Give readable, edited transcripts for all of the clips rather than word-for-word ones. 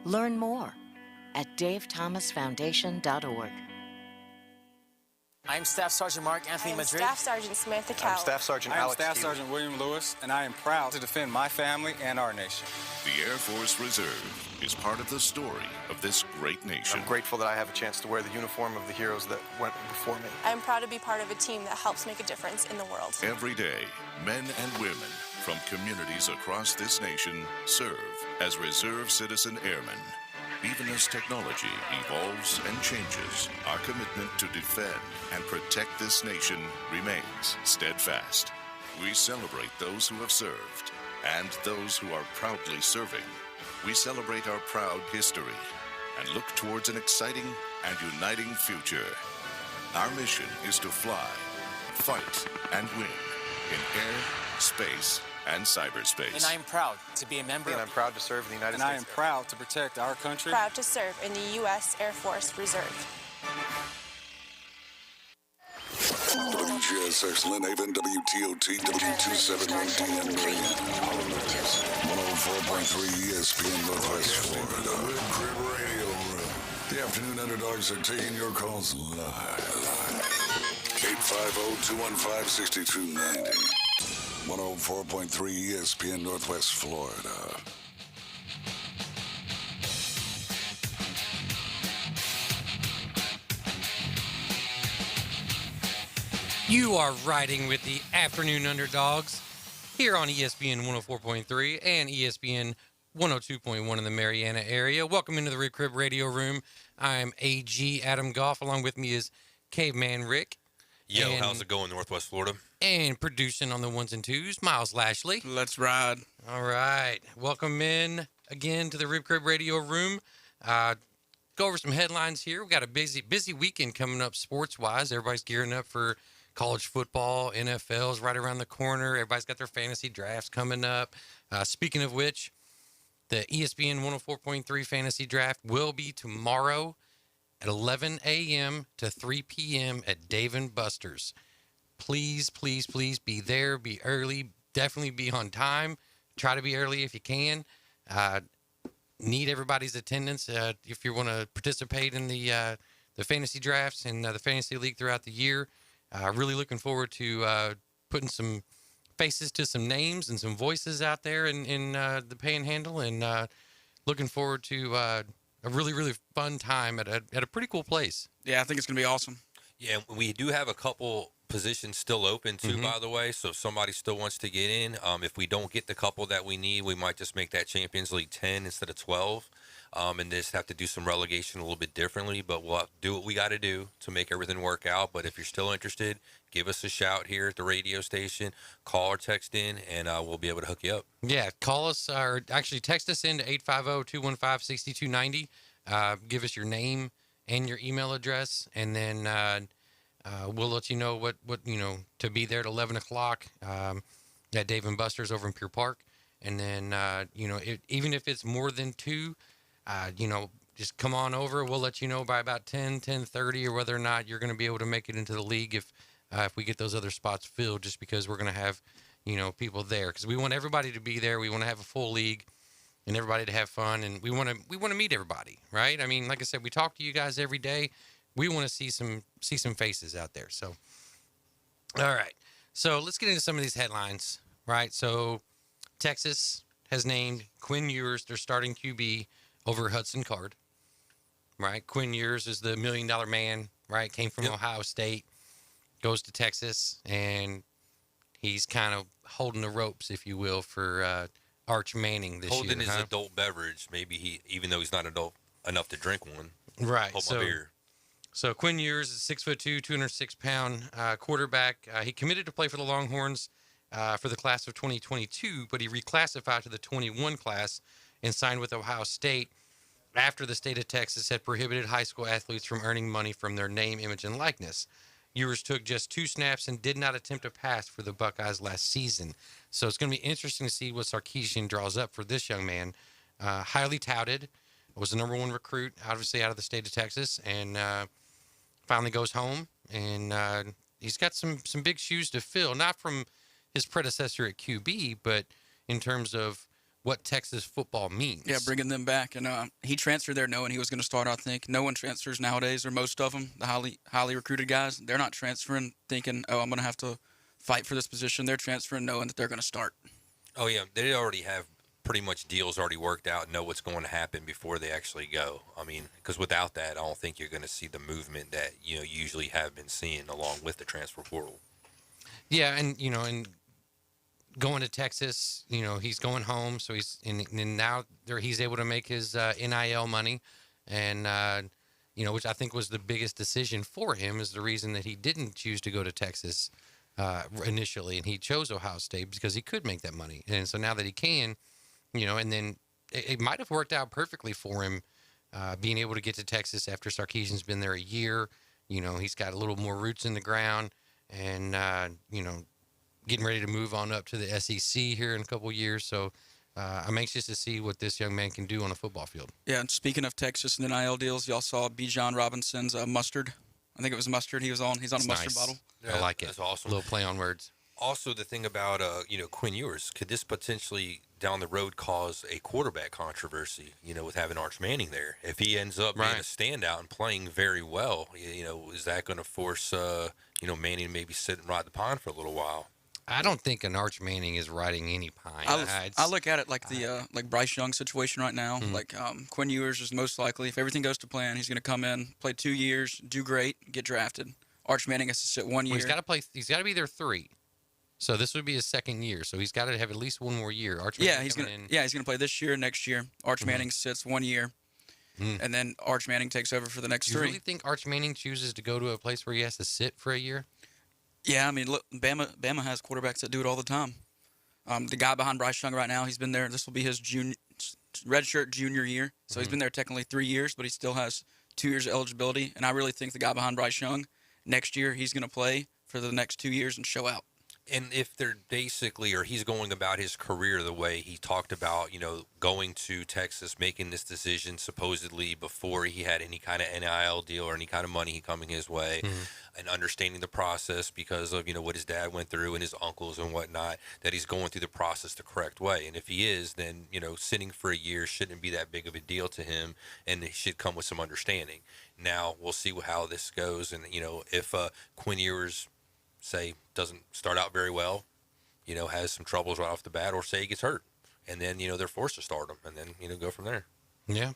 Learn more at davethomasfoundation.org. I'm Staff Sergeant Mark Anthony Madrid. Staff Sergeant Samantha Cow. I'm Staff Sergeant Alex Staff Sergeant William Lewis, and I am proud to defend my family and our nation. The Air Force Reserve is part of the story of this great nation. I'm grateful that I have a chance to wear the uniform of the heroes that went before me. I'm proud to be part of a team that helps make a difference in the world. Every day, men and women from communities across this nation serve as reserve citizen airmen. Even as technology evolves and changes, our commitment to defend and protect this nation remains steadfast. We celebrate those who have served and those who are proudly serving. We celebrate our proud history and look towards an exciting and uniting future. Our mission is to fly, fight, and win in air, space, and cyberspace. And I am proud to be a member. And I'm proud to serve in the United And States. I am proud to protect our country. Proud to serve in the U.S. Air Force Reserve. WGSX Lynn Haven, WTOT, W271DN Marine. 104.3 ESPN Northwest Florida. Red Crib Radio Room. The Afternoon Underdogs are taking your calls live. 850-215-6290. 104.3 ESPN Northwest Florida. You are riding with the Afternoon Underdogs here on ESPN 104.3 and ESPN 102.1 in the Mariana area. Welcome into the Red Crib Radio Room. I'm AG Adam Goff. Along with me is Caveman Rick. Yo, how's it going, Northwest Florida? And producing on the ones and twos, Miles Lashley. Let's ride. All right. Welcome in again to the Rib Crib Radio Room. Go over some headlines here. We've got a busy weekend coming up sports-wise. Everybody's gearing up for college football. NFL's right around the corner. Everybody's got their fantasy drafts coming up. Speaking of which, the ESPN 104.3 fantasy draft will be tomorrow at 11 a.m. to 3 p.m. at Dave & Buster's. Please, please, please be there. Be early. Definitely be on time. Try to be early if you can. Need everybody's attendance if you want to participate in the fantasy drafts and the fantasy league throughout the year. Really looking forward to putting some faces to some names and some voices out there in the Panhandle, and looking forward to a really, really fun time at a pretty cool place. Yeah, I think it's going to be awesome. Yeah, we do have a couple positions still open, too, by the way, so if somebody still wants to get in, if we don't get the couple that we need, we might just make that Champions League 10 instead of 12, and just have to do some relegation a little bit differently, but we'll have to do what we got to do to make everything work out. But if you're still interested, give us a shout here at the radio station, call or text in, and we'll be able to hook you up. Yeah, call us, or actually text us in to 850-215-6290. Give us your name and your email address, and then we'll let you know what to be there at 11 o'clock at Dave & Buster's over in Pier Park. And then, even if it's more than two, just come on over. We'll let you know by about 10:30 or whether or not you're going to be able to make it into the league if we get those other spots filled, just because we're going to have, people there. Because we want everybody to be there. We want to have a full league and everybody to have fun. And we want to meet everybody, right? I mean, like I said, we talk to you guys every day. We want to see some faces out there. So, all right. So let's get into some of these headlines, right? So Texas has named Quinn Ewers their starting QB over Hudson Card, right? Quinn Ewers is the $1 million man, right? Came from Ohio State, goes to Texas, and he's kind of holding the ropes, if you will, for Arch Manning this year. Holding his adult beverage. Maybe even though he's not adult enough to drink one. Right. Hold my beer. So Quinn Ewers is 6'2", 206-pound quarterback. He committed to play for the Longhorns for the class of 2022, but he reclassified to the 21 class and signed with Ohio State after the state of Texas had prohibited high school athletes from earning money from their name, image, and likeness. Ewers took just 2 snaps and did not attempt a pass for the Buckeyes last season. So it's going to be interesting to see what Sarkisian draws up for this young man. Highly touted, was the number 1 recruit, obviously out of the state of Texas, and finally goes home, and he's got some big shoes to fill, not from his predecessor at QB, but in terms of what Texas football means. Yeah, bringing them back. And he transferred there knowing he was going to start, I think. No one transfers nowadays, or most of them, the highly recruited guys. They're not transferring thinking, oh, I'm going to have to fight for this position. They're transferring knowing that they're going to start. Oh, yeah. They already have pretty much deals already worked out, know what's going to happen before they actually go. I mean, because without that, I don't think you're going to see the movement that, you usually have been seeing along with the transfer portal. Yeah, and going to Texas, he's going home, so and now he's able to make his NIL money, and which I think was the biggest decision for him, is the reason that he didn't choose to go to Texas initially, and he chose Ohio State because he could make that money, and so now that he can, and then it might have worked out perfectly for him, being able to get to Texas after Sarkisian's been there a year. He's got a little more roots in the ground, and getting ready to move on up to the SEC here in a couple of years. So I'm anxious to see what this young man can do on a football field. Yeah, and speaking of Texas and NIL deals, y'all saw Bijan Robinson's mustard. I think it was mustard. He's on a mustard nice. bottle. Yeah, I like it. That's awesome. A little play on words. Also, the thing about Quinn Ewers, could this potentially down the road cause a quarterback controversy? With having Arch Manning there, if he ends up being a standout and playing very well, is that going to force Manning to maybe sit and ride the pine for a little while? I don't think an Arch Manning is riding any pine. I look at it like the like Bryce Young situation right now. Mm-hmm. Like Quinn Ewers is most likely, if everything goes to plan, he's going to come in, play 2 years, do great, get drafted. Arch Manning has to sit 1 year. Well, he's got to play. He's got to be there 3. So this would be his second year. So he's got to have at least one more year. Arch Manning he's gonna play this year, next year. Arch Manning sits 1 year, and then Arch Manning takes over for the next 3. Do you really think Arch Manning chooses to go to a place where he has to sit for a year? Yeah, I mean, look, Bama has quarterbacks that do it all the time. The guy behind Bryce Young right now, he's been there. This will be his redshirt junior year, so he's been there technically 3 years, but he still has 2 years of eligibility. And I really think the guy behind Bryce Young, next year he's going to play for the next 2 years and show out. And if they're basically, or he's going about his career the way he talked about, going to Texas, making this decision supposedly before he had any kind of NIL deal or any kind of money coming his way, and understanding the process because of, what his dad went through and his uncles and whatnot, that he's going through the process the correct way. And if he is, then, sitting for a year shouldn't be that big of a deal to him, and it should come with some understanding. Now, we'll see how this goes. And, if Quinn Ewers, say, doesn't start out very well, has some troubles right off the bat, or say he gets hurt, and then, they're forced to start him, and then, go from there. Yeah.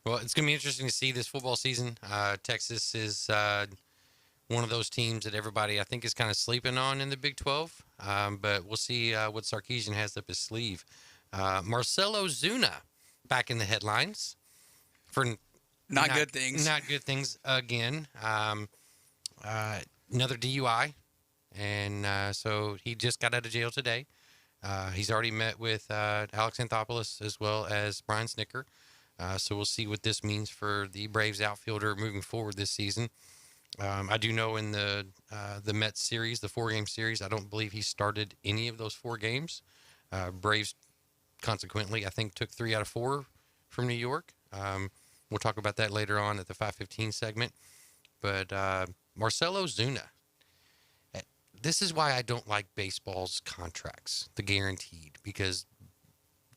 Well, it's going to be interesting to see this football season. Texas is one of those teams that everybody, I think, is kind of sleeping on in the Big 12, but we'll see what Sarkisian has up his sleeve. Marcelo Zuna back in the headlines for not good things. Not good things again. Another DUI. And so he just got out of jail today. He's already met with Alex Anthopoulos as well as Brian Snicker. So we'll see what this means for the Braves outfielder moving forward this season. I do know in the Mets series, the 4-game series, I don't believe he started any of those 4 games. Braves, consequently, I think took 3 out of 4 from New York. We'll talk about that later on at the 5:15 segment. But Marcelo Zuna. This is why I don't like baseball's contracts, the guaranteed, because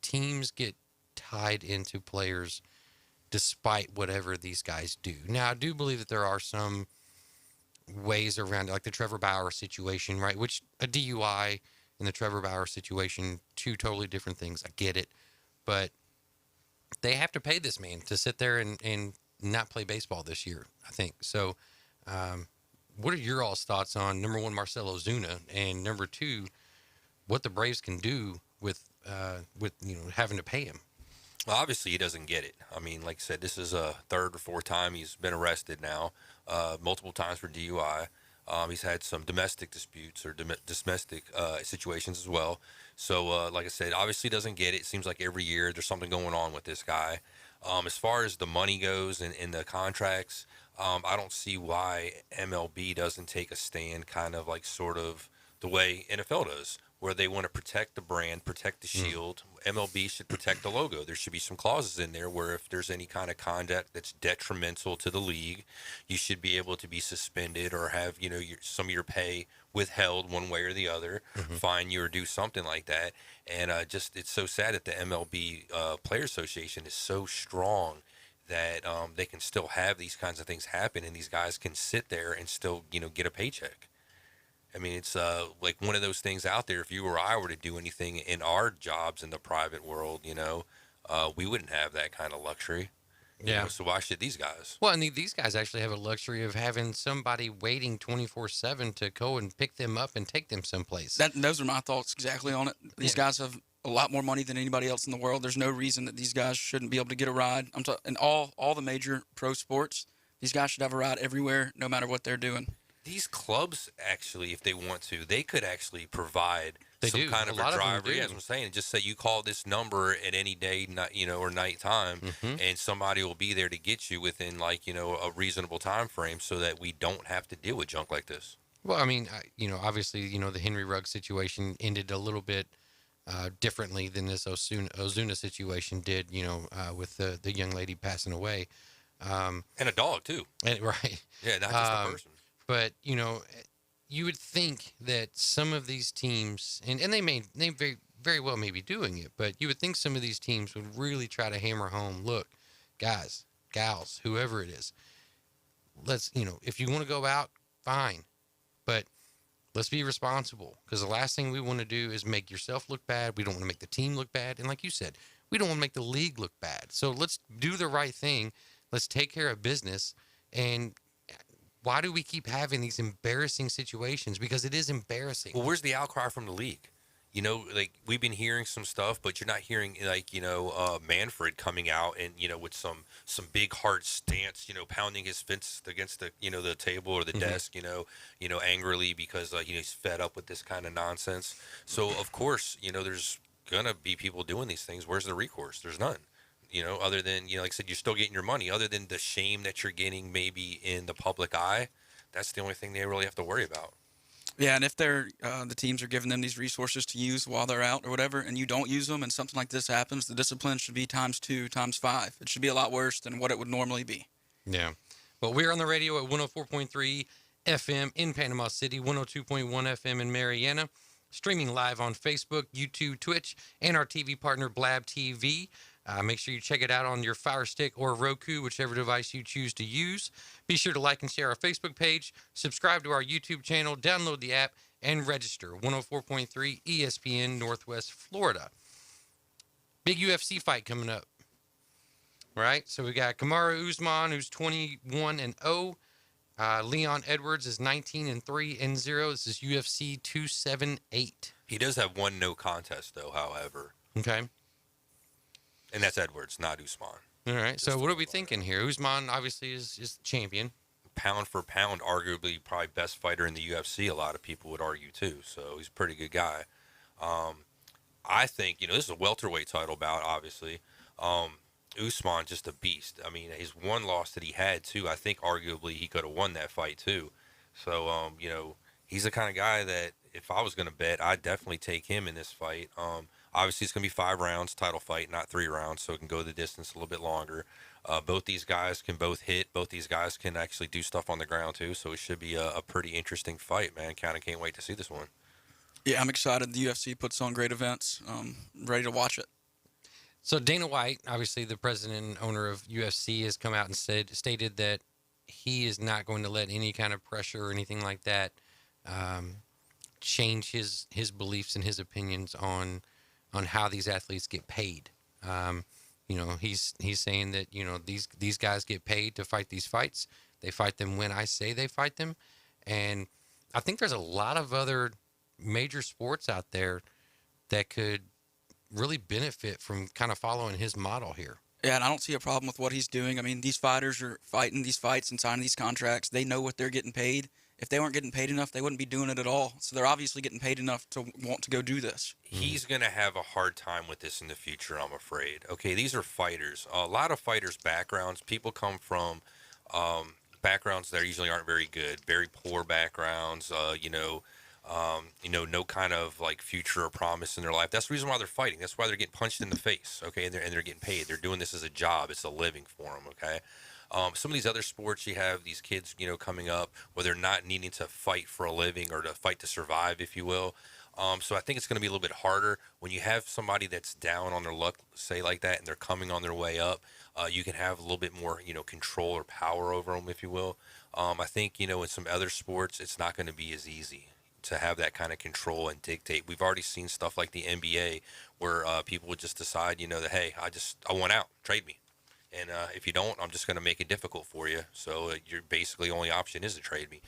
teams get tied into players despite whatever these guys do. Now, I do believe that there are some ways around it, like the Trevor Bauer situation, right? Which a DUI and the Trevor Bauer situation, 2 totally different things. I get it. But they have to pay this man to sit there and not play baseball this year, I think. So, what are your all's thoughts on, number 1, Marcelo Zuna, and number 2, what the Braves can do with having to pay him? Well, obviously he doesn't get it. I mean, like I said, this is a 3rd or 4th time he's been arrested now, multiple times for DUI. He's had some domestic disputes or domestic situations as well. So, like I said, obviously doesn't get it. Seems like every year there's something going on with this guy. As far as the money goes and the contracts, I don't see why MLB doesn't take a stand kind of like sort of the way NFL does, where they want to protect the brand, protect the shield. MLB should protect the logo. There should be some clauses in there where if there's any kind of conduct that's detrimental to the league, you should be able to be suspended or have, some of your pay withheld one way or the other, fine you or do something like that. And it's so sad that the MLB Player Association is so strong that they can still have these kinds of things happen, and these guys can sit there and still, get a paycheck. I mean, it's like one of those things out there. If you or I were to do anything in our jobs in the private world, we wouldn't have that kind of luxury. Yeah. So why should these guys? Well, and these guys actually have a luxury of having somebody waiting 24/7 to go and pick them up and take them someplace. Those are my thoughts exactly on it. These guys have a lot more money than anybody else in the world. There's no reason that these guys shouldn't be able to get a ride. In all the major pro sports, these guys should have a ride everywhere, no matter what they're doing. These clubs, actually, if they want to, they could actually provide some do. kind of A lot a of them driver. do. Yeah, as I'm saying, just say you call this number at any day, or nighttime, and somebody will be there to get you within a reasonable time frame, so that we don't have to deal with junk like this. Well, I mean, obviously, the Henry Ruggs situation ended a little bit differently than this Ozuna situation did, with the young lady passing away. And a dog, too. Right. Yeah, not just a person. But, you would think that some of these teams, and they very, very well may be doing it, but you would think some of these teams would really try to hammer home, look, guys, gals, whoever it is, let's, if you want to go out, fine. But let's be responsible, because the last thing we want to do is make yourself look bad. We don't want to make the team look bad. And like you said, we don't want to make the league look bad. So let's do the right thing. Let's take care of business. And why do we keep having these embarrassing situations? Because it is embarrassing. Well, where's the outcry from the league? We've been hearing some stuff, but you're not hearing Manfred coming out and with some big hard stance, pounding his fist against the the table or the desk, angrily because he's fed up with this kind of nonsense. So of course, there's gonna be people doing these things. Where's the recourse? There's none. Other than like I said, you're still getting your money. Other than the shame that you're getting maybe in the public eye, that's the only thing they really have to worry about. Yeah, and if they're the teams are giving them these resources to use while they're out or whatever, and you don't use them, and something like this happens, the discipline should be ×2, ×5. It should be a lot worse than what it would normally be. Yeah. But we're on the radio at 104.3 FM in Panama City, 102.1 FM in Mariana, streaming live on Facebook, YouTube, Twitch, and our TV partner, Blab TV. Make sure you check it out on your Fire Stick or Roku, whichever device you choose to use. Be sure to like and share our Facebook page, subscribe to our YouTube channel, download the app, and register. 104.3 ESPN Northwest Florida. Big UFC fight coming up. Right? So we got Kamaru Usman, who's 21-0. Leon Edwards is 19-3-0. This is UFC 278. He does have one no contest, though, however. Okay. And that's Edwards, not Usman. All right. So what are we thinking here? Usman obviously is champion. Pound for pound, arguably probably best fighter in the UFC. A lot of people would argue too. So he's a pretty good guy. I think this is a welterweight title bout. Obviously, Usman just a beast. I mean, his one loss that he had too. I think arguably he could have won that fight too. So he's the kind of guy that if I was going to bet, I'd definitely take him in this fight. Obviously, it's going to be 5 rounds, title fight, not 3 rounds, so it can go the distance a little bit longer. Both these guys can both hit. Both these guys can actually do stuff on the ground, too, so it should be a pretty interesting fight, man. Kind of can't wait to see this one. Yeah, I'm excited. The UFC puts on great events. Ready to watch it. So Dana White, obviously the president and owner of UFC, has come out and stated that he is not going to let any kind of pressure or anything like that change his beliefs and his opinions on how these athletes get paid. He's saying that, these guys get paid to fight these fights. They fight them when I say they fight them. And I think there's a lot of other major sports out there that could really benefit from kind of following his model here. Yeah, and I don't see a problem with what he's doing. I mean, these fighters are fighting these fights and signing these contracts. They know what they're getting paid. If they weren't getting paid enough, they wouldn't be doing it at all. So they're obviously getting paid enough to want to go do this. He's going to have a hard time with this in the future, I'm afraid. Okay, these are fighters. A lot of fighters' backgrounds, people come from backgrounds that usually aren't very good, very poor backgrounds, No kind of like future or promise in their life. That's the reason why they're fighting. That's why they're getting punched in the face. Okay, and they're getting paid. They're doing this as a job. It's a living for them. Okay. Some of these other sports, you have these kids, coming up where they're not needing to fight for a living or to fight to survive, if you will. So I think it's going to be a little bit harder when you have somebody that's down on their luck, say like that, and they're coming on their way up. You can have a little bit more, control or power over them, if you will. I think, in some other sports, it's not going to be as easy to have that kind of control and dictate. We've already seen stuff like the NBA where people would just decide, that, hey, I want out, trade me. And if you don't, I'm just going to make it difficult for you. So your basically only option is to trade me.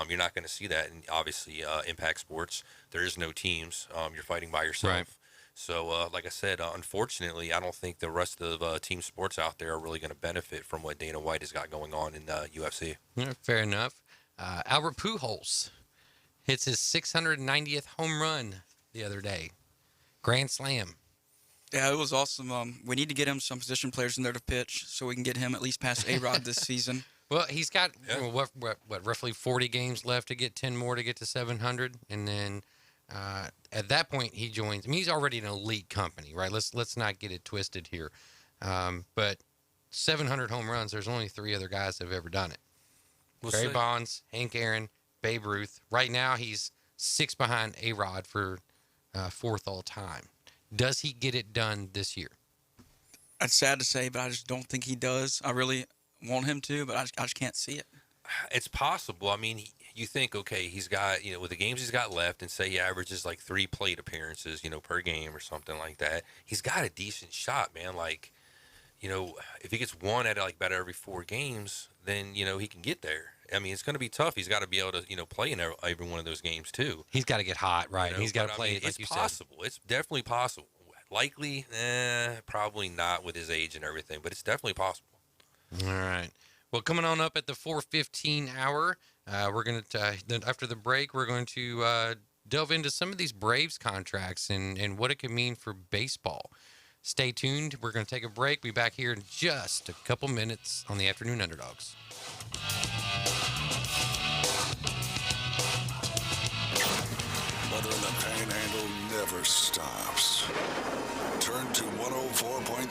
You're not going to see that. And obviously, impact sports, there is no teams. You're fighting by yourself. Right. So, like I said, unfortunately, I don't think the rest of team sports out there are really going to benefit from what Dana White has got going on in the UFC. Yeah, fair enough. Albert Pujols hits his 690th home run the other day. Grand slam. Yeah, it was awesome. We need to get him some position players in there to pitch so we can get him at least past A-Rod this season. Well, he's got what roughly 40 games left to get 10 more to get to 700, and then at that point he joins. I mean, he's already an elite company, right? Let's not get it twisted here. But 700 home runs. There's only 3 other guys that have ever done it. Barry Bonds, Hank Aaron, Babe Ruth. Right now he's 6 behind A-Rod for 4th all time. Does he get it done this year? It's sad to say, but I just don't think he does. I really want him to, but I just can't see it. It's possible. I mean, you think, okay, he's got, with the games he's got left, and say he averages like 3 plate appearances, per game or something like that. He's got a decent shot, man. Like, if he gets one at like about every 4 games, then, he can get there. I mean, it's going to be tough. He's got to be able to, play in every one of those games too. He's got to get hot, right? He's got to play, like you said. It's possible. It's definitely possible. Likely, probably not with his age and everything, but it's definitely possible. All right. Well, coming on up at the 4:15 hour, we're going to, after the break, we're going to delve into some of these Braves contracts and what it could mean for baseball. Stay tuned. We're going to take a break. Be back here in just a couple minutes on the Afternoon Underdogs. Weather in the Panhandle never stops. Turn to 104.3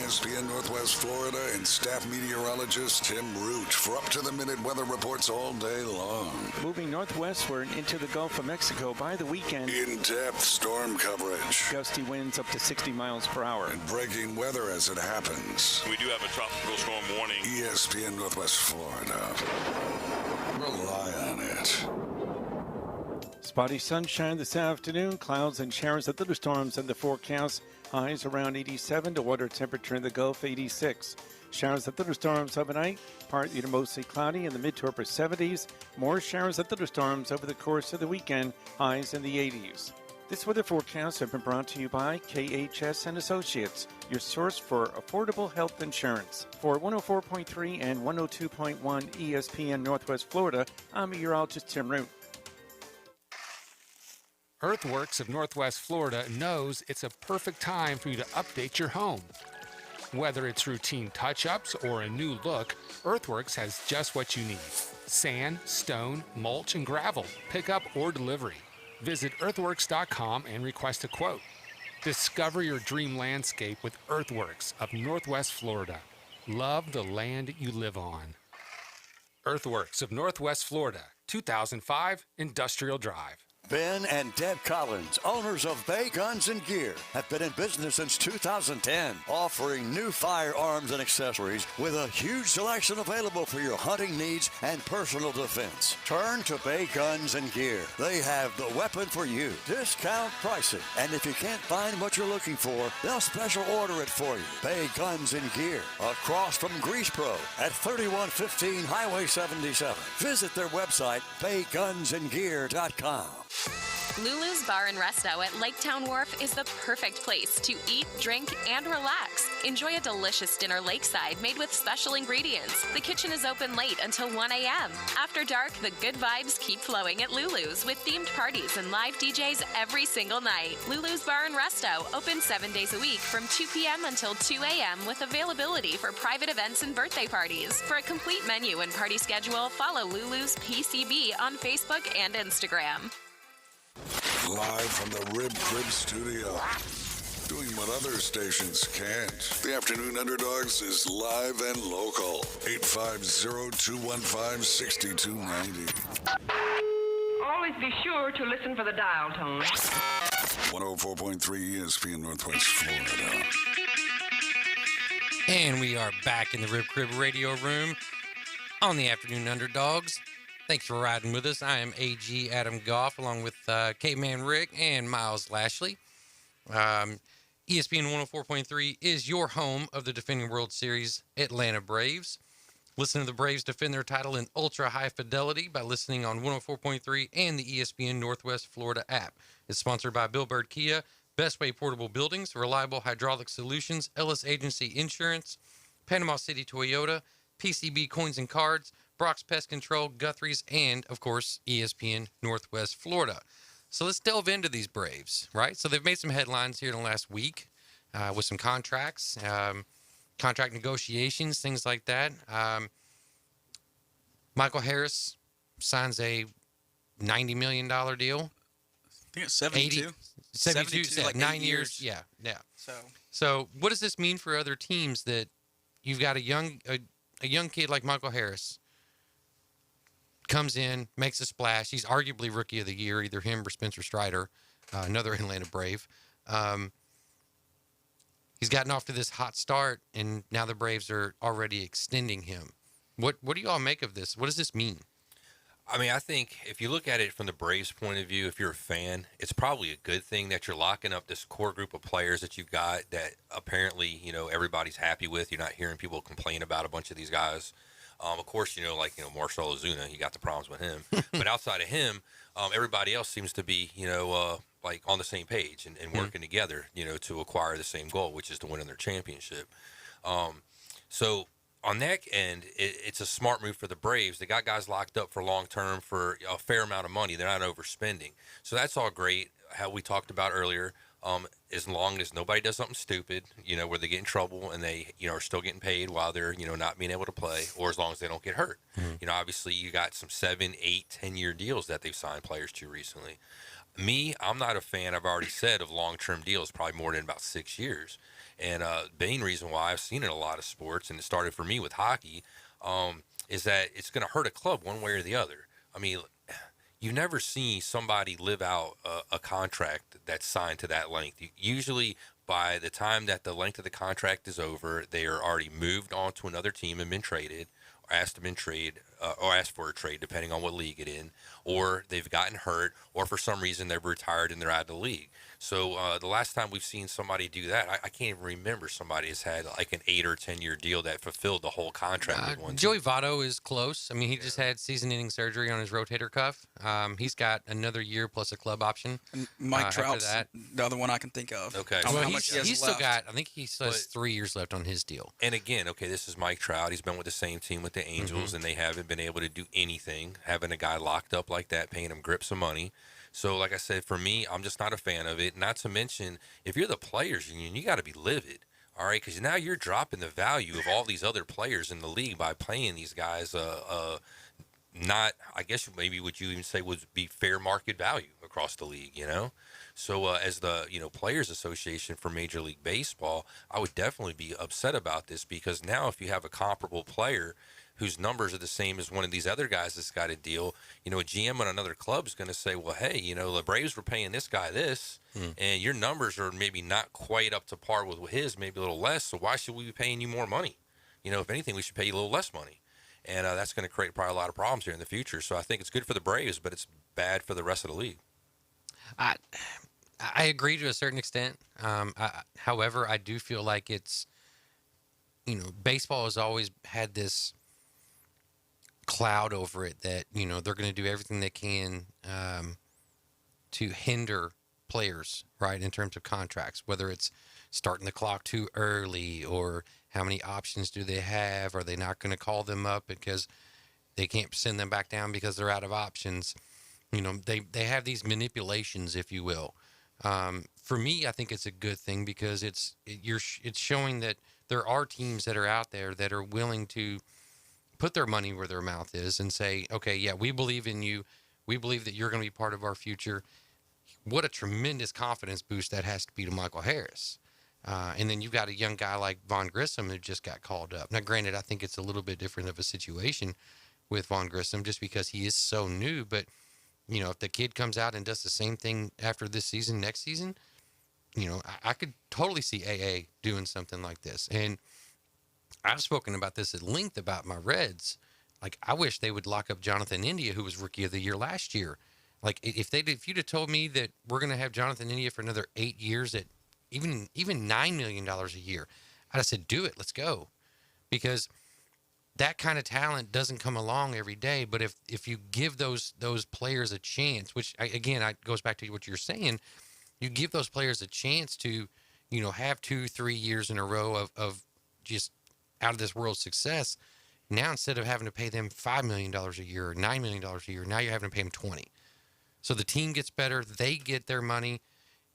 ESPN Northwest Florida and staff meteorologist Tim Root for up-to-the-minute weather reports all day long. Moving northwestward into the Gulf of Mexico by the weekend. In-depth storm coverage. Gusty winds up to 60 miles per hour. And breaking weather as it happens. We do have a tropical storm warning. ESPN Northwest Florida. Rely on it. Spotty sunshine this afternoon. Clouds and showers and thunderstorms in the forecast. Highs around 87. The water temperature in the Gulf 86. Showers and thunderstorms overnight. Partly to mostly cloudy in the mid to upper 70s. More showers and thunderstorms over the course of the weekend. Highs in the 80s. This weather forecast has been brought to you by KHS and Associates, your source for affordable health insurance. For 104.3 and 102.1 ESPN Northwest Florida, I'm meteorologist Tim Root. Earthworks of Northwest Florida knows it's a perfect time for you to update your home. Whether it's routine touch-ups or a new look, Earthworks has just what you need. Sand, stone, mulch, and gravel, pickup or delivery. Visit earthworks.com and request a quote. Discover your dream landscape with Earthworks of Northwest Florida. Love the land you live on. Earthworks of Northwest Florida, 2005 Industrial Drive. Ben and Deb Collins, owners of Bay Guns and Gear, have been in business since 2010, offering new firearms and accessories with a huge selection available for your hunting needs and personal defense. Turn to Bay Guns and Gear. They have the weapon for you. Discount pricing. And if you can't find what you're looking for, they'll special order it for you. Bay Guns and Gear, across from Grease Pro at 3115 Highway 77. Visit their website, baygunsandgear.com. Lulu's Bar and Resto at Laketown Wharf is the perfect place to eat, drink, and relax. Enjoy a delicious dinner lakeside made with special ingredients. The kitchen is open late until 1 a.m. After dark, the good vibes keep flowing at Lulu's with themed parties and live DJs every single night. Lulu's Bar and Resto, open 7 days a week from 2 p.m. until 2 a.m. with availability for private events and birthday parties. For a complete menu and party schedule, follow Lulu's PCB on Facebook and Instagram. Live from the Rib Crib studio. Doing what other stations can't. The Afternoon Underdogs is live and local. 850-215-6290. Always be sure to listen for the dial tone. 104.3 ESPN Northwest Florida. And we are back in the Rib Crib radio room on the Afternoon Underdogs. Thanks for riding with us. I am AG Adam Goff, along with Caveman Rick and Miles Lashley. ESPN 104.3 is your home of the defending World Series Atlanta Braves. Listen to the Braves defend their title in ultra-high fidelity by listening on 104.3 and the ESPN Northwest Florida app. It's sponsored by Bill Bird Kia, Best Way Portable Buildings, Reliable Hydraulic Solutions, Ellis Agency Insurance, Panama City Toyota, PCB Coins and Cards, Brock's Pest Control, Guthrie's, and, of course, ESPN Northwest Florida. So let's delve into these Braves, right? So they've made some headlines here in the last week with some contracts, contract negotiations, things like that. Michael Harris signs a $90 million deal. I think it's 72. 72, like 9 8 years. Yeah. So what does this mean for other teams that you've got a young kid like Michael Harris comes in, makes a splash. He's arguably Rookie of the Year, either him or Spencer Strider, another Atlanta Brave. He's gotten off to this hot start, and now the Braves are already extending him. What do you all make of this? What does this mean? I mean, I think if you look at it from the Braves' point of view, if you're a fan, it's probably a good thing that you're locking up this core group of players that you've got that apparently, everybody's happy with. You're not hearing people complain about a bunch of these guys. Of course, Marcell Ozuna, you got the problems with him. But outside of him, everybody else seems to be, like on the same page and working together, to acquire the same goal, which is to win another championship. So on that end, it's a smart move for the Braves. They got guys locked up for long term for a fair amount of money. They're not overspending. So that's all great, how we talked about earlier. As long as nobody does something stupid, where they get in trouble and they, are still getting paid while they're, not being able to play, or as long as they don't get hurt. Obviously you got some 7, 8, 10-year deals that they've signed players to recently. Me, I'm not a fan, I've already said, of long-term deals, probably more than about 6 years. And main reason why I've seen it in a lot of sports, and it started for me with hockey, is that it's going to hurt a club one way or the other. I mean, you never see somebody live out a contract that's signed to that length. Usually, by the time that the length of the contract is over, they are already moved on to another team and been traded, or asked for a trade, depending on what league it's in, or they've gotten hurt, or for some reason they're retired and they're out of the league. So the last time we've seen somebody do that, I can't even remember somebody has had like an 8 or 10-year deal that fulfilled the whole contract with one Joey Votto is close. I mean, he just had season-ending surgery on his rotator cuff. He's got another year plus a club option. And Mike Trout's the other one I can think of. Okay. Well, he's still got, I think he still has 3 years left on his deal. And again, okay, this is Mike Trout. He's been with the same team with the Angels, and they haven't been able to do anything. Having a guy locked up like that, paying him grips of money. So, like I said, for me, I'm just not a fan of it. Not to mention, if you're the players union, you got to be livid, all right? Because now you're dropping the value of all these other players in the league by paying these guys not, I guess maybe what you even say would be fair market value across the league, So as the, Players Association for Major League Baseball, I would definitely be upset about this, because now if you have a comparable player whose numbers are the same as one of these other guys that's got a deal, a GM on another club is going to say, well, hey, the Braves were paying this guy this, and your numbers are maybe not quite up to par with his, maybe a little less, so why should we be paying you more money? If anything, we should pay you a little less money. And that's going to create probably a lot of problems here in the future. So I think it's good for the Braves, but it's bad for the rest of the league. I agree to a certain extent. However, I do feel like it's, baseball has always had this cloud over it that, they're going to do everything they can to hinder players, right, in terms of contracts, whether it's starting the clock too early or how many options do they have? Are they not going to call them up because they can't send them back down because they're out of options? They have these manipulations, if you will. For me, I think it's a good thing because it's showing that there are teams that are out there that are willing to put their money where their mouth is and say, okay, yeah, we believe in you. We believe that you're going to be part of our future. what a tremendous confidence boost that has to be to Michael Harris. And then you've got a young guy like Von Grissom who just got called up. Now, granted, I think it's a little bit different of a situation with Von Grissom just because he is so new. But, you know, if the kid comes out and does the same thing after this season, next season, you know, I could totally see AA doing something like this. And I've spoken about this at length about my Reds. Like, I wish they would lock up Jonathan India, who was Rookie of the Year last year. Like, if you'd have told me that we're going to have Jonathan India for another 8 years at even $9 million a year, I'd have said, do it, let's go. Because that kind of talent doesn't come along every day. But if you give those players a chance, which, again, goes back to what you're saying, you give those players a chance to, you know, have 2-3 years in a row of just out of this world success. Now, instead of having to pay them $5 million a year or $9 million a year, now you're having to pay them 20. So the team gets better, they get their money,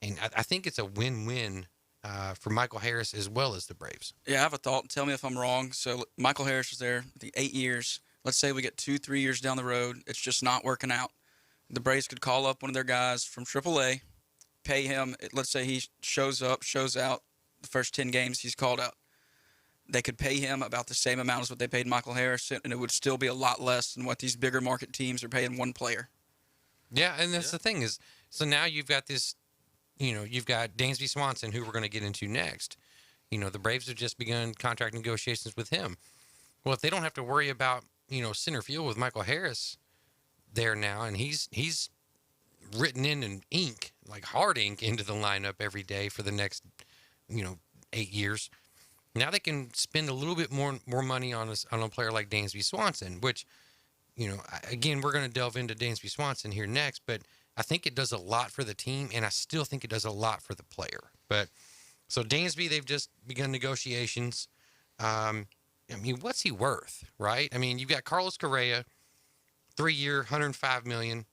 and I think it's a win-win for Michael Harris as well as the Braves. Yeah, I have a thought. Tell me if I'm wrong. So Michael Harris was there the 8 years. Let's say we get 2-3 years down the road. It's just not working out. The Braves could call up one of their guys from AAA, pay him. Let's say he shows up, shows out the first 10 games he's called out. They could pay him about the same amount as what they paid Michael Harris, and it would still be a lot less than what these bigger market teams are paying one player. Yeah, and that's the thing is, so now you've got this, you know, you've got Dansby Swanson, who we're going to get into next. You know, the Braves have just begun contract negotiations with him. Well, if they don't have to worry about, you know, center field with Michael Harris there now, and he's written in ink, like hard ink, into the lineup every day for the next, you know, 8 years. Now they can spend a little bit more money on a player like Dansby Swanson, which, you know, again, we're going to delve into Dansby Swanson here next, but I think it does a lot for the team, and I still think it does a lot for the player. But so Dansby, they've just begun negotiations. I mean, what's he worth, right? I mean, you've got Carlos Correa, 3-year, $105 million.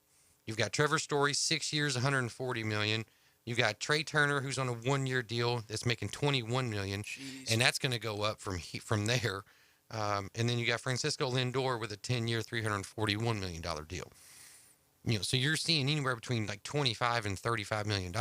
You've got Trevor Story, 6 years, $140 million. You've got Trey Turner, who's on a 1-year deal that's making $21 million, and that's going to go up from there. And then you got Francisco Lindor with a 10-year, $341 million deal. You know, so you're seeing anywhere between like $25 and $35 million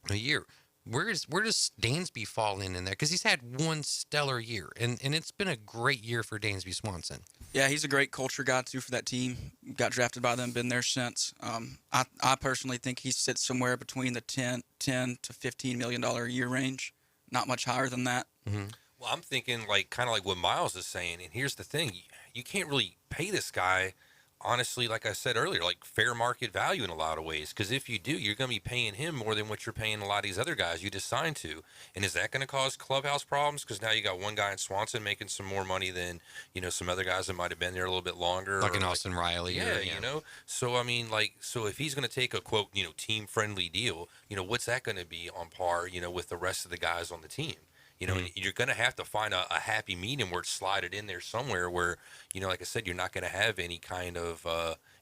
a year. Where does Dansby fall in there? Because he's had one stellar year, and it's been a great year for Dansby Swanson. Yeah, he's a great culture guy, too, for that team. Got drafted by them, been there since. I personally think he sits somewhere between the $10 to $15 million a year range. Not much higher than that. Mm-hmm. Well, I'm thinking kind of like what Miles is saying. And here's the thing. You can't really pay this guy, honestly, like I said earlier, like fair market value in a lot of ways. Because if you do, you're going to be paying him more than what you're paying a lot of these other guys you just signed to. And is that going to cause clubhouse problems? Because now you got one guy in Swanson making some more money than, you know, some other guys that might have been there a little bit longer. Like an Austin Riley. Yeah, you know. So, I mean, so if he's going to take a, quote, you know, team-friendly deal, you know, what's that going to be on par, you know, with the rest of the guys on the team? You know, and you're going to have to find a happy medium where it's slotted in there somewhere where, you know, like I said, you're not going to have any kind of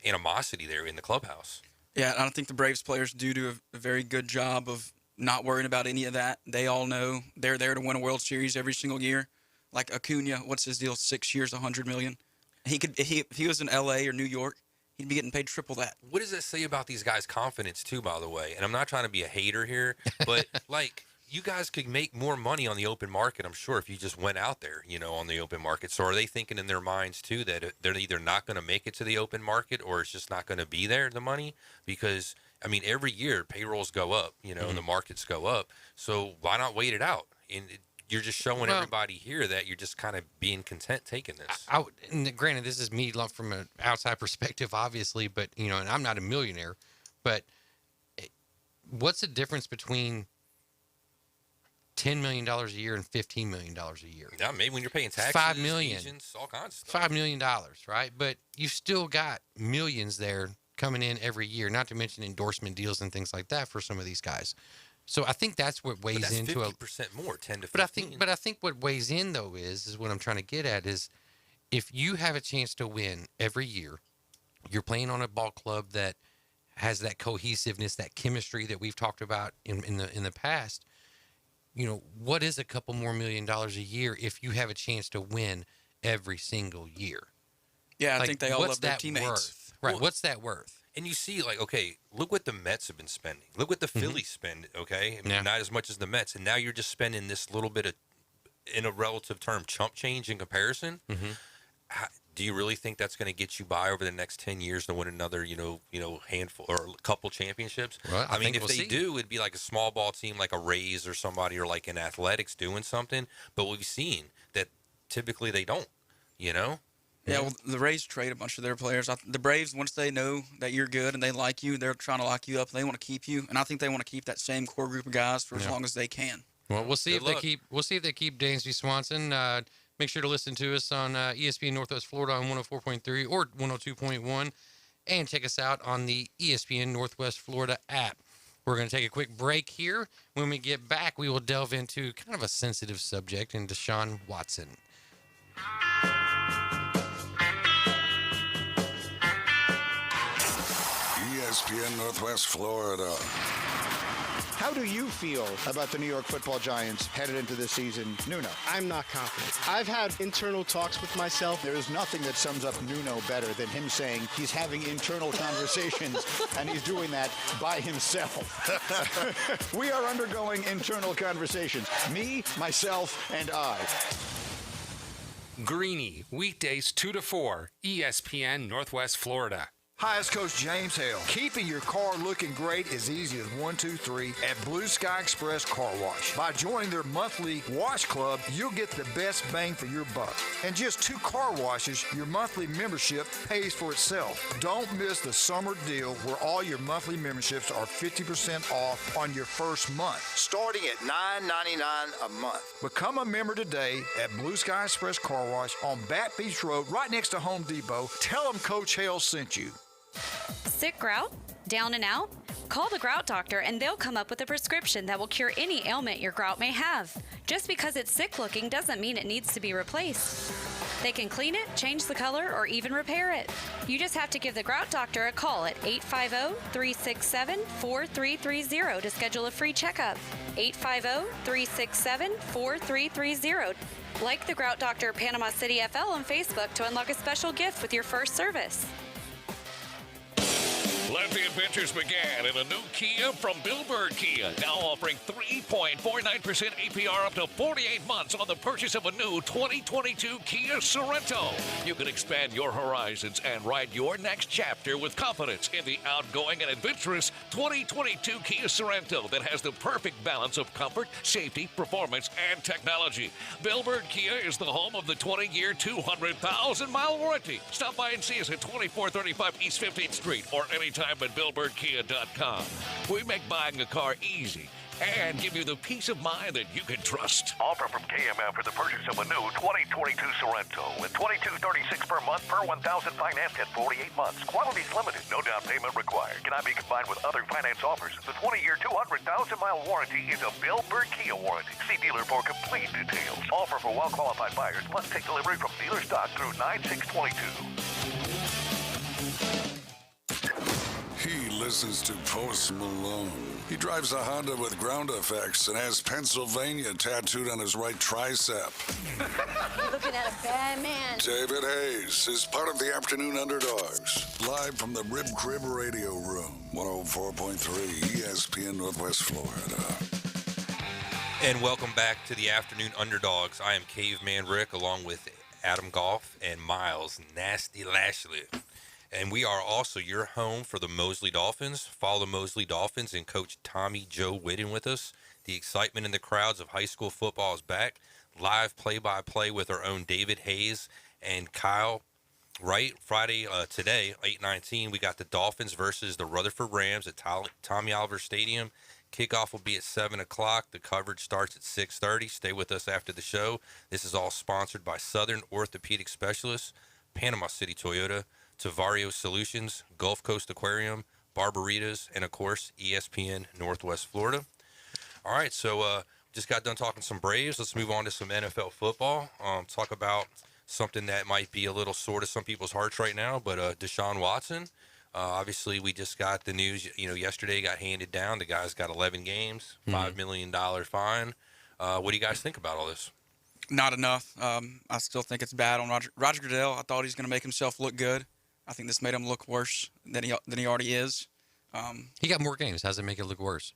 animosity there in the clubhouse. Yeah, I don't think the Braves players do a very good job of not worrying about any of that. They all know they're there to win a World Series every single year. Like Acuna, what's his deal? 6 years, $100 million. If he was in L.A. or New York, he'd be getting paid triple that. What does that say about these guys' confidence, too, by the way? And I'm not trying to be a hater here, but, like, you guys could make more money on the open market, I'm sure, if you just went out there, you know, on the open market. So are they thinking in their minds, too, that they're either not going to make it to the open market or it's just not going to be there, the money? Because, I mean, every year payrolls go up, you know, and the markets go up. So why not wait it out? And you're just showing everybody here that you're just kind of being content taking this. And granted, this is me from an outside perspective, obviously, but, you know, and I'm not a millionaire. But what's the difference between $10 million a year and $15 million a year? Yeah, maybe when you're paying taxes, $5 million, agents, all kinds of stuff. $5 million, right? But you still got millions there coming in every year, not to mention endorsement deals and things like that for some of these guys. So I think that's what weighs that's into 50% more, 10 to 15. But I think what weighs in though is what I'm trying to get at is if you have a chance to win every year, you're playing on a ball club that has that cohesiveness, that chemistry that we've talked about in the past. You know, what is a couple more $1 million a year if you have a chance to win every single year? Yeah, I think they all love their teammates. Worth? Right, what's that worth? And you see, like, okay, look what the Mets have been spending. Look what the Phillies spend, okay? I mean, not as much as the Mets. And now you're just spending this little bit of, in a relative term, chump change in comparison. Do you really think that's going to get you by over the next 10 years to win another, handful or a couple championships? Well, I mean, if they do, it'd be like a small ball team like a Rays or somebody, or like in athletics doing something. But we've seen that typically they don't, Yeah, well, the Rays trade a bunch of their players. The Braves, once they know that you're good and they like you, they're trying to lock you up. They want to keep you, and I think they want to keep that same core group of guys for as long as they can. Well, we'll see if they keep Dansby Swanson. Make sure to listen to us on ESPN Northwest Florida on 104.3 or 102.1, and check us out on the ESPN Northwest Florida app. We're going to take a quick break here. When we get back, we will delve into kind of a sensitive subject in Deshaun Watson. ESPN Northwest Florida. How do you feel about the New York Football Giants headed into this season? Nuno. I'm not confident. I've had internal talks with myself. There is nothing that sums up Nuno better than him saying he's having internal conversations, and he's doing that by himself. We are undergoing internal conversations. Me, myself, and I. Greeny, weekdays 2 to 4, ESPN Northwest Florida. Hi, it's Coach James Hale. Keeping your car looking great is easy as 1, 2, 3 at Blue Sky Express Car Wash. By joining their monthly wash club, you'll get the best bang for your buck. And just 2 car washes, your monthly membership pays for itself. Don't miss the summer deal where all your monthly memberships are 50% off on your first month, starting at $9.99 a month. Become a member today at Blue Sky Express Car Wash on Bat Beach Road, right next to Home Depot. Tell them Coach Hale sent you. Sick grout? Down and out? Call the Grout Doctor and they'll come up with a prescription that will cure any ailment your grout may have. Just because it's sick looking doesn't mean it needs to be replaced. They can clean it, change the color, or even repair it. You just have to give the Grout Doctor a call at 850-367-4330 to schedule a free checkup. 850-367-4330. Like the Grout Doctor Panama City FL on Facebook to unlock a special gift with your first service. Let the adventures begin in a new Kia from Billbird Kia. Now offering 3.49% APR up to 48 months on the purchase of a new 2022 Kia Sorento. You can expand your horizons and ride your next chapter with confidence in the outgoing and adventurous 2022 Kia Sorento that has the perfect balance of comfort, safety, performance, and technology. Billbird Kia is the home of the 20-year, 200,000-mile warranty. Stop by and see us at 2435 East 15th Street or anytime at BillbirdKia.com. We make buying a car easy and give you the peace of mind that you can trust. Offer from KMF for the purchase of a new 2022 Sorento with $22.36 per month per 1,000 financed at 48 months. Quantities limited. No down payment required. Cannot be combined with other finance offers. The 20-year, 200,000-mile warranty is a Billbird Kia warranty. See dealer for complete details. Offer for well-qualified buyers. Must take delivery from dealer stock through 9/6/22. He listens to Post Malone. He drives a Honda with ground effects and has Pennsylvania tattooed on his right tricep. Looking at a bad man. David Hayes is part of the Afternoon Underdogs, live from the Rib Crib Radio Room, 104.3 ESPN Northwest Florida. And welcome back to the Afternoon Underdogs. I am Caveman Rick, along with Adam Goff and Miles Nasty Lashley. And we are also your home for the Mosley Dolphins. Follow the Mosley Dolphins and Coach Tommy Joe Whitten with us. The excitement in the crowds of high school football is back. Live play-by-play with our own David Hayes and Kyle Wright. Friday, today, 8/19, we got the Dolphins versus the Rutherford Rams at Tommy Oliver Stadium. Kickoff will be at 7 o'clock. The coverage starts at 6:30. Stay with us after the show. This is all sponsored by Southern Orthopedic Specialists, Panama City Toyota, Tavario Solutions, Gulf Coast Aquarium, Barbaritas, and, of course, ESPN Northwest Florida. All right, so just got done talking some Braves. Let's move on to some NFL football. Talk about something that might be a little sore to some people's hearts right now, but Deshaun Watson. Obviously, we just got the news, yesterday got handed down. The guy's got 11 games, $5 million fine. What do you guys think about all this? Not enough. I still think it's bad on Roger Goodell. I thought he's going to make himself look good. I think this made him look worse than he already is. He got more games. How does it make it look worse?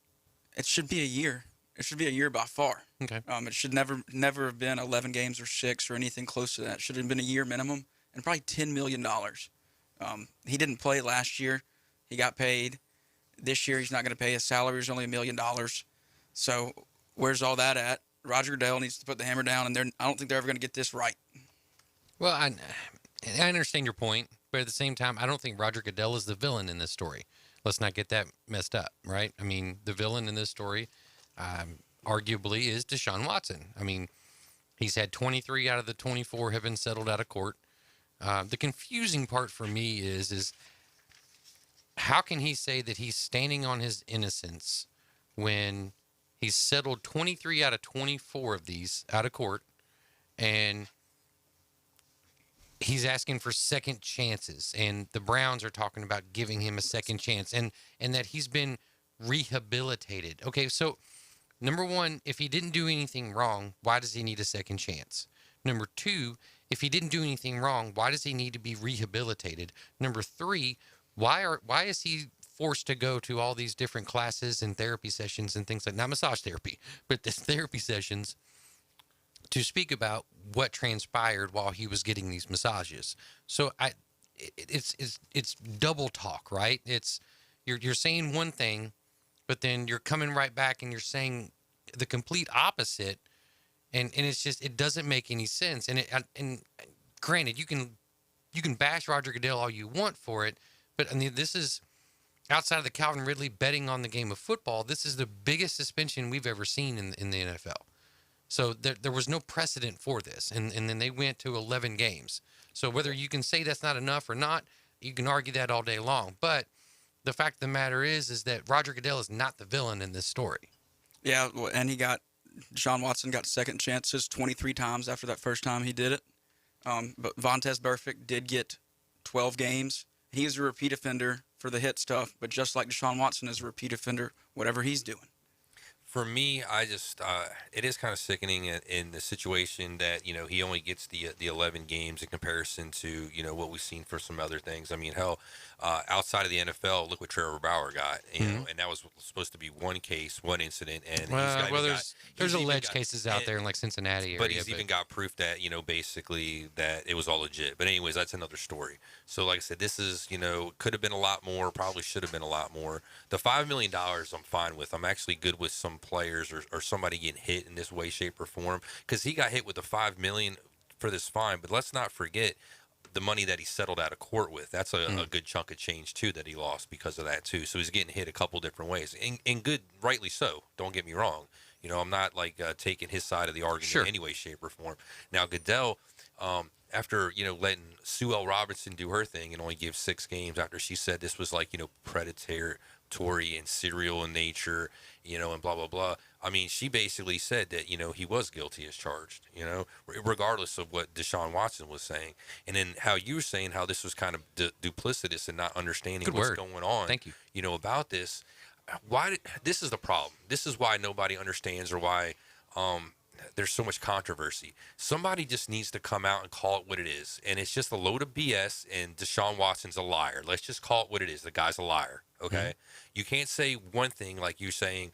It should be a year. It should be a year by far. Okay. It should never have been 11 games or 6 or anything close to that. It should have been a year minimum and probably $10 million. He didn't play last year. He got paid. This year he's not going to pay. His salary is only $1 million. So where's all that at? Roger Goodell needs to put the hammer down, and I don't think they're ever going to get this right. Well, I understand your point, but at the same time, I don't think Roger Goodell is the villain in this story. Let's not get that messed up, right? I mean, the villain in this story arguably is Deshaun Watson. I mean, he's had 23 out of the 24 have been settled out of court. The confusing part for me is how can he say that he's standing on his innocence when he's settled 23 out of 24 of these out of court, and he's asking for second chances, and the Browns are talking about giving him a second chance, and that he's been rehabilitated. Okay, so number one, if he didn't do anything wrong, why does he need a second chance? Number two, if he didn't do anything wrong, why does he need to be rehabilitated? Number three, why is he forced to go to all these different classes and therapy sessions and things like, not massage therapy, but this therapy sessions to speak about what transpired while he was getting these massages? So it's double talk, right? It's you're saying one thing, but then you're coming right back and you're saying the complete opposite, and it's just, it doesn't make any sense. And granted, you can bash Roger Goodell all you want for it, but I mean, this is outside of the Calvin Ridley betting on the game of football. This is the biggest suspension we've ever seen in the NFL. So there was no precedent for this, and then they went to 11 games. So whether you can say that's not enough or not, you can argue that all day long. But the fact of the matter is that Roger Goodell is not the villain in this story. Yeah, and Deshaun Watson got second chances 23 times after that first time he did it. But Vontaze Burfict did get 12 games. He is a repeat offender for the hit stuff, but just like Deshaun Watson is a repeat offender, whatever he's doing. For me, I just it is kind of sickening in the situation that, you know, he only gets the 11 games in comparison to, you know, what we've seen for some other things. I mean, hell, outside of the NFL, look what Trevor Bauer got, you know, and that was supposed to be one case, one incident, and there's alleged cases out there in like Cincinnati area, but he's even got proof that, you know, basically that it was all legit. But anyways, that's another story. So like I said, this is, you know, could have been a lot more, probably should have been a lot more. The $5 million I'm fine with. I'm actually good with some players or somebody getting hit in this way, shape, or form, because he got hit with the $5 million for this fine. But let's not forget the money that he settled out of court with. That's a good chunk of change too that he lost because of that too. So he's getting hit a couple different ways, and good, rightly so. Don't get me wrong. You know, I'm not like taking his side of the argument in any way, shape, or form. Now Goodell, after, you know, letting Sue L. Robinson do her thing and only give 6 games after she said this was like, you know, predatory and serial in nature, you know, and blah, blah, blah. I mean, she basically said that, you know, he was guilty as charged, you know, regardless of what Deshaun Watson was saying. And then how you were saying how this was kind of duplicitous and not understanding what's going on, Thank you. You know, about this. This is the problem. This is why nobody understands, or why there's so much controversy. Somebody just needs to come out and call it what it is. And it's just a load of BS, and Deshaun Watson's a liar. Let's just call it what it is. The guy's a liar. Okay. Mm-hmm. You can't say one thing like you're saying,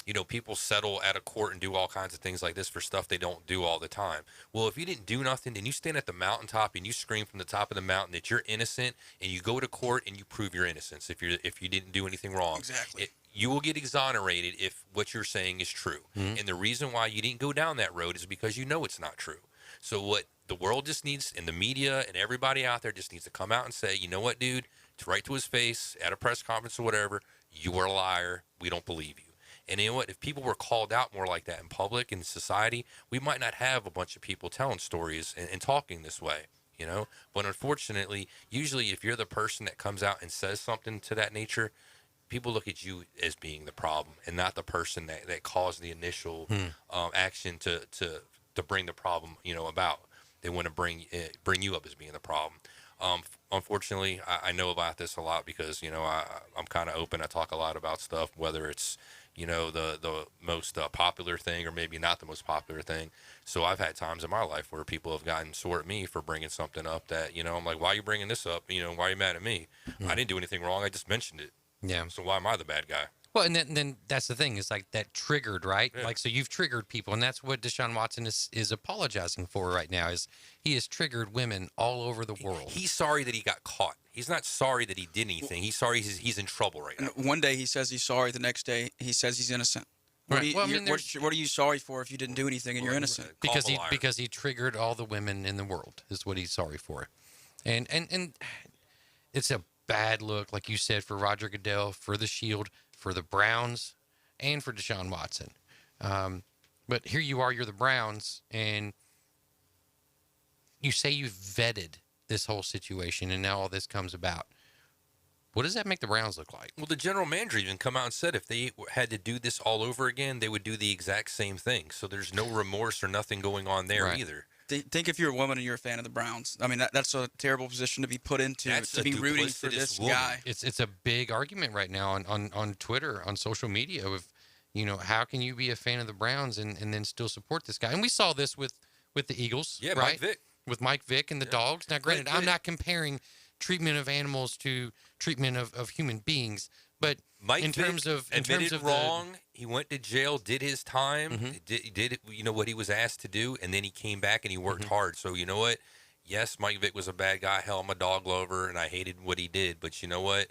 you know, people settle out of court and do all kinds of things like this for stuff they don't do all the time. Well, if you didn't do nothing, then you stand at the mountaintop and you scream from the top of the mountain that you're innocent, and you go to court and you prove your innocence if you didn't do anything wrong. Exactly. You will get exonerated if what you're saying is true. Mm-hmm. And the reason why you didn't go down that road is because you know it's not true. So what the world just needs, and the media and everybody out there just needs to come out and say, you know what, dude, it's right to his face at a press conference or whatever, you are a liar. We don't believe you. And you know what? If people were called out more like that in public, in society, we might not have a bunch of people telling stories and talking this way, you know? But unfortunately, usually if you're the person that comes out and says something to that nature, people look at you as being the problem and not the person that caused the initial action to bring the problem, you know, about. They want to bring you up as being the problem. Unfortunately, I know about this a lot because, you know, I'm kind of open. I talk a lot about stuff, whether it's, the most popular thing, or maybe not the most popular thing. So I've had times in my life where people have gotten sore at me for bringing something up that, I'm like, why are you bringing this up? Why are you mad at me? I didn't do anything wrong. I just mentioned it. Yeah. So why am I the bad guy? Well, and then that's the thing, is like that triggered, right? Yeah. Like, so you've triggered people, and that's what Deshaun Watson is apologizing for right now, is he has triggered women all over the world. He's sorry that he got caught. He's not sorry that he did anything. He's sorry he's in trouble right now. And one day he says he's sorry. The next day he says he's innocent. What, Right. are you, what are you sorry for if you didn't do anything and you're innocent? Because he triggered all the women in the world is what he's sorry for. And it's a bad look, like you said, for Roger Goodell, for the Shield, for the Browns, and for Deshaun Watson. But here you are, you're the Browns, and you say you've vetted this whole situation, and now all this comes about. What does that make the Browns look like? Well, the general manager even come out and said if they had to do this all over again, they would do the exact same thing. So there's no remorse or nothing going on there either. Think if you're a woman and you're a fan of the Browns. I mean, that's a terrible position to be put into, to be rooting for this guy. It's a big argument right now on Twitter, on social media, of, how can you be a fan of the Browns and then still support this guy? And we saw this with the Eagles, Yeah, right? Mike Vick. With Mike Vick and the Dogs. Now, granted, I'm not comparing treatment of animals to treatment of human beings, but Mike in Vick terms of wrong, he went to jail, did his time, did what he was asked to do, and then he came back and he worked hard. So you know what? Yes, Mike Vick was a bad guy. Hell, I'm a dog lover, and I hated what he did. But you know what?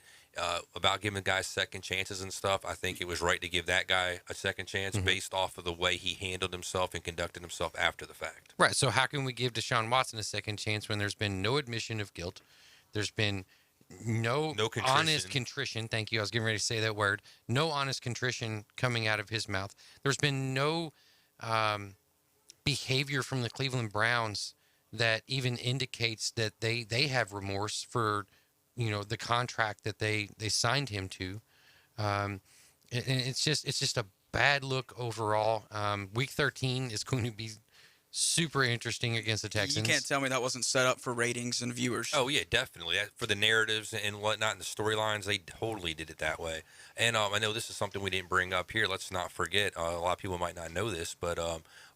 About giving guys second chances and stuff, I think it was right to give that guy a second chance based off of the way he handled himself and conducted himself after the fact. Right. So how can we give Deshaun Watson a second chance when there's been no admission of guilt? There's been no honest contrition. Thank you. I was getting ready to say that word. No honest contrition coming out of his mouth. There's been no behavior from the Cleveland Browns that even indicates that they have remorse for, the contract that they signed him to. And it's just a bad look overall. Week 13 is going to be super interesting against the Texans. You can't tell me that wasn't set up for ratings and viewers. Oh, yeah, definitely. For the narratives and whatnot and the storylines, they totally did it that way. And I know this is something we didn't bring up here. Let's not forget, a lot of people might not know this, but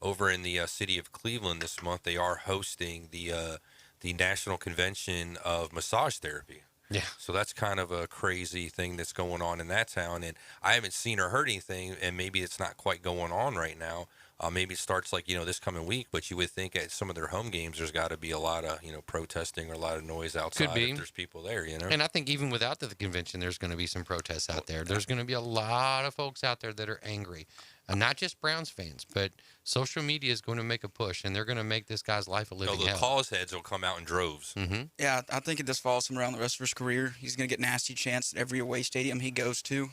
over in the city of Cleveland this month, they are hosting the National Convention of Massage Therapy. Yeah. So that's kind of a crazy thing that's going on in that town. And I haven't seen or heard anything, and maybe it's not quite going on right now. Maybe it starts like, this coming week, but you would think at some of their home games, there's got to be a lot of, protesting or a lot of noise outside. Could be. If there's people there, And I think even without the convention, there's going to be some protests out there. There's going to be a lot of folks out there that are angry. And not just Browns fans, but social media is going to make a push, and they're going to make this guy's life a living the hell. cause heads will come out in droves. Yeah, I think it just follows him around the rest of his career. He's going to get nasty chants at every away stadium he goes to,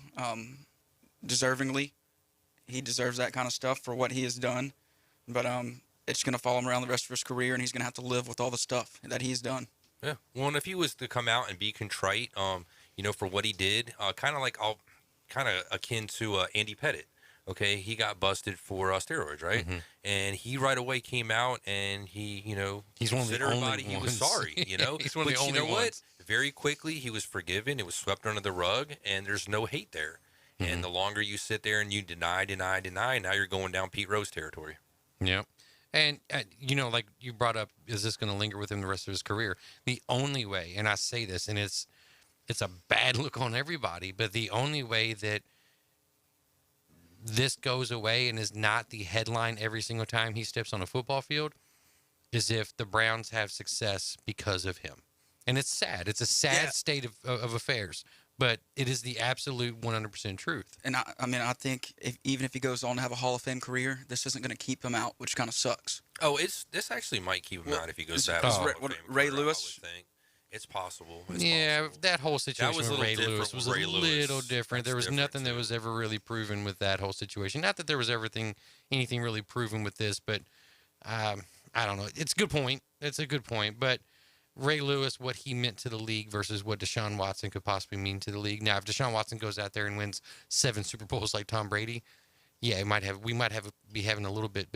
deservingly. He deserves that kind of stuff for what he has done. But it's going to follow him around the rest of his career, and he's going to have to live with all the stuff that he's done. Yeah. Well, and if he was to come out and be contrite, for what he did, kind of akin to Andy Pettit. Okay, he got busted for steroids, right? And he right away came out and he, he's one of the only ones. He was sorry, He's one of the only ones. What? Very quickly, he was forgiven. It was swept under the rug, and there's no hate there. And the longer you sit there and you deny, now you're going down Pete Rose territory. Yeah. And, like you brought up, is this going to linger with him the rest of his career? The only way, and I say this, and it's a bad look on everybody, but the only way that this goes away and is not the headline every single time he steps on a football field is if the Browns have success because of him. And it's sad. It's a sad state of affairs. But it is the absolute 100% truth. And I think even if he goes on to have a Hall of Fame career, this isn't going to keep him out, which kind of sucks. Oh, this actually might keep him out if he goes to have a Hall of Fame Ray career, Lewis. I would think. It's possible. That whole situation with Ray Lewis was a little different. There was different nothing that was ever really proven with that whole situation. Not that there was anything really proven with this, but I don't know. It's a good point. It's a good point, but Ray Lewis, what he meant to the league versus what Deshaun Watson could possibly mean to the league. Now, if Deshaun Watson goes out there and wins 7 Super Bowls like Tom Brady, we might be having a little bit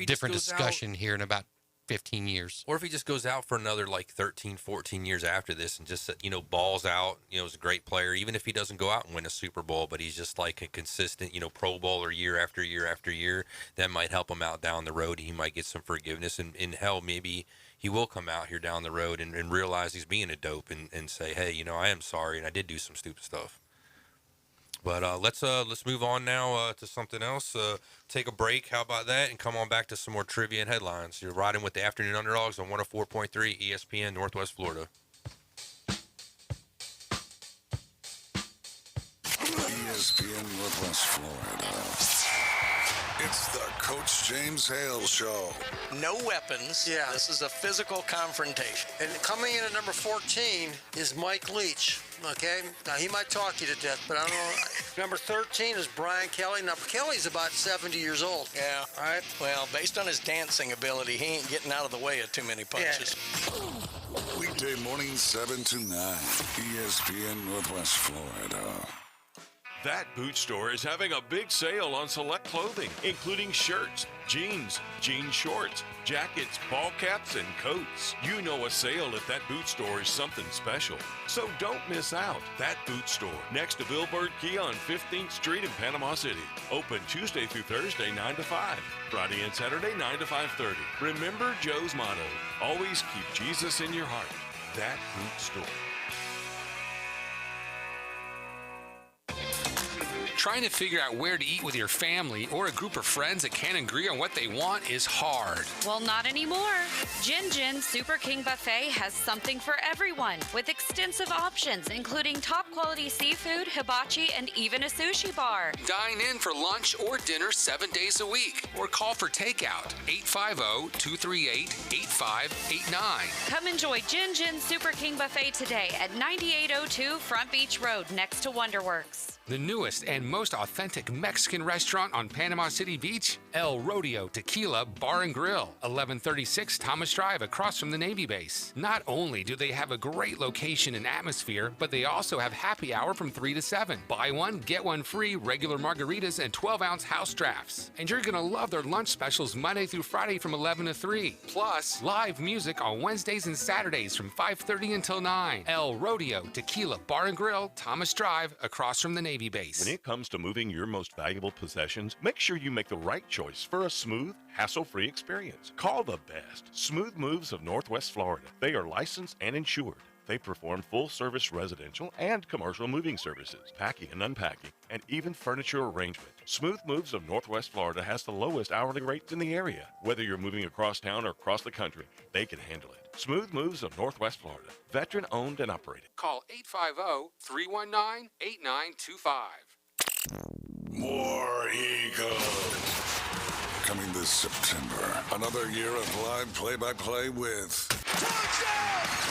different discussion here in about 15 years. Or if he just goes out for another like 13, 14 years after this and just, balls out, is a great player, even if he doesn't go out and win a Super Bowl, but he's just like a consistent, Pro Bowler year after year after year, that might help him out down the road. He might get some forgiveness, and hell, maybe he will come out here down the road and realize he's being a dope and say, hey, I am sorry and I did do some stupid stuff. But let's move on now to something else. Take a break. How about that? And come on back to some more trivia and headlines. You're riding with the Afternoon Underdogs on 104.3 ESPN Northwest Florida. ESPN Northwest Florida. It's the Coach James Hale Show. No weapons. Yeah. This is a physical confrontation. And coming in at number 14 is Mike Leach. Okay? Now, he might talk you to death, but I don't know. Number 13 is Brian Kelly. Now, Kelly's about 70 years old. Yeah. All right? Well, based on his dancing ability, he ain't getting out of the way of too many punches. Yeah. Weekday morning 7 to 9. ESPN Northwest Florida. That boot store is having a big sale on select clothing, including shirts, jeans, jean shorts, jackets, ball caps, and coats. You know a sale at that boot store is something special. So don't miss out. That boot store, next to Billboard Kia on 15th Street in Panama City. Open Tuesday through Thursday, 9 to 5. Friday and Saturday, 9 to 5:30. Remember Joe's motto, always keep Jesus in your heart. That boot store. Trying to figure out where to eat with your family or a group of friends that can't agree on what they want is hard. Well, not anymore. Jin Super King Buffet has something for everyone with extensive options, including top quality seafood, hibachi, and even a sushi bar. Dine in for lunch or dinner 7 days a week or call for takeout 850-238-8589. Come enjoy Jin Super King Buffet today at 9802 Front Beach Road next to Wonderworks. The newest and most authentic Mexican restaurant on Panama City Beach, El Rodeo Tequila Bar and Grill, 1136 Thomas Drive across from the Navy base. Not only do they have a great location and atmosphere, but they also have happy hour from 3 to 7. Buy one, get one free, regular margaritas and 12-ounce house drafts. And you're going to love their lunch specials Monday through Friday from 11 to 3. Plus, live music on Wednesdays and Saturdays from 5:30 until 9. El Rodeo Tequila Bar and Grill, Thomas Drive across from the Navy base. When it comes to moving your most valuable possessions, make sure you make the right choice for a smooth, hassle-free experience. Call the best Smooth Moves of Northwest Florida. They are licensed and insured. They perform full-service residential and commercial moving services, packing and unpacking, and even furniture arrangement. Smooth Moves of Northwest Florida has the lowest hourly rates in the area. Whether you're moving across town or across the country, they can handle it. Smooth Moves of Northwest Florida. Veteran-owned and operated. Call 850-319-8925. More Eagles. Coming this September, another year of live play-by-play with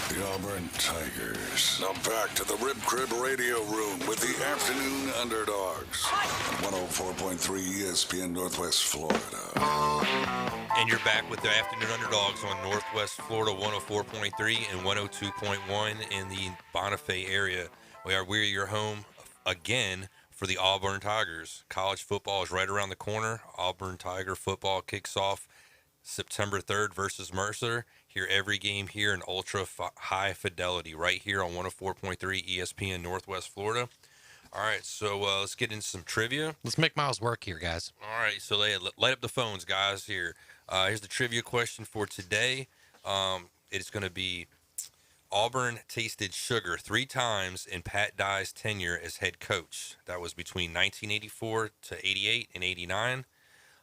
the Auburn Tigers. Now back to the Rib Crib Radio Room with the Afternoon Underdogs on 104.3 ESPN Northwest Florida. And you're back with the Afternoon Underdogs on Northwest Florida 104.3 and 102.1 in the Bonifay area. We're your home again for the Auburn Tigers. College football is right around the corner. Auburn Tiger football kicks off September 3rd versus Mercer. Hear every game here in ultra high fidelity right here on 104.3 ESPN Northwest Florida. All right, so let's get into some trivia. Let's make Miles work here, guys. All right, so light up the phones, guys, here. Here's the trivia question for today. It's going to be Auburn tasted sugar 3 times in Pat Dye's tenure as head coach. That was between 1984 to 88 and 89.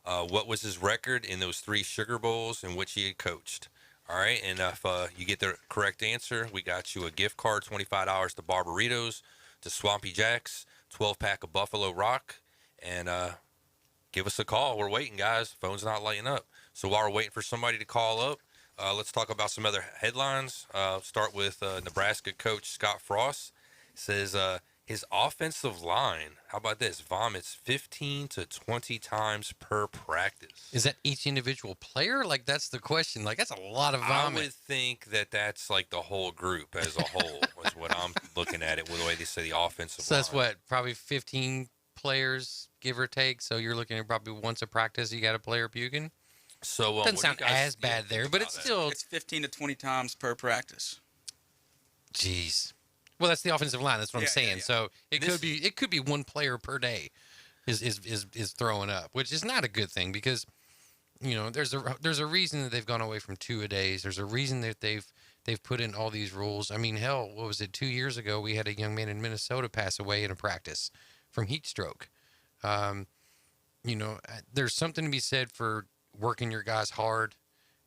What was his record in those 3 Sugar Bowls in which he had coached? All right, and if you get the correct answer, we got you a gift card, $25 to Barbaritos, to Swampy Jack's, 12-pack of Buffalo Rock, and give us a call. We're waiting, guys. Phone's not lighting up. So while we're waiting for somebody to call up, let's talk about some other headlines. Start with Nebraska coach Scott Frost. Says his offensive line, how about this, vomits 15 to 20 times per practice. Is that each individual player? Like, that's the question. Like, that's a lot of vomit. I would think that that's like the whole group as a whole is what I'm looking at it with the way they say the offensive So line. that's what, probably 15 players, give or take. So you're looking at probably once a practice, you got a player puking. So Doesn't sound as bad there, but it's still. It's 15 to 20 times per practice. Jeez. Well, that's the offensive line. That's what I'm saying. Yeah. So it could be one player per day is throwing up, which is not a good thing because there's a reason that they've gone away from 2 a days. There's a reason that they've put in all these rules. I mean, hell, what was it? 2 years ago, we had a young man in Minnesota pass away in a practice from heat stroke. There's something to be said for working your guys hard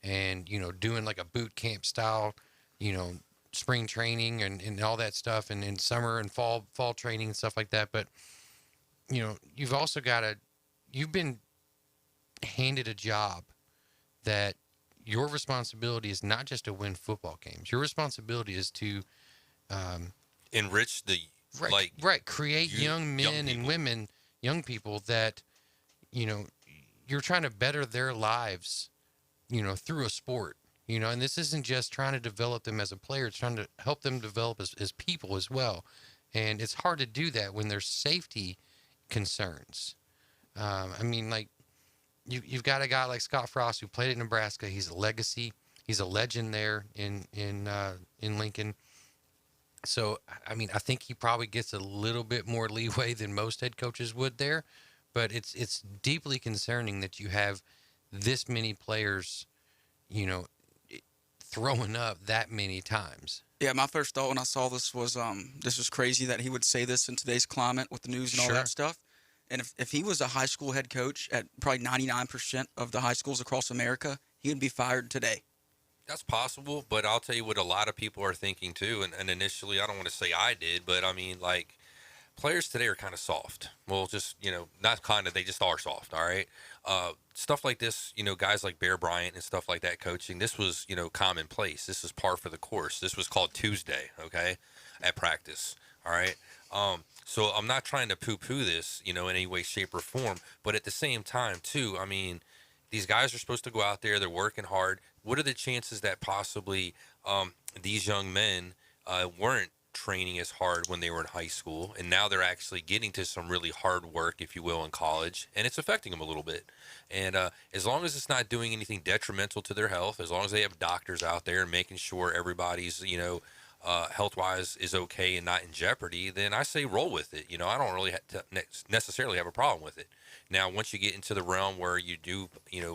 and, doing like a boot camp style, spring training and all that stuff and in summer and fall training and stuff like that. But, you've also you've been handed a job that your responsibility is not just to win football games. Your responsibility is to enrich the create young men and women, young people that you're trying to better their lives, through a sport, and this isn't just trying to develop them as a player. It's trying to help them develop as people as well. And it's hard to do that when there's safety concerns. You've got a guy like Scott Frost who played at Nebraska. He's a legacy. He's a legend there in Lincoln. So, I think he probably gets a little bit more leeway than most head coaches would there. But it's deeply concerning that you have this many players, throwing up that many times. Yeah, my first thought when I saw this was crazy that he would say this in today's climate with the news and all that stuff. And if he was a high school head coach at probably 99% of the high schools across America, he would be fired today. That's possible, but I'll tell you what a lot of people are thinking too. And initially, I don't want to say I did, but players today are kind of soft. Well, just, not kind of, they just are soft, all right? Stuff like this, guys like Bear Bryant and stuff like that coaching, this was, commonplace. This is par for the course. This was called Tuesday, okay, at practice, all right? So I'm not trying to poo-poo this, in any way, shape, or form, but at the same time, too, these guys are supposed to go out there, they're working hard. What are the chances that possibly these young men weren't training as hard when they were in high school, and now they're actually getting to some really hard work, if you will, in college, and it's affecting them a little bit. And as long as it's not doing anything detrimental to their health, as long as they have doctors out there and making sure everybody's, health-wise is okay and not in jeopardy, then I say roll with it. I don't really necessarily have a problem with it. Now, once you get into the realm where you do,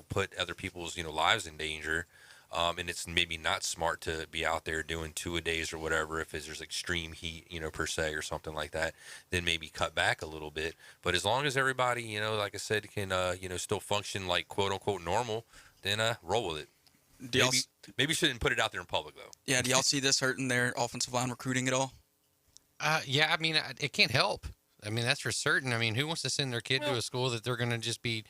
put other people's, lives in danger, and it's maybe not smart to be out there doing 2 a days or whatever, if there's extreme heat, per se, or something like that, then maybe cut back a little bit. But as long as everybody, like I said, can, still function like quote unquote normal, then roll with it. Maybe shouldn't put it out there in public, though. Yeah, do y'all see this hurting their offensive line recruiting at all? Yeah, it can't help. That's for certain. Who wants to send their kid to a school that they're going to just be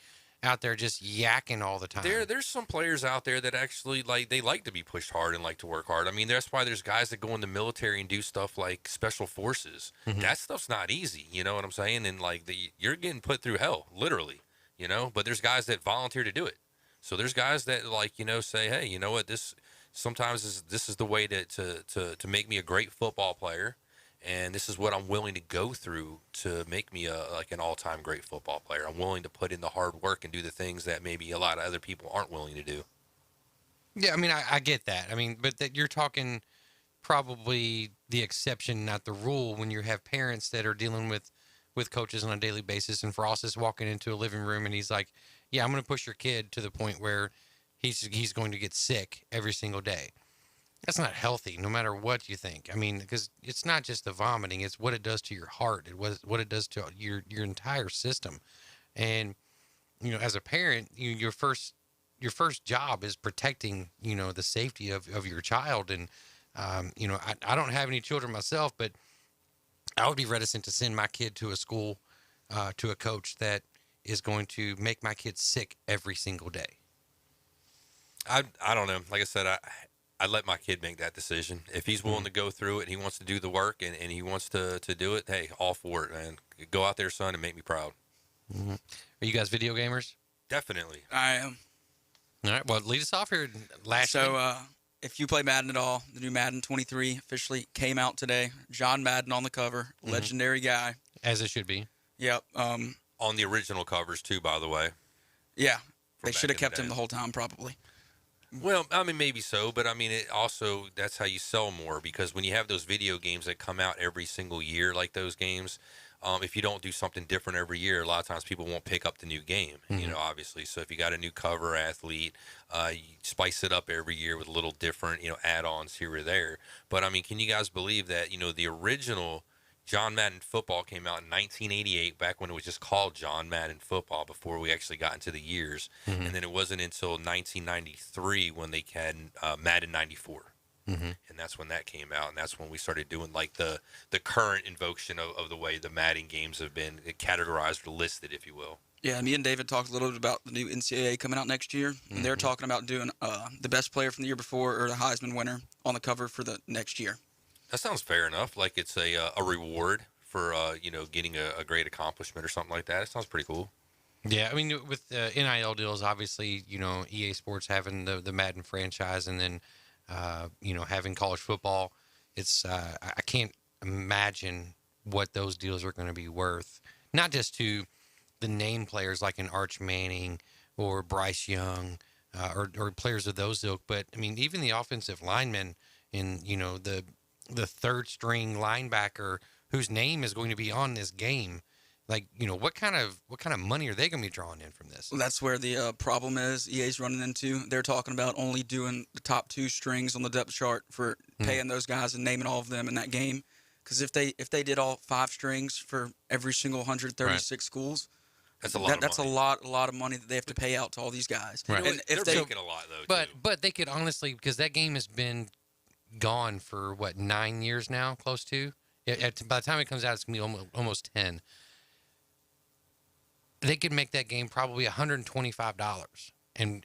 out there just yakking all the time? There's some players out there that actually they like to be pushed hard and like to work hard. That's why there's guys that go in the military and do stuff like special forces. Mm-hmm. That stuff's not easy, you know what I'm saying? And you're getting put through hell, literally, but there's guys that volunteer to do it. So there's guys that say, hey, you know what, this is the way to make me a great football player, and this is what I'm willing to go through to make me an all-time great football player. I'm willing to put in the hard work and do the things that maybe a lot of other people aren't willing to do. Yeah, I get that. But that you're talking probably the exception, not the rule, when you have parents that are dealing with coaches on a daily basis, and Frost is walking into a living room and he's like, yeah, I'm going to push your kid to the point where he's going to get sick every single day. That's not healthy, no matter what you think. Because it's not just the vomiting; it's what it does to your heart. What it does to your entire system. And as a parent, your first job is protecting the safety of your child. And I don't have any children myself, but I would be reticent to send my kid to a school, to a coach that is going to make my kid sick every single day. I don't know. Like I said, I let my kid make that decision. If he's willing to go through it and he wants to do the work and he wants to do it, hey, all for it, man. Go out there, son, and make me proud. Mm-hmm. Are you guys video gamers? Definitely. I am. All right. Well, lead us off here. If you play Madden at all, the new Madden 23 officially came out today. John Madden on the cover. Legendary guy. As it should be. Yep. On the original covers, too, by the way. Yeah. They should have kept him the whole time, probably. Well, I mean, maybe so, but I mean, it also, that's how you sell more, because when you have those video games that come out every single year, like those games, if you don't do something different every year, a lot of times people won't pick up the new game, you know, obviously. So if you got a new cover athlete, you spice it up every year with a little different, you know, add-ons here or there. But I mean, can you guys believe that, you know, the original John Madden Football came out in 1988, back when it was just called John Madden Football, before we actually got into the years. And then it wasn't until 1993 when they had Madden 94. And that's when that came out, and that's when we started doing like the current invocation of the way the Madden games have been categorized or listed, if you will. Yeah, me and David talked a little bit about the new NCAA coming out next year, and they're talking about doing the best player from the year before or the Heisman winner on the cover for the next year. That sounds fair enough. Like it's a reward for you know, getting a great accomplishment or something like that. It sounds pretty cool. Yeah, I mean, with NIL deals, obviously, you know, EA Sports having the Madden franchise, and then you know, having college football, it's I can't imagine what those deals are going to be worth. Not just to the name players like an Arch Manning or Bryce Young or players of those ilk, but I mean, even the offensive linemen in, you know, the third string linebacker whose name is going to be on this game. Like, you know, what kind of money are they going to be drawing in from this? Well, that's where the problem is EA's running into. They're talking about only doing the top 2 strings on the depth chart for paying those guys and naming all of them in that game. Because if they did all 5 strings for every single 136 schools, that's a lot. That's a lot of money that they have to pay out to all these guys. Right. And if they're making a lot though. But they could honestly, because that game has been gone for what, 9 years now, close to. By the time it comes out, it's gonna be almost 10. They could make that game probably $125, and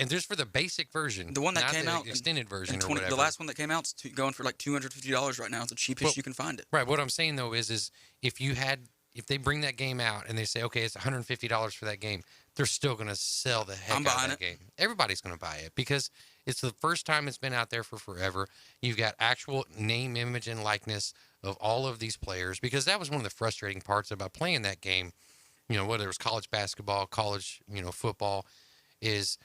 there's for the basic version, the one that not came the out extended version or whatever. The last one that came out is going for like $250 right now. It's the cheapest you can find it. Right. What I'm saying though is if they bring that game out and they say, okay, it's $150 for that game, they're still going to sell the heck out of that game. Everybody's going to buy it because it's the first time it's been out there for forever. You've got actual name, image, and likeness of all of these players, because that was one of the frustrating parts about playing that game. You know, whether it was college basketball, college, you know, football, is,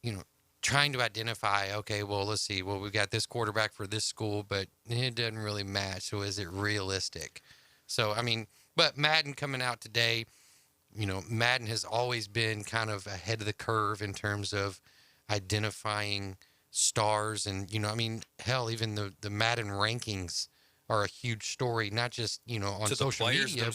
you know, trying to identify, okay, well, let's see, well, we've got this quarterback for this school, but it doesn't really match. So is it realistic? So, I mean, but Madden coming out today, you know, Madden has always been kind of ahead of the curve in terms of identifying stars. And, you know, I mean, hell, even the Madden rankings are a huge story, not just, you know, on social media,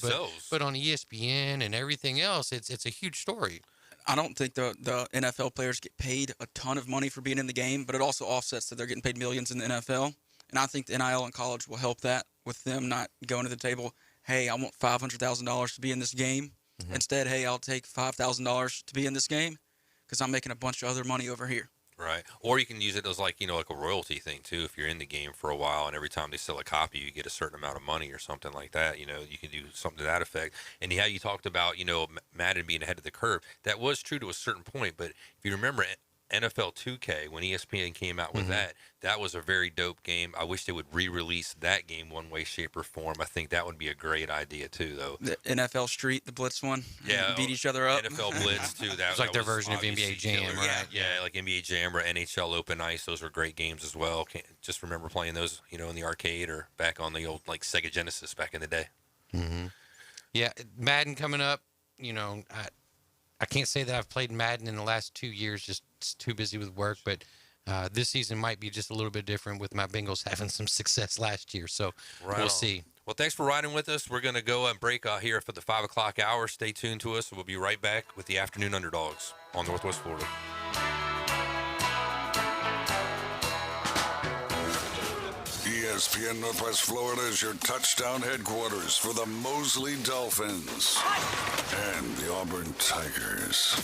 but on ESPN and everything else. It's a huge story. I don't think the NFL players get paid a ton of money for being in the game, but it also offsets that they're getting paid millions in the NFL. And I think the NIL in college will help that, with them not going to the table, hey, I want $500,000 to be in this game. Instead, hey, I'll take $5,000 to be in this game because I'm making a bunch of other money over here. Right. Or you can use it as like, you know, like a royalty thing too. If you're in the game for a while and every time they sell a copy, you get a certain amount of money or something like that. You know, you can do something to that effect. And yeah, you talked about, you know, Madden being ahead of the curve. That was true to a certain point. But if you remember NFL 2K, when ESPN came out with that was a very dope game. I wish they would re-release that game one way, shape, or form. I think that would be a great idea too, though. The NFL Street, the Blitz one, yeah, beat each other up. NFL Blitz too. It's like their version of NBA Jam, right? Yeah, like NBA Jam or NHL Open Ice. Those were great games as well. Can't just remember playing those, you know, in the arcade or back on the old like Sega Genesis back in the day. Yeah, Madden coming up. You know, I can't say that I've played Madden in the last 2 years, just too busy with work, but this season might be just a little bit different with my Bengals having some success last year, so we'll see. Well, thanks for riding with us. We're going to go and break here for the 5 o'clock hour. Stay tuned to us. We'll be right back with the Afternoon Underdogs on Northwest Florida. ESPN Northwest Florida is your touchdown headquarters for the Mosley Dolphins and the Auburn Tigers.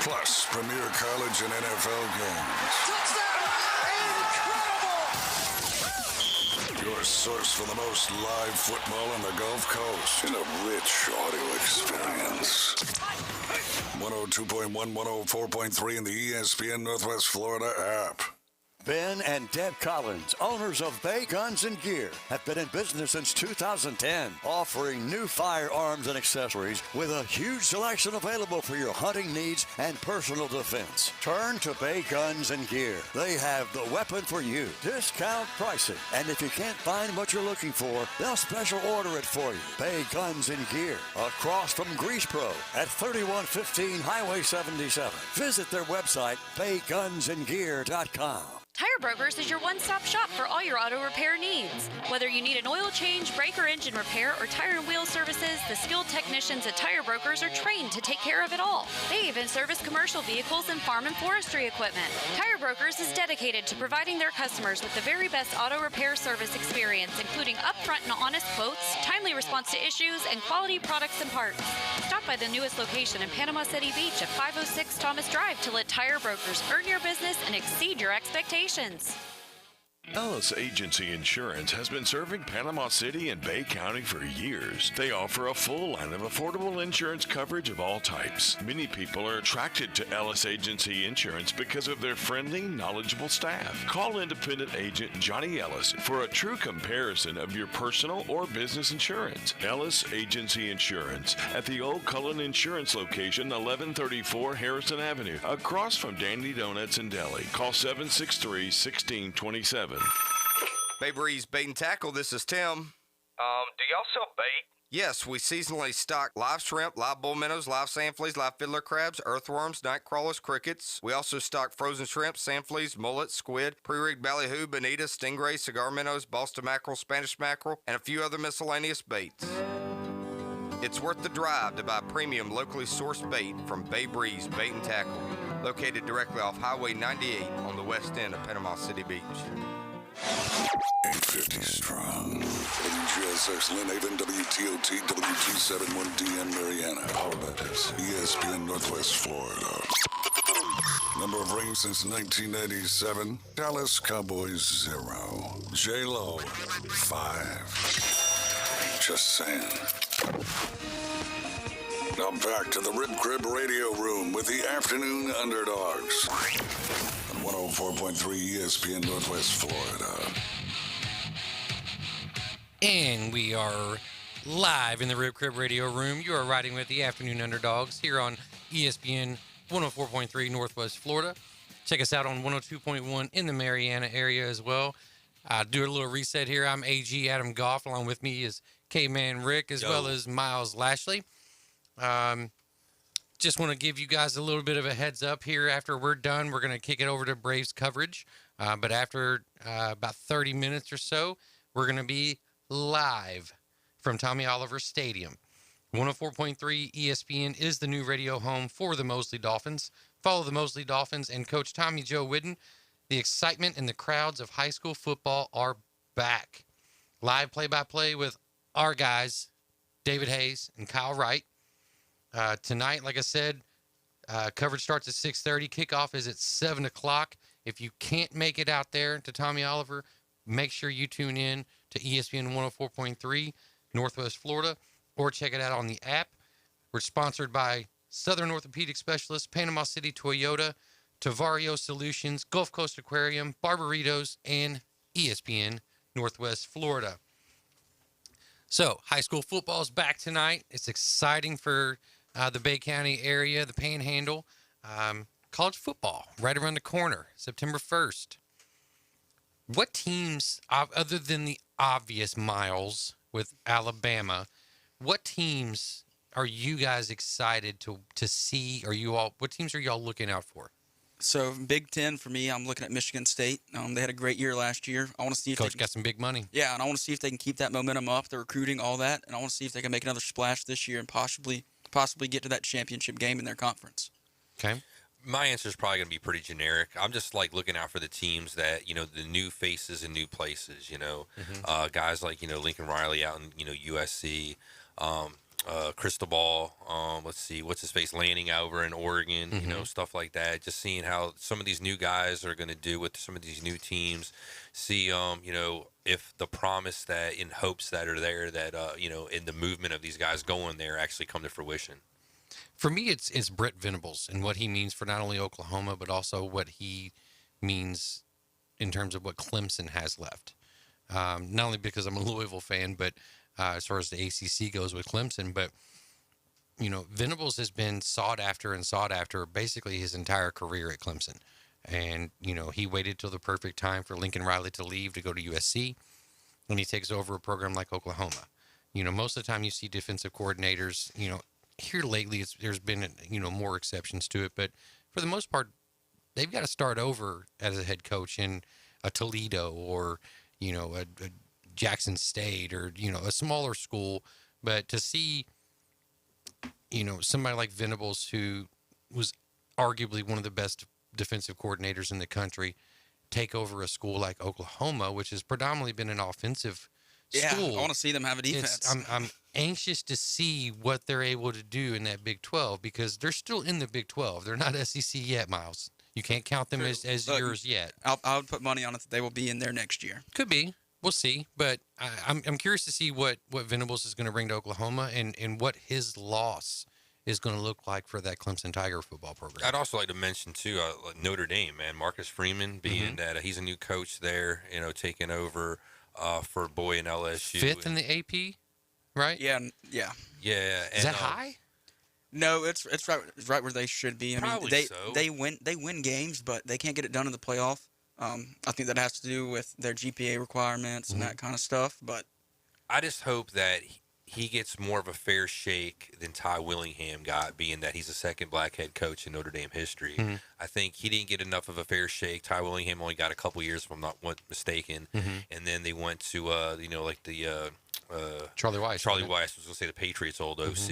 Plus, premier college and NFL games. Incredible! Your source for the most live football on the Gulf Coast in a rich audio experience. 102.1, 104.3 in the ESPN Northwest Florida app. Ben and Deb Collins, owners of Bay Guns and Gear, have been in business since 2010, offering new firearms and accessories with a huge selection available for your hunting needs and personal defense. Turn to Bay Guns and Gear. They have the weapon for you. Discount pricing. And if you can't find what you're looking for, they'll special order it for you. Bay Guns and Gear, across from Grease Pro at 3115 Highway 77. Visit their website, baygunsandgear.com. Tire Brokers is your one-stop shop for all your auto repair needs. Whether you need an oil change, brake or engine repair, or tire and wheel services, the skilled technicians at Tire Brokers are trained to take care of it all. They even service commercial vehicles and farm and forestry equipment. Tire Brokers is dedicated to providing their customers with the very best auto repair service experience, including upfront and honest quotes, timely response to issues, and quality products and parts. Stop by the newest location in Panama City Beach at 506 Thomas Drive to let Tire Brokers earn your business and exceed your expectations. Ellis Agency Insurance has been serving Panama City and Bay County for years. They offer a full line of affordable insurance coverage of all types. Many people are attracted to Ellis Agency Insurance because of their friendly, knowledgeable staff. Call independent agent Johnny Ellis for a true comparison of your personal or business insurance. Ellis Agency Insurance at the Old Cullen Insurance location, 1134 Harrison Avenue, across from Dandy Donuts and Deli. Call 763-1627. Bay Breeze Bait and Tackle, this is Tim. Do y'all sell bait? Yes, we seasonally stock live shrimp, live bull minnows, live sand fleas, live fiddler crabs, earthworms, night crawlers, crickets. We also stock frozen shrimp, sand fleas, mullets, squid, pre-rigged ballyhoo, bonita, stingray, cigar minnows, Boston mackerel, Spanish mackerel, and a few other miscellaneous baits. It's worth the drive to buy premium locally sourced bait from Bay Breeze Bait and Tackle, located directly off Highway 98 on the west end of Panama City Beach. 850 strong. WGSX Lynn Haven, WTOT, WT71DM Mariana. Power Methods, ESPN Northwest Florida. Number of rings since 1987. Dallas Cowboys 0. J-Lo 5. Just saying. Now back to the Rib Crib Radio Room with the Afternoon Underdogs. 104.3 ESPN Northwest Florida. And we are live in the Rib Crib Radio Room. You are riding with the Afternoon Underdogs here on ESPN 104.3 Northwest Florida. Check us out on 102.1 in the Mariana area as well. Do a little reset here. I'm AG Adam Goff. Along with me is K-Man Rick as well as Miles Lashley. Just want to give you guys a little bit of a heads up here. After we're done, we're going to kick it over to Braves coverage. But after about 30 minutes or so, we're going to be live from Tommy Oliver Stadium. 104.3 ESPN is the new radio home for the Mosley Dolphins. Follow the Mosley Dolphins and Coach Tommy Joe Whidden. The excitement and the crowds of high school football are back. Live play-by-play with our guys, David Hayes and Kyle Wright. Tonight, like I said, coverage starts at 6:30. Kickoff is at 7 o'clock. If you can't make it out there to Tommy Oliver, make sure you tune in to ESPN 104.3 Northwest Florida or check it out on the app. We're sponsored by Southern Orthopedic Specialists, Panama City Toyota, Tavario Solutions, Gulf Coast Aquarium, Barbaritos, and ESPN Northwest Florida. So, high school football is back tonight. It's exciting for the Bay County area, the Panhandle. College football right around the corner, September 1st. What teams, other than the obvious Miles with Alabama, what teams are you guys excited to see? What teams are y'all looking out for? So Big Ten for me, I'm looking at Michigan State. They had a great year last year. I want to see if Coach got some big money. Yeah, and I want to see if they can keep that momentum up, the recruiting, all that, and I want to see if they can make another splash this year and possibly get to that championship game in their conference. Okay. My answer is probably going to be pretty generic. I'm just looking out for the teams that, the new faces and new places, guys like, Lincoln Riley out in, USC, Cristobal, let's see, what's his face, Lanning over in Oregon, stuff like that. Just seeing how some of these new guys are going to do with some of these new teams. See, if the promise that in hopes that are there that, in the movement of these guys going there actually come to fruition. For me, it's Brett Venables and what he means for not only Oklahoma, but also what he means in terms of what Clemson has left. Not only because I'm a Louisville fan, but as far as the ACC goes with Clemson, but Venables has been sought after basically his entire career at Clemson. And, he waited till the perfect time for Lincoln Riley to leave to go to USC, and he takes over a program like Oklahoma. Most of the time you see defensive coordinators, here lately there's been, more exceptions to it, but for the most part, they've got to start over as a head coach in a Toledo or, a Jackson State or, a smaller school. But to see, somebody like Venables, who was arguably one of the best defensive coordinators in the country, take over a school like Oklahoma, which has predominantly been an offensive school. I want to see them have a defense. I'm anxious to see what they're able to do in that Big 12 because they're still in the Big 12. They're not SEC yet, Miles. You can't count them as yours yet. I would put money on it that they will be in there next year. Could be. We'll see. But I'm curious to see what Venables is going to bring to Oklahoma and what his loss is going to look like for that Clemson Tiger football program. I'd also like to mention, too, Notre Dame, man. Marcus Freeman, being that he's a new coach there, taking over for Boy in LSU. Fifth in the AP, right? Yeah. Yeah. Is that high? No, it's right where they should be. I Probably mean, so. they win games, but they can't get it done in the playoff. I think that has to do with their GPA requirements and that kind of stuff. But I just hope that he gets more of a fair shake than Ty Willingham got, being that he's the second black head coach in Notre Dame history. I think he didn't get enough of a fair shake. Ty Willingham only got a couple years, if I'm not mistaken. And then they went to, Charlie Weiss. Charlie Weiss was going to say the Patriots' old OC,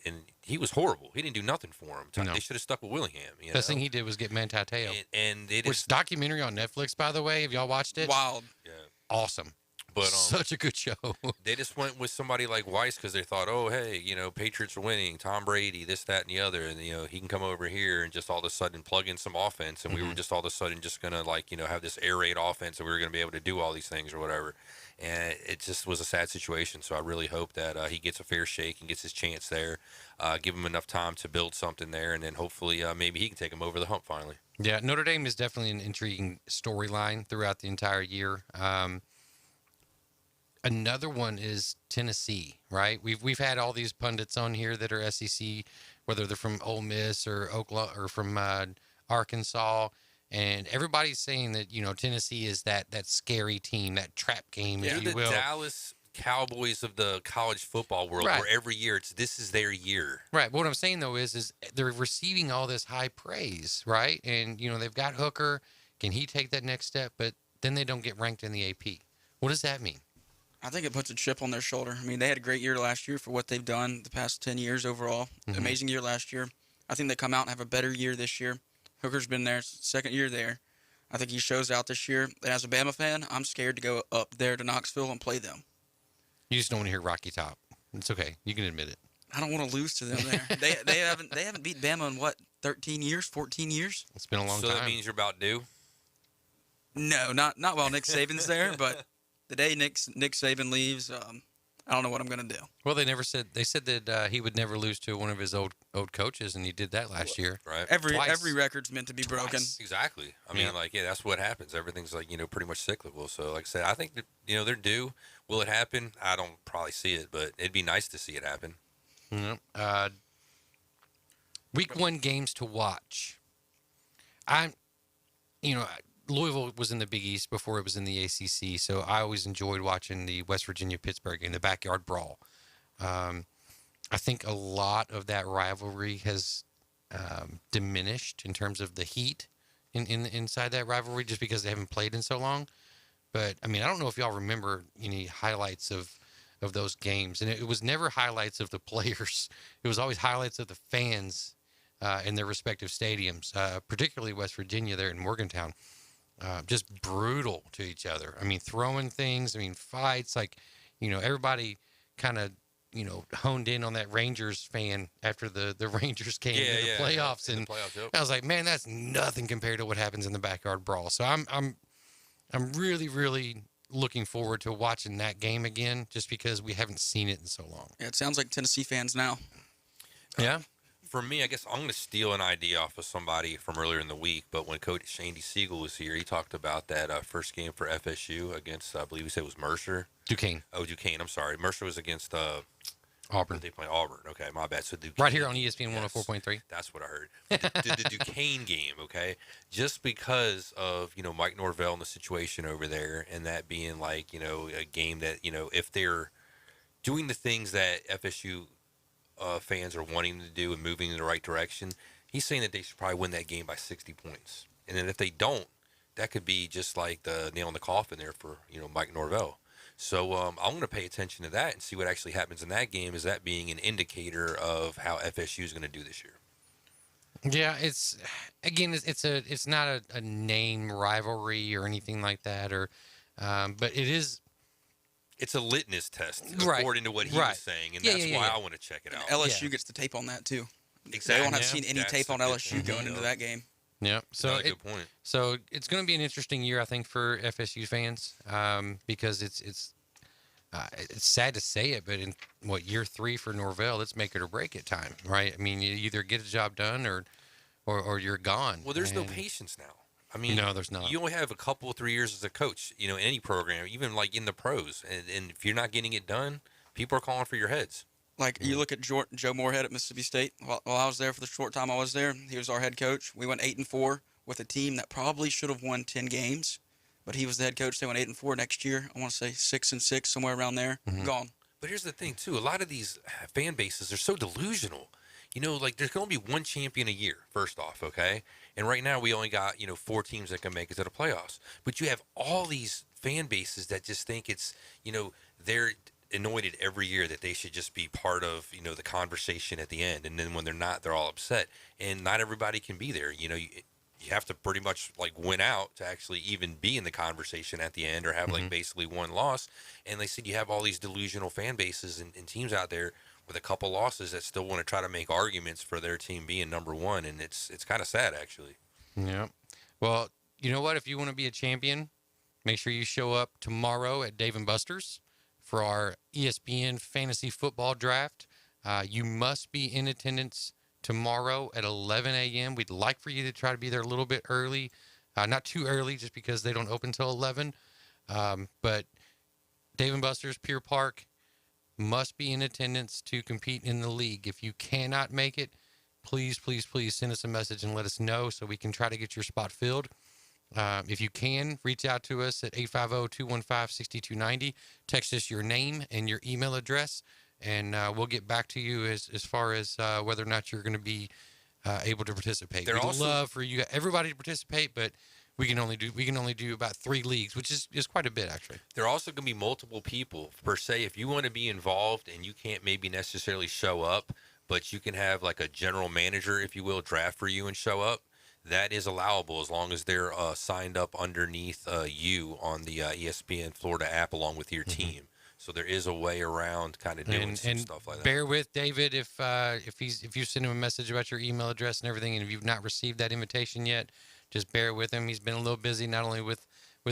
and he was horrible. He didn't do nothing for him. No. They should have stuck with Willingham. Best thing he did was get Manti Te'o. And it Which is documentary on Netflix, by the way. Have y'all watched it? Wild. Yeah. Awesome. But such a good show. They just went with somebody like Weiss because they thought, oh, hey, Patriots are winning, Tom Brady, this, that, and the other, and he can come over here and just all of a sudden plug in some offense, and we were just all of a sudden just gonna have this air raid offense, and we were gonna be able to do all these things or whatever. And it just was a sad situation. So I really hope that he gets a fair shake and gets his chance there. Give him enough time to build something there, and then hopefully maybe he can take him over the hump finally. Yeah, Notre Dame is definitely an intriguing storyline throughout the entire year. Another one is Tennessee, right? We've had all these pundits on here that are SEC, whether they're from Ole Miss or Oklahoma or from Arkansas, and everybody's saying that Tennessee is that scary team, that trap game, if you will. The Dallas Cowboys of the college football world, Right. where every year this is their year. Right. But what I'm saying though is they're receiving all this high praise, right? And they've got Hooker. Can he take that next step? But then they don't get ranked in the AP. What does that mean? I think it puts a chip on their shoulder. I mean, they had a great year last year for what they've done the past 10 years overall. Amazing year last year. I think they come out and have a better year this year. Hooker's been there, second year there. I think he shows out this year. And as a Bama fan, I'm scared to go up there to Knoxville and play them. You just don't want to hear Rocky Top. It's okay. You can admit it. I don't want to lose to them there. they haven't beat Bama in 13 years, 14 years? It's been a long time. time. So that means you're about due? No, not while Nick Saban's there, but the day Nick Saban leaves, I don't know what I'm going to do. Well, they said that he would never lose to one of his old coaches, and he did that last year. Right. Every record's meant to be broken. Exactly. I mean, that's what happens. Everything's pretty much cyclical. So, like I said, I think that, they're due. Will it happen? I don't probably see it, but it'd be nice to see it happen. Week 1 games to watch. Louisville was in the Big East before it was in the ACC, so I always enjoyed watching the West Virginia-Pittsburgh game, the backyard brawl. I think a lot of that rivalry has diminished in terms of the heat inside that rivalry just because they haven't played in so long. But, I don't know if y'all remember any highlights of those games. And it was never highlights of the players. It was always highlights of the fans in their respective stadiums, particularly West Virginia there in Morgantown. Just brutal to each other. Throwing things, fights, everybody kind of, honed in on that Rangers fan after the Rangers came in the playoffs. And I was like, man, that's nothing compared to what happens in the backyard brawl. So I'm really, really looking forward to watching that game again just because we haven't seen it in so long. Yeah, it sounds like Tennessee fans now. Yeah. For me, I guess I'm going to steal an idea off of somebody from earlier in the week. But when Coach Andy Siegel was here, he talked about that first game for FSU against, I believe he said it was Mercer. Duquesne. Oh, Duquesne. I'm sorry. Mercer was against Auburn. They play Auburn. Okay, my bad. So Duquesne. Right here on ESPN 104.3. That's what I heard. The Duquesne game, okay? Just because of, Mike Norvell and the situation over there, and that being like, a game that, if they're doing the things that FSU fans are wanting to do and moving in the right direction, he's saying that they should probably win that game by 60 points. And then if they don't, that could be just like the nail in the coffin there for, Mike Norvell. So I'm going to pay attention to that and see what actually happens in that game, as that being an indicator of how FSU is going to do this year. Yeah, it's not a name rivalry or anything like that, but it is. It's a litmus test, right, according to what he was saying, and that's why I want to check it out. LSU gets the tape on that too. Exactly. They won't have seen any tape on LSU going into that game. Yeah, so good point. So it's going to be an interesting year, I think, for FSU fans, because it's sad to say it, but in year 3 for Norvell, it's make it or break it time, right? I mean, you either get a job done or you're gone. Well, there's no patience now. I mean, no, there's not. You only have a couple, 3 years as a coach, in any program, even like in the pros, and if you're not getting it done, people are calling for your heads. Like, you look at Joe Moorhead at Mississippi State. While I was there, for the short time I was there, he was our head coach. We went 8-4 with a team that probably should have won 10 games, but he was the head coach. They went 8-4 next year. I want to say 6-6, somewhere around there. Gone. But here's the thing, too. A lot of these fan bases are so delusional. Like, there's going to be one champion a year, first off, okay? And right now we only got, 4 teams that can make it to the playoffs. But you have all these fan bases that just think it's, they're anointed every year that they should just be part of, the conversation at the end. And then when they're not, they're all upset. And not everybody can be there. You have to pretty much like win out to actually even be in the conversation at the end, or have like basically one loss. And they said you have all these delusional fan bases and teams out there with a couple losses that still want to try to make arguments for their team being number one. And it's kind of sad, actually. Yeah. Well, you know what? If you want to be a champion, make sure you show up tomorrow at Dave & Buster's for our ESPN Fantasy Football Draft. You must be in attendance tomorrow at 11 a.m. We'd like for you to try to be there a little bit early. Not too early, just because they don't open till 11. But Dave & Buster's, Pier Park, must be in attendance to compete in the league. If you cannot make it, please, please, please send us a message and let us know so we can try to get your spot filled. If you can, reach out to us at 850-215-6290. Text us your name and your email address, and we'll get back to you as far as whether or not you're going to be able to participate. We'd love for you everybody to participate, but we can only do about 3 leagues, which is quite a bit, actually. There are also going to be multiple people per se. If you want to be involved and you can't maybe necessarily show up, but you can have like a general manager, if you will, draft for you and show up. That is allowable as long as they're signed up underneath you on the ESPN Florida app along with your team. So there is a way around kind of doing some stuff like that. Bear with David if you send him a message about your email address and everything, and if you've not received that invitation yet, just bear with him. He's been a little busy, not only with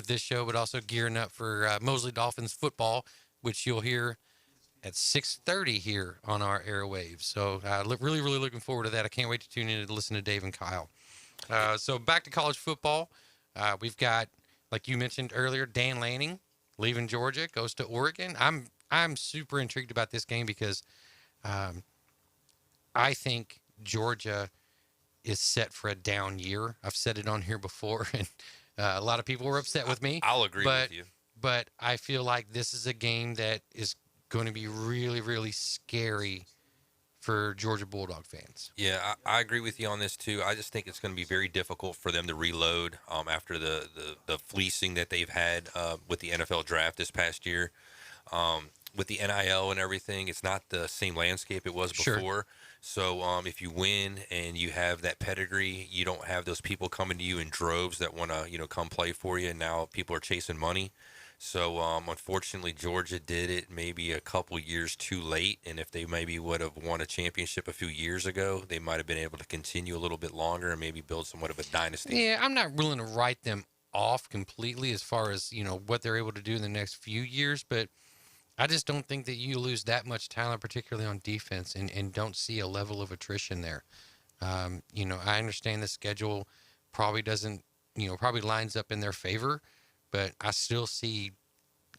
this show, but also gearing up for Mosley Dolphins football, which you'll hear at 6:30 here on our airwaves. So really, really looking forward to that. I can't wait to tune in to listen to Dave and Kyle. So back to college football. We've got, like you mentioned earlier, Dan Lanning leaving Georgia, goes to Oregon. I'm super intrigued about this game because I think Georgia is set for a down year. I've said it on here before, and a lot of people were upset with me. I'll agree with you. But I feel like this is a game that is going to be really, really scary for Georgia Bulldog fans. Yeah, I agree with you on this too. I just think it's going to be very difficult for them to reload after the fleecing that they've had with the NFL draft this past year. With the NIL and everything, it's not the same landscape it was before. Sure. So if you win and you have that pedigree, you don't have those people coming to you in droves that want to come play for you. And now people are chasing money. So, unfortunately, Georgia did it maybe a couple years too late, and if they maybe would have won a championship a few years ago, they might have been able to continue a little bit longer and maybe build somewhat of a dynasty. Yeah, I'm not willing to write them off completely as far as, what they're able to do in the next few years, but I just don't think that you lose that much talent, particularly on defense, and don't see a level of attrition there. I understand the schedule probably doesn't, probably lines up in their favor, but I still see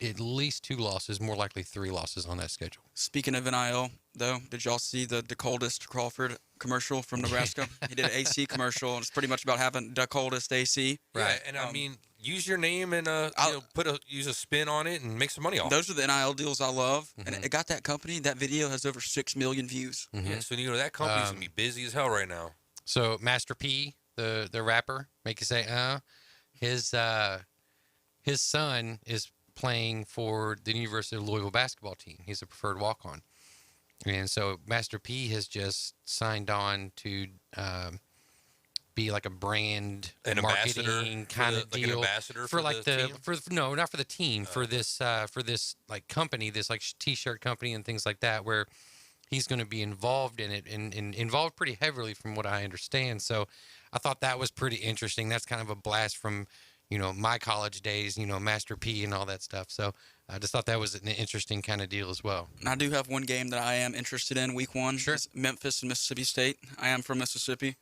at least 2 losses, more likely 3 losses on that schedule. Speaking of NIL, though, did y'all see the coldest Crawford commercial from Nebraska? He did an AC commercial, and it's pretty much about having the coldest AC. Right, and I mean, use your name and use a spin on it and make some money off. Those are the NIL deals I love, and it got that company. That video has over 6 million views. Yeah, so that company's gonna be busy as hell right now. So Master P, the rapper, make you say, his son is playing for the University of Louisville basketball team. He's a preferred walk-on. And so Master P has just signed on to be like a brand marketing kind of deal. An ambassador for like the team? No, not for the team, for this like company, this like t-shirt company and things like that, where he's going to be involved in it and involved pretty heavily from what I understand. So I thought that was pretty interesting. That's kind of a blast from my college days, Master P and all that stuff. So I just thought that was an interesting kind of deal as well. And I do have one game that I am interested in, week 1. Sure. It's Memphis and Mississippi State. I am from Mississippi.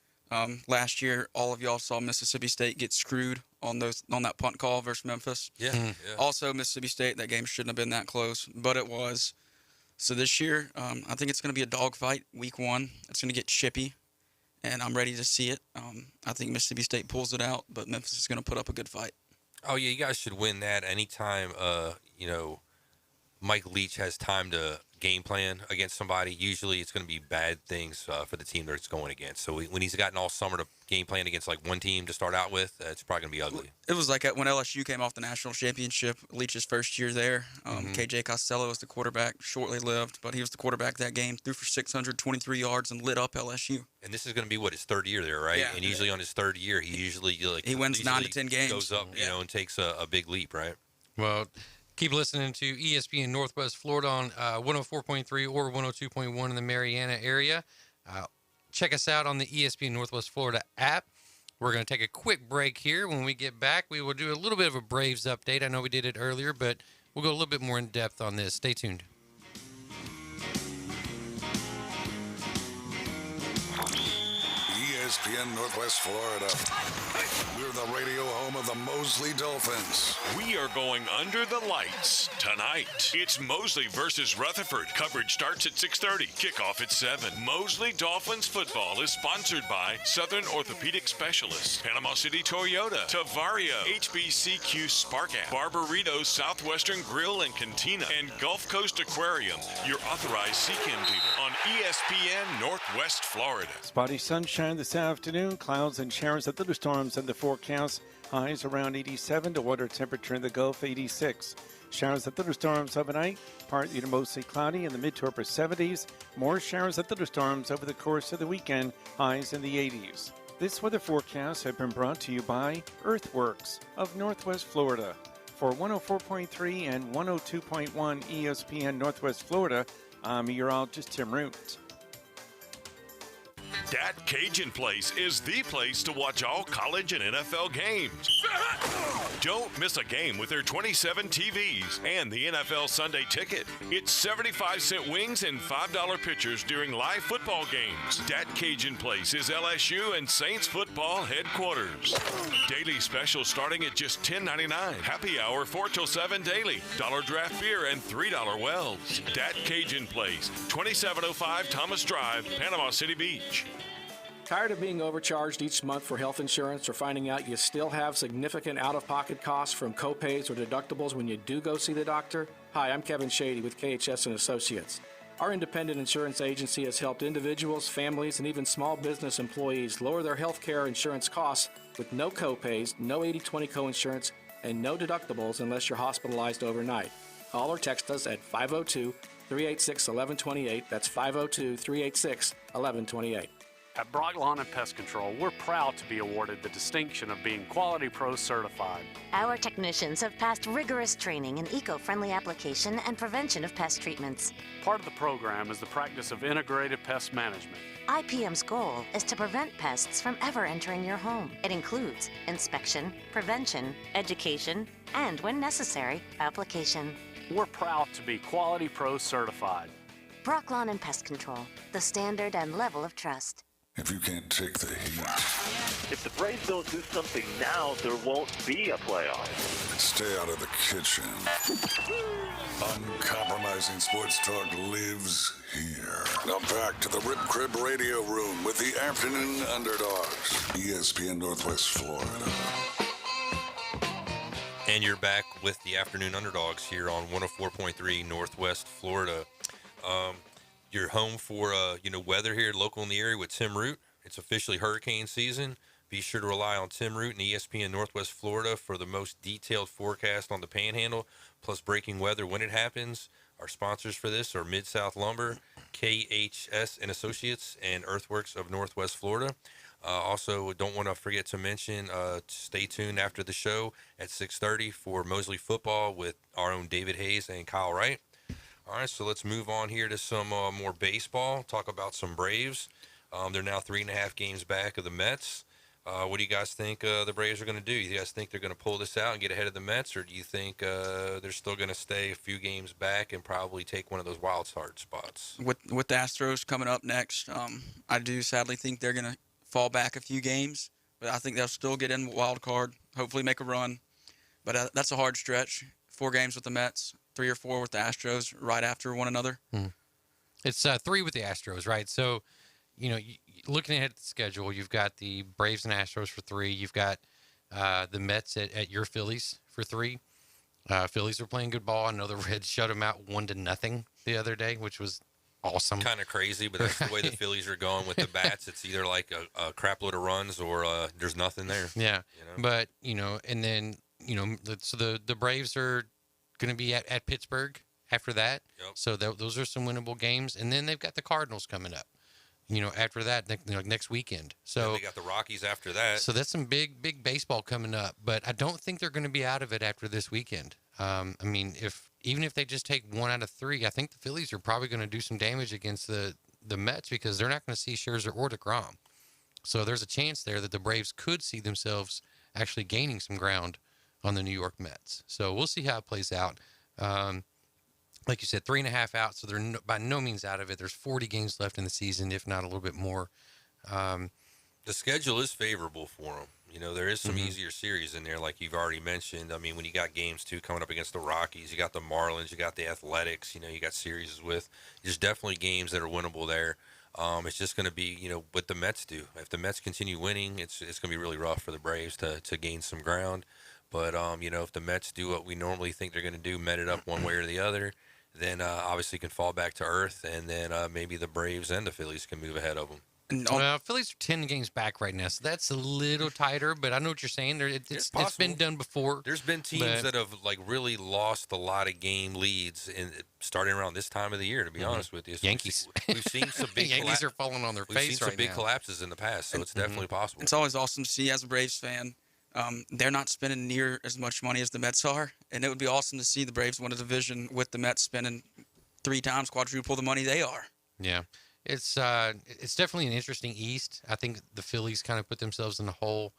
Last year, all of y'all saw Mississippi State get screwed on that punt call versus Memphis. Yeah. Also, Mississippi State, that game shouldn't have been that close, but it was. So this year, I think it's going to be a dogfight, week 1. It's going to get chippy, and I'm ready to see it. I think Mississippi State pulls it out, but Memphis is going to put up a good fight. Oh, yeah, you guys should win that anytime, Mike Leach has time to game plan against somebody. Usually it's going to be bad things for the team that it's going against. So when he's gotten all summer to game plan against like one team to start out with, it's probably going to be ugly. It was like when LSU came off the national championship, Leach's first year there. KJ Costello was the quarterback, shortly lived, but he was the quarterback that game, threw for 623 yards and lit up LSU. And this is going to be his 3rd year there, right? Yeah. And usually on his 3rd year, he wins 9 to 10 games. Goes up, and takes a big leap, right? Well, keep listening to ESPN Northwest Florida on 104.3 or 102.1 in the Mariana area. Check us out on the ESPN Northwest Florida app. We're going to take a quick break here. When we get back, we will do a little bit of a Braves update. I know we did it earlier, but we'll go a little bit more in depth on this. Stay tuned. ESPN Northwest Florida. We're the radio home of the Mosley Dolphins. We are going under the lights tonight. It's Mosley versus Rutherford. Coverage starts at 6:30. Kickoff at 7. Mosley Dolphins football is sponsored by Southern Orthopedic Specialists, Panama City Toyota, Tavario, HBCQ Spark App, Barbarito's Southwestern Grill and Cantina, and Gulf Coast Aquarium, your authorized Seachem dealer on ESPN Northwest Florida. Spotty sunshine this afternoon, clouds and showers at thunderstorms in the forecast. Highs around 87 to water temperature in the Gulf 86. Showers and thunderstorms overnight, partly to mostly cloudy in the mid to upper 70s. More showers and thunderstorms over the course of the weekend, highs in the 80s. This weather forecast has been brought to you by Earthworks of Northwest Florida. For 104.3 and 102.1 ESPN Northwest Florida, I'm meteorologist Tim Root. Dat Cajun Place is the place to watch all college and NFL games. Don't miss a game with their 27 TVs and the NFL Sunday Ticket. It's 75-cent wings and $5 pitchers during live football games. Dat Cajun Place is LSU and Saints football headquarters. Daily specials starting at just $10.99. Happy hour 4 till 7 daily. Dollar draft beer and $3 wells. Dat Cajun Place, 2705 Thomas Drive, Panama City Beach. Tired of being overcharged each month for health insurance or finding out you still have significant out-of-pocket costs from copays or deductibles when you do go see the doctor? Hi, I'm Kevin Shady with KHS & Associates. Our independent insurance agency has helped individuals, families, and even small business employees lower their health care insurance costs with no copays, no 80/20 coinsurance, and no deductibles unless you're hospitalized overnight. Call or text us at 502-386-1128. That's 502-386-1128. At Brock Lawn and Pest Control, we're proud to be awarded the distinction of being Quality Pro certified. Our technicians have passed rigorous training in eco-friendly application and prevention of pest treatments. Part of the program is the practice of integrated pest management. IPM's goal is to prevent pests from ever entering your home. It includes inspection, prevention, education, and, when necessary, application. We're proud to be Quality Pro certified. Brock Lawn and Pest Control, the standard and level of trust. If you can't take the heat, If the Braves don't do something now, there won't be a playoff. stay out of the kitchen. Uncompromising sports talk lives here. Now back to the Rib Crib Radio Room with the Afternoon Underdogs, ESPN Northwest Florida. And you're back with the Afternoon Underdogs here on 104.3 Northwest Florida. You're home for weather here local in the area with Tim Root. It's officially hurricane season. Be sure to rely on Tim Root and ESPN Northwest Florida for the most detailed forecast on the Panhandle, plus breaking weather when it happens. Our sponsors for this are Mid-South Lumber, KHS and Associates, and Earthworks of Northwest Florida. Also, don't want to forget to mention, stay tuned after the show at 6:30 for Mosley football with our own David Hayes and Kyle Wright. All right, so let's move on here to some more baseball, talk about some Braves. They're now 3.5 games back of the Mets. What do you guys think the Braves are going to do? You guys think they're going to pull this out and get ahead of the Mets, or do you think they're still going to stay a few games back and probably take one of those wild card spots? With the Astros coming up next, I do sadly think they're going to fall back a few games, but I think they'll still get in wild card, hopefully make a run. But that's a hard stretch. 4 games with the Mets, 3 or 4 with the Astros right after one another. It's 3 with the Astros, right? So, looking ahead at the schedule, you've got the Braves and Astros for 3. You've got the Mets at your Phillies for 3. Phillies are playing good ball. I know the Reds shut them out 1-0 the other day, which was awesome. Kind of crazy, but that's the way the Phillies are going with the bats. It's either like a crap load of runs or there's nothing there. Yeah, but, and then, so the Braves are going to be at Pittsburgh after that. Yep. So those are some winnable games. And then they've got the Cardinals coming up, after that, next weekend. So and they got the Rockies after that. So that's some big baseball coming up. But I don't think they're going to be out of it after this weekend. I mean, even if they just take 1 out of 3, I think the Phillies are probably going to do some damage against the Mets because they're not going to see Scherzer or DeGrom. So there's a chance there that the Braves could see themselves actually gaining some ground on the New York Mets. So we'll see how it plays out. Like you said, 3.5 out, so they're by no means out of it. There's 40 games left in the season, if not a little bit more. The schedule is favorable for them. There is some easier series in there, like you've already mentioned. I mean, when you got games, too, coming up against the Rockies, you got the Marlins, you got the Athletics, you got series with. There's definitely games that are winnable there. It's just going to be, what the Mets do. If the Mets continue winning, it's going to be really rough for the Braves to gain some ground. But, if the Mets do what we normally think they're going to do, met it up one way or the other, then obviously can fall back to earth, and then maybe the Braves and the Phillies can move ahead of them. Well, Phillies are 10 games back right now, so that's a little tighter, but I know what you're saying. It's been done before. There's been teams that have really lost a lot of game leads starting around this time of the year, to be honest with you. So Yankees. We've seen some big Yankees are falling on their face right now. We've seen some big collapses in the past, so it's definitely possible. It's always awesome to see as a Braves fan. They're not spending near as much money as the Mets are, and it would be awesome to see the Braves win a division with the Mets spending 3 times quadruple the money they are. Yeah. It's definitely an interesting East. I think the Phillies kind of put themselves in a hole.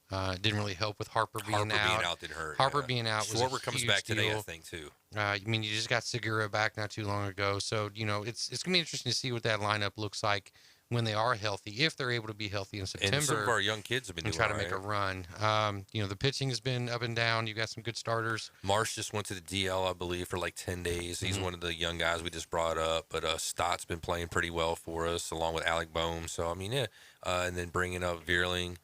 Didn't really help with Harper being out. Did hurt. Harper being out was Schwarber a comes huge back today, deal. I think, too. I mean, you just got Segura back not too long ago. So, it's going to be interesting to see what that lineup looks like when they are healthy, if they're able to be healthy in September. And some of our young kids have been and doing try to make a run. The pitching has been up and down. You got some good starters. Marsh just went to the DL, I believe, for like 10 days. He's one of the young guys we just brought up. But Stott's been playing pretty well for us, along with Alec Boehm. So, I mean, yeah. And then bringing up Vierling.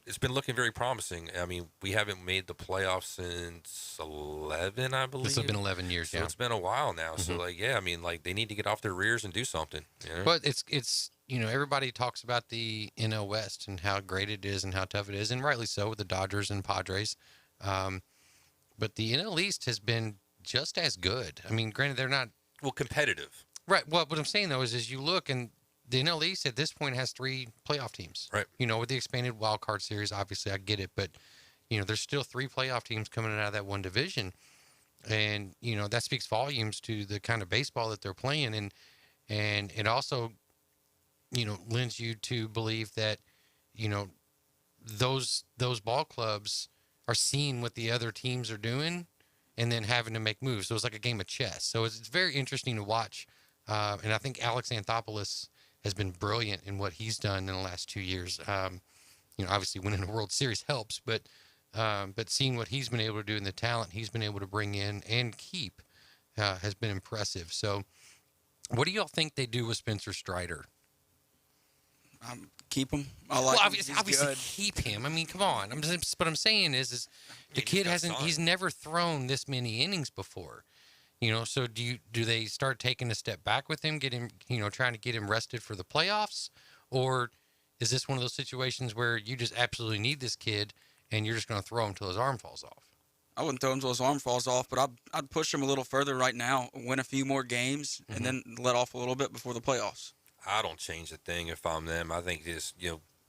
It's been looking very promising. I mean, we haven't made the playoffs since 11, I believe. This has been 11 years, so it's been a while now. So, they need to get off their rears and do something. But it's everybody talks about the NL West and how great it is and how tough it is, and rightly so with the Dodgers and Padres. But the NL East has been just as good. I mean, granted, they're not... Well, competitive. Right. Well, what I'm saying, though, is you look and the NL East at this point has 3 playoff teams. Right. With the expanded wild card series, obviously I get it, but there's still 3 playoff teams coming out of that one division, and that speaks volumes to the kind of baseball that they're playing, and it also lends you to believe that those ball clubs are seeing what the other teams are doing, and then having to make moves. So it's like a game of chess. So it's very interesting to watch. And I think Alex Anthopoulos has been brilliant in what he's done in the last 2 years. Obviously winning a World Series helps, but seeing what he's been able to do and the talent he's been able to bring in and keep has been impressive. So what do y'all think they do with Spencer Strider? Keep him. I like him. Obviously keep him. I mean, come on. What I'm saying is the kid he's never thrown this many innings before. So do they start taking a step back with him, trying to get him rested for the playoffs? Or is this one of those situations where you just absolutely need this kid and you're just going to throw him till his arm falls off? I wouldn't throw him till his arm falls off, but I'd push him a little further right now, win a few more games, and then let off a little bit before the playoffs. I don't change a thing if I'm them. I think just,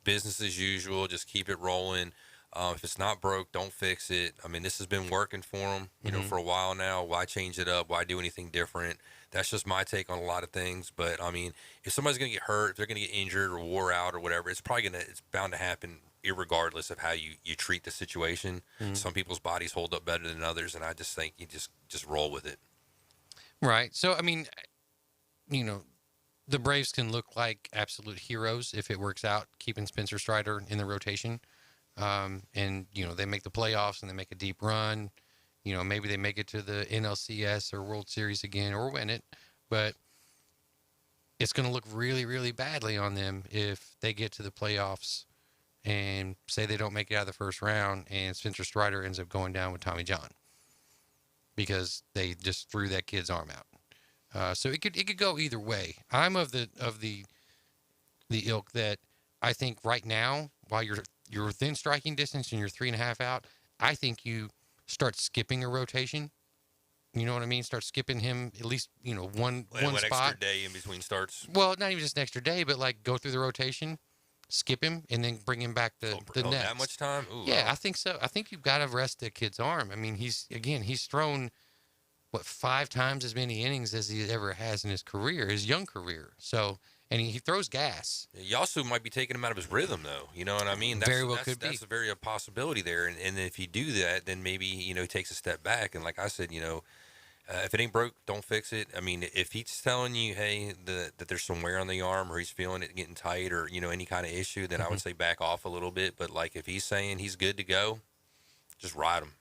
business as usual, just keep it rolling. If it's not broke, don't fix it. I mean, this has been working for them, for a while now. Why change it up? Why do anything different? That's just my take on a lot of things. But, I mean, if somebody's going to get hurt, if they're going to get injured or wore out or whatever, it's bound to happen irregardless of how you treat the situation. Some people's bodies hold up better than others, and I just think you just roll with it. Right. So, I mean, the Braves can look like absolute heroes if it works out, keeping Spencer Strider in the rotation. And, they make the playoffs and they make a deep run. Maybe they make it to the NLCS or World Series again or win it. But it's going to look really, really badly on them if they get to the playoffs and say they don't make it out of the first round and Spencer Strider ends up going down with Tommy John because they just threw that kid's arm out. So it could go either way. I'm of the ilk that I think right now, while you're within striking distance and you're 3.5 out, I think you start skipping a rotation. You know what I mean? Start skipping him at least, one spot. Extra day in between starts. Well, not even just an extra day, but like go through the rotation, skip him, and then bring him back the next. That much time? Ooh, yeah, I think so. I think you've got to rest the kid's arm. I mean, he's thrown 5 times as many innings as he ever has in his career, his young career. So, and he throws gas. You also might be taking him out of his rhythm, though. You know what I mean? That's a very possibility there. And if you do that, then maybe, he takes a step back. And like I said, if it ain't broke, don't fix it. I mean, if he's telling you, hey, that there's some wear on the arm or he's feeling it getting tight or, any kind of issue, then I would say back off a little bit. But, like, if he's saying he's good to go, just ride him.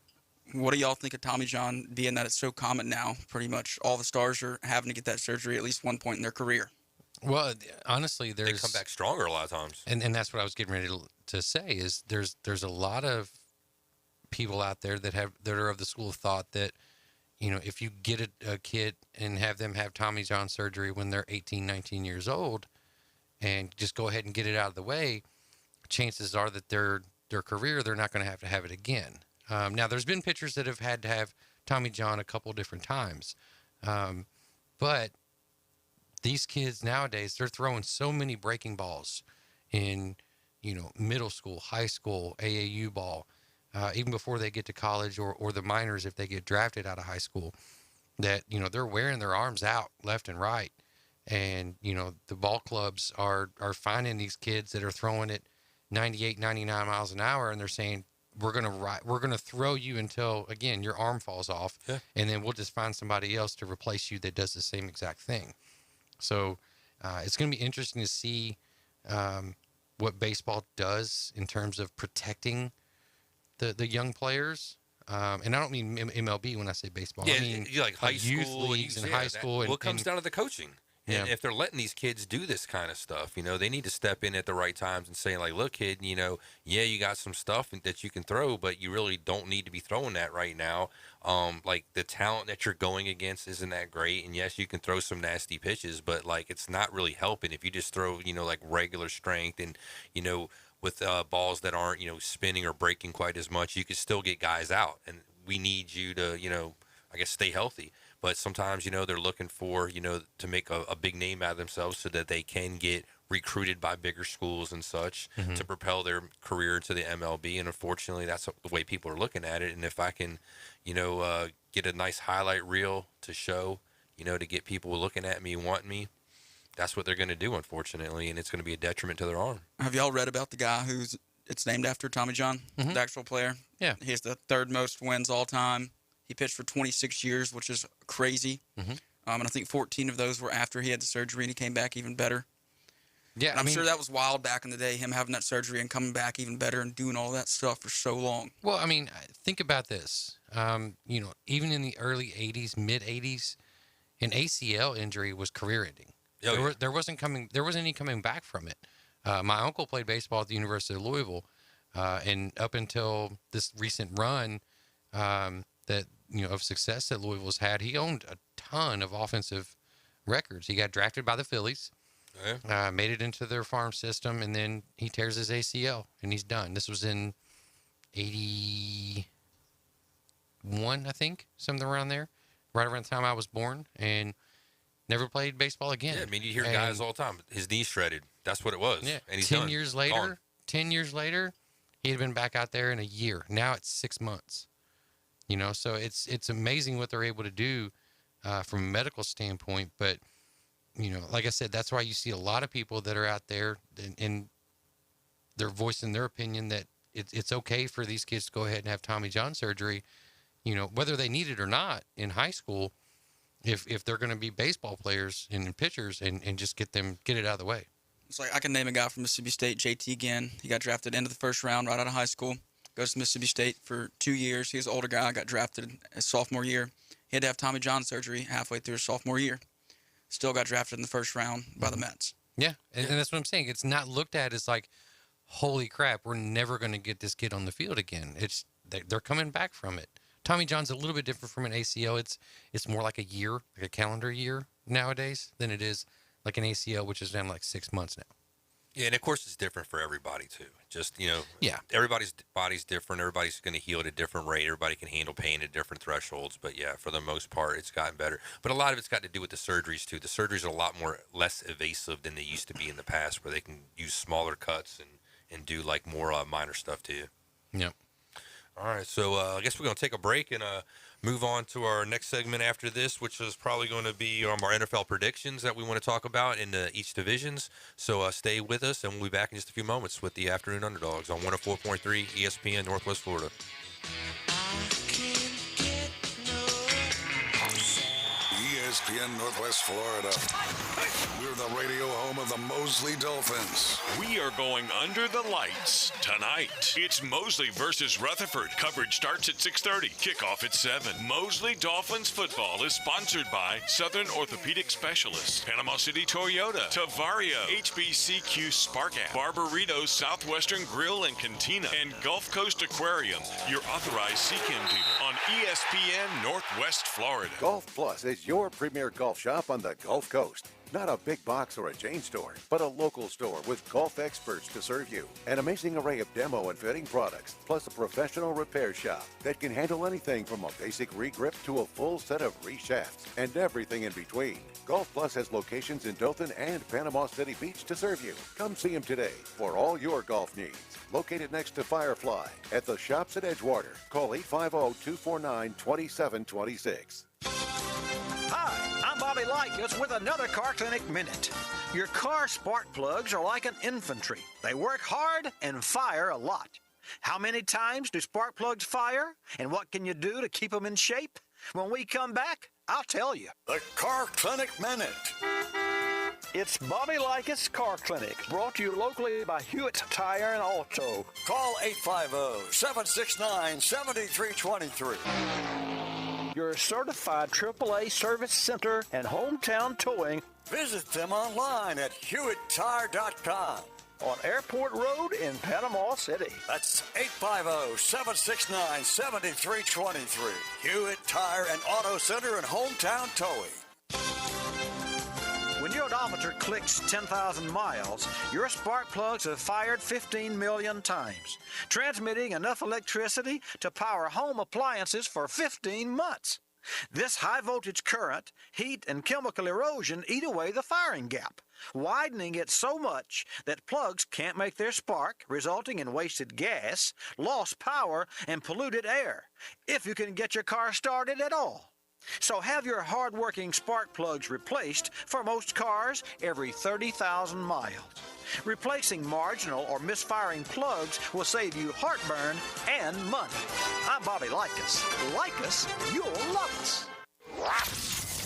What do y'all think of Tommy John, being that it's so common now? Pretty much all the stars are having to get that surgery at least one point in their career. Well, honestly, they come back stronger a lot of times. And that's what I was getting ready to say is there's a lot of people out there that are of the school of thought that, if you get a kid and have them have Tommy John surgery when they're 18, 19 years old and just go ahead and get it out of the way, chances are that their career, they're not going to have it again. Now, there's been pitchers that have had to have Tommy John a couple different times. But these kids nowadays, they're throwing so many breaking balls in, middle school, high school, AAU ball, even before they get to college or the minors if they get drafted out of high school, that, they're wearing their arms out left and right. And, the ball clubs are finding these kids that are throwing it 98, 99 miles an hour, and they're saying, we're gonna throw you until, again, your arm falls off, and then we'll just find somebody else to replace you that does the same exact thing. So it's going to be interesting to see what baseball does in terms of protecting the young players. And I don't mean MLB when I say baseball. I mean like high youth school leagues and high school. It comes down to the coaching. Yeah. And if they're letting these kids do this kind of stuff, they need to step in at the right times and say, like, look, kid, you got some stuff that you can throw, but you really don't need to be throwing that right now. Like, the talent that you're going against isn't that great. And, yes, you can throw some nasty pitches, but, like, it's not really helping if you just throw, like, regular strength and, with balls that aren't, spinning or breaking quite as much, you could still get guys out. And we need you to, I guess, stay healthy. But sometimes, they're looking for, to make a big name out of themselves so that they can get recruited by bigger schools and such to propel their career into the MLB. And unfortunately, that's the way people are looking at it. And if I can, get a nice highlight reel to show, to get people looking at me and wanting me, that's what they're going to do, unfortunately. And it's going to be a detriment to their arm. Have y'all read about the guy it's named after Tommy John, the actual player? Yeah. He has the 3rd most wins all time. He pitched for 26 years, which is crazy. And I think 14 of those were after he had the surgery, and he came back even better. Yeah, and I'm sure that was wild back in the day, him having that surgery and coming back even better and doing all that stuff for so long. Well, I mean, think about this. Even in the early 80s, mid 80s, an ACL injury was career-ending. There wasn't any coming back from it. My uncle played baseball at the University of Louisville, and up until this recent run of success that Louisville's had, he owned a ton of offensive records. He got drafted by the Phillies. Made it into their farm system, and then he tears his ACL, and he's done. This was in 81, I think, something around there, right around the time I was born, and never played baseball again. Yeah, I mean, you hear guys all the time, his knee shredded. That's what it was. Yeah, and he's 10 done. years later, 10 years later, he had been back out there in a year. Now it's 6 months. So it's amazing what they're able to do from a medical standpoint, but like I said, that's why you see a lot of people that are out there and they're voicing their opinion that it's okay for these kids to go ahead and have Tommy John surgery, whether they need it or not in high school, if they're going to be baseball players and pitchers and just get it out of the way. It's like I can name a guy from Mississippi State, JT Ginn. He got drafted end of the first round right out of high school. Goes to Mississippi State for 2 years. He was an older guy, got drafted his sophomore year. He had to have Tommy John surgery halfway through his sophomore year. Still got drafted in the first round by the Mets. Yeah, and that's what I'm saying. It's not looked at as like, holy crap, we're never going to get this kid on the field again. They're coming back from it. Tommy John's a little bit different from an ACL. It's more like a year, like a calendar year nowadays than it is like an ACL, which is down like 6 months now. Yeah, and of course it's different for everybody too. Just, yeah, everybody's body's different. Everybody's going to heal at a different rate. Everybody can handle pain at different thresholds. But yeah, for the most part, it's gotten better. But a lot of it's got to do with the surgeries too. The surgeries are a lot less evasive than they used to be in the past, where they can use smaller cuts and do like more minor stuff to you. Yep. All right, so I guess we're going to take a break and move on to our next segment after this, which is probably going to be our NFL predictions that we want to talk about in each divisions. So stay with us, and we'll be back in just a few moments with the Afternoon Underdogs on 104.3 ESPN Northwest Florida. ESPN Northwest Florida. We're the radio home of the Mosley Dolphins. We are going under the lights tonight. It's Mosley versus Rutherford. Coverage starts at 6:30. Kickoff at 7. Mosley Dolphins football is sponsored by Southern Orthopedic Specialists, Panama City Toyota, Tavario, HBCQ Spark App, Barbarito's Southwestern Grill and Cantina, and Gulf Coast Aquarium, your authorized Seachem dealer on ESPN Northwest Florida. Golf Plus is your premier golf shop on the Gulf Coast. Not a big box or a chain store, but a local store with golf experts to serve you. An amazing array of demo and fitting products, plus a professional repair shop that can handle anything from a basic re-grip to a full set of re-shafts and everything in between. Golf Plus has locations in Dothan and Panama City Beach to serve you. Come see them today for all your golf needs. Located next to Firefly at the shops at Edgewater. Call 850-249-2726. Hi, I'm Bobby Likas with another Car Clinic Minute. Your car spark plugs are like an infantry. They work hard and fire a lot. How many times do spark plugs fire? And what can you do to keep them in shape? When we come back, I'll tell you. The Car Clinic Minute. It's Bobby Likas Car Clinic, brought to you locally by Hewitt Tire and Auto. Call 850-769-7323. Your certified AAA service center and hometown towing. Visit them online at HewittTire.com. On Airport Road in Panama City. That's 850-769-7323. Hewitt Tire and Auto Center and hometown towing. When your odometer clicks 10,000 miles, your spark plugs have fired 15 million times, transmitting enough electricity to power home appliances for 15 months. This high-voltage current, heat, and chemical erosion eat away the firing gap, widening it so much that plugs can't make their spark, resulting in wasted gas, lost power, and polluted air, if you can get your car started at all. So have your hard-working spark plugs replaced for most cars every 30,000 miles. Replacing marginal or misfiring plugs will save you heartburn and money. I'm Bobby Likas. Like us, you'll love us.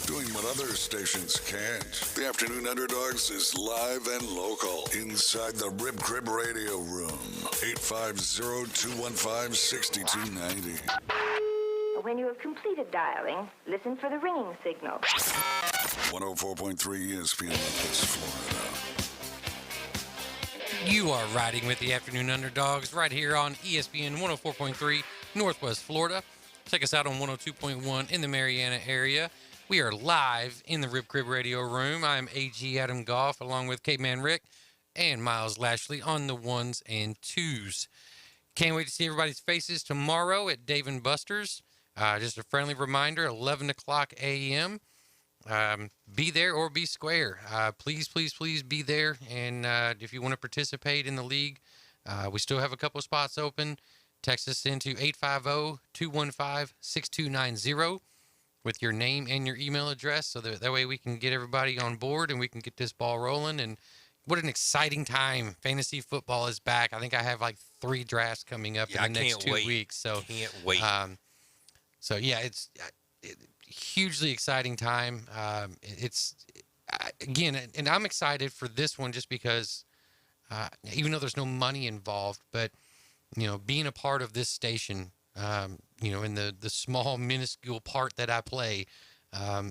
Doing what other stations can't. The Afternoon Underdogs is live and local inside the Rib Crib Radio Room. 850-215-6290. When you have completed dialing, listen for the ringing signal. 104.3 ESPN Northwest Florida. You are riding with the Afternoon Underdogs right here on ESPN 104.3 Northwest Florida. Check us out on 102.1 in the Mariana area. We are live in the Rib Crib Radio Room. I'm AG Adam Goff along with Caveman Rick and Miles Lashley on the ones and twos. Can't wait to see everybody's faces tomorrow at Dave & Buster's. Just a friendly reminder, 11 o'clock a.m. Be there or be square. Please be there. And if you want to participate in the league, we still have a couple of spots open. Text us into 850-215-6290 with your name and your email address so that way we can get everybody on board and we can get this ball rolling. And what an exciting time. Fantasy football is back. I think I have like 3 drafts coming up in the next 2 weeks. So can't wait. So yeah, it's hugely exciting time. Again, and I'm excited for this one just because even though there's no money involved, but being a part of this station, in the small minuscule part that I play,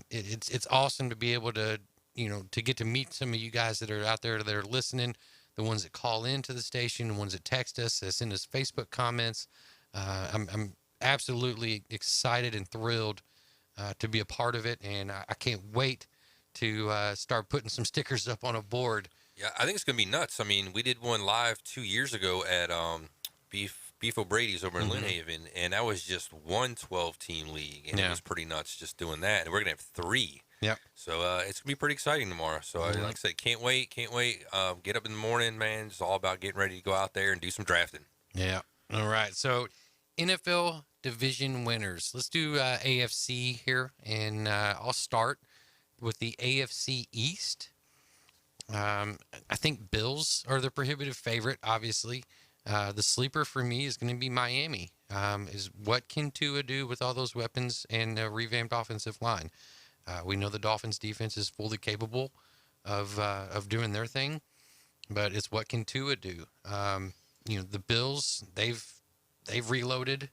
it's awesome to be able to to get to meet some of you guys that are out there that are listening, the ones that call into the station, the ones that text us, that send us Facebook comments. I'm absolutely excited and thrilled to be a part of it, and I can't wait to start putting some stickers up on a board. Yeah, I think it's going to be nuts. I mean, we did one live 2 years ago at Beef O'Brady's over in Lynn Haven, and that was just one 12-team league, and it was pretty nuts just doing that. And we're going to have 3. Yep. So it's going to be pretty exciting tomorrow. So like I said, can't wait. Get up in the morning, man. It's all about getting ready to go out there and do some drafting. Yeah. All right. So NFL division winners. Let's do AFC here, and I'll start with the AFC East. I think Bills are the prohibitive favorite, obviously. The sleeper for me is going to be Miami. Is what can Tua do with all those weapons and a revamped offensive line? We know the Dolphins' defense is fully capable of doing their thing, but it's what can Tua do? The Bills, they've reloaded.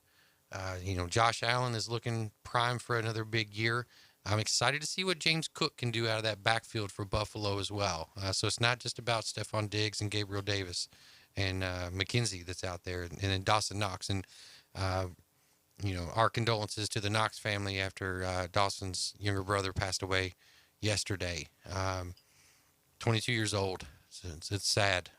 Josh Allen is looking prime for another big year. I'm excited to see what James Cook can do out of that backfield for Buffalo as well. So it's not just about Stephon Diggs and Gabriel Davis and McKenzie that's out there, and then Dawson Knox. And, our condolences to the Knox family after Dawson's younger brother passed away yesterday. 22 years old. So it's sad.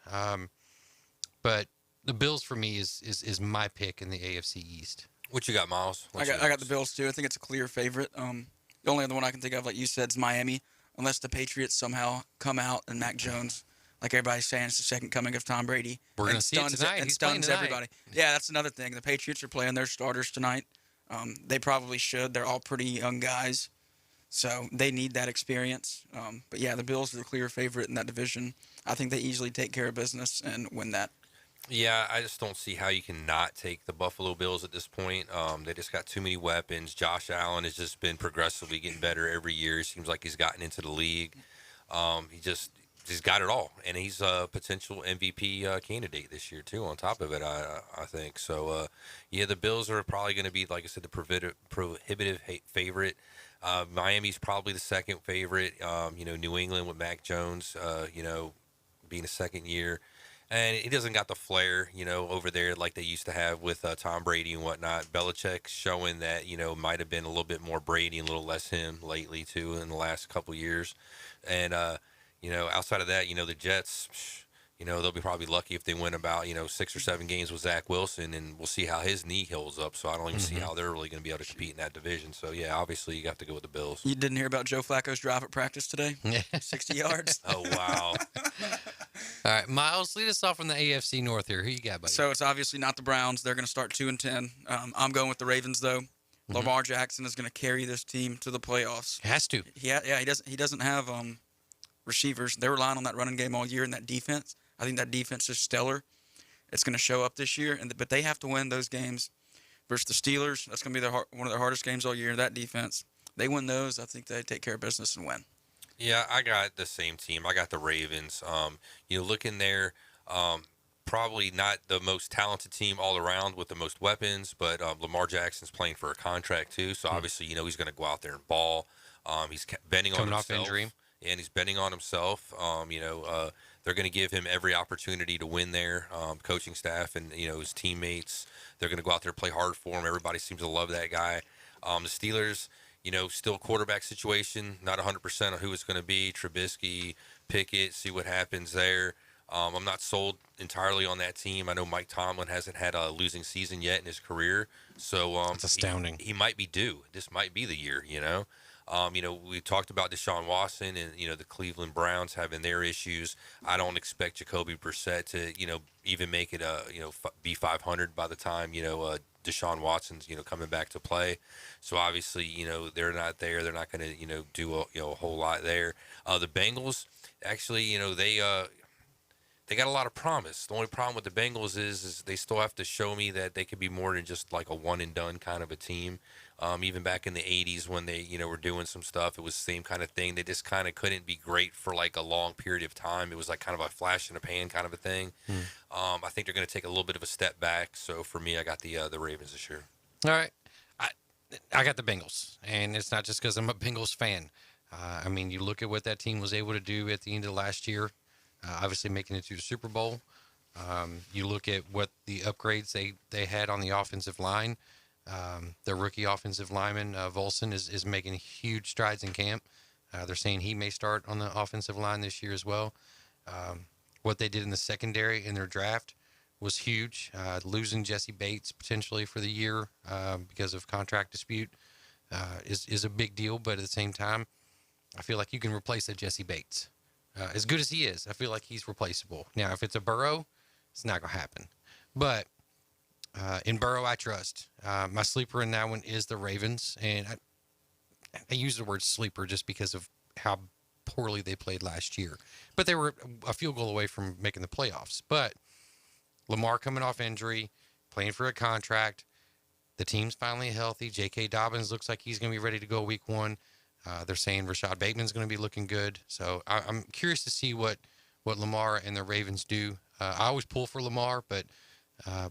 But the Bills for me is my pick in the AFC East. What you got, Miles? I got the Bills too. I think it's a clear favorite. The only other one I can think of, like you said, is Miami. Unless the Patriots somehow come out and Mac Jones, like everybody's saying, it's the second coming of Tom Brady. We're going to see it tonight. And stuns everybody. Yeah, that's another thing. The Patriots are playing their starters tonight. They probably should. They're all pretty young guys, so they need that experience. But yeah, the Bills are the clear favorite in that division. I think they easily take care of business and win that. Yeah, I just don't see how you can not take the Buffalo Bills at this point. They just got too many weapons. Josh Allen has just been progressively getting better every year. It seems like he's gotten into the league. He's got it all, and he's a potential MVP candidate this year too. On top of it, I think so. The Bills are probably going to be, like I said, the prohibitive favorite. Miami's probably the second favorite. New England with Mac Jones, being a second year. And he doesn't got the flair, over there like they used to have with Tom Brady and whatnot. Belichick's showing that, might have been a little bit more Brady and a little less him lately, too, in the last couple years. And, outside of that, the Jets, they'll be probably lucky if they win about, 6 or 7 games with Zach Wilson, and we'll see how his knee heals up. So I don't even see how they're really going to be able to compete in that division. So, yeah, obviously you have to go with the Bills. You didn't hear about Joe Flacco's drive at practice today? 60 yards. Oh, wow. All right, Miles, lead us off from the AFC North here. Who you got, buddy? So it's obviously not the Browns. They're going to start 2-10. I'm going with the Ravens, though. Lamar Jackson is going to carry this team to the playoffs. Has to. Yeah, he doesn't have receivers. They're relying on that running game all year and that defense. I think that defense is stellar. It's going to show up this year, but they have to win those games versus the Steelers. That's going to be one of their hardest games all year. That defense, they win those. I think they take care of business and win. Yeah, I got the same team. I got the Ravens. Looking there, probably not the most talented team all around with the most weapons, but Lamar Jackson's playing for a contract too, so obviously he's going to go out there and ball. He's betting on himself. Coming off injury. And he's betting on himself. They're going to give him every opportunity to win there. Coaching staff and his teammates, they're going to go out there and play hard for him. Everybody seems to love that guy. The Steelers, still quarterback situation, not 100% on who it's going to be. Trubisky, Pickett, see what happens there. I'm not sold entirely on that team. I know Mike Tomlin hasn't had a losing season yet in his career, so it's astounding. He might be due. This might be the year. We talked about Deshaun Watson and the Cleveland Browns having their issues. I don't expect Jacoby Brissett to even make it be 500 by the time Deshaun Watson's coming back to play. So obviously they're not there. They're not going to do a whole lot there. The Bengals actually they got a lot of promise. The only problem with the Bengals is they still have to show me that they could be more than just like a one and done kind of a team. Even back in the 80s when they were doing some stuff, it was the same kind of thing. They just kind of couldn't be great for like a long period of time. It was like kind of a flash in the pan kind of a thing. I think they're going to take a little bit of a step back. So for me, I got the Ravens this year. All right. I got the Bengals, and it's not just because I'm a Bengals fan. You look at what that team was able to do at the end of last year. Obviously making it to the Super Bowl. You look at what the upgrades they had on the offensive line. Their rookie offensive lineman, Volson, is making huge strides in camp. They're saying he may start on the offensive line this year as well. What they did in the secondary in their draft was huge. Losing Jesse Bates potentially for the year because of contract dispute is a big deal. But at the same time, I feel like you can replace that Jesse Bates. As good as he is, I feel like he's replaceable. Now, if it's a Burrow, it's not going to happen. But in Burrow, I trust. My sleeper in that one is the Ravens. And I use the word sleeper just because of how poorly they played last year. But they were a field goal away from making the playoffs. But Lamar coming off injury, playing for a contract. The team's finally healthy. J.K. Dobbins looks like he's going to be ready to go week 1. They're saying Rashad Bateman's going to be looking good. So I'm curious to see what Lamar and the Ravens do. I always pull for Lamar, but I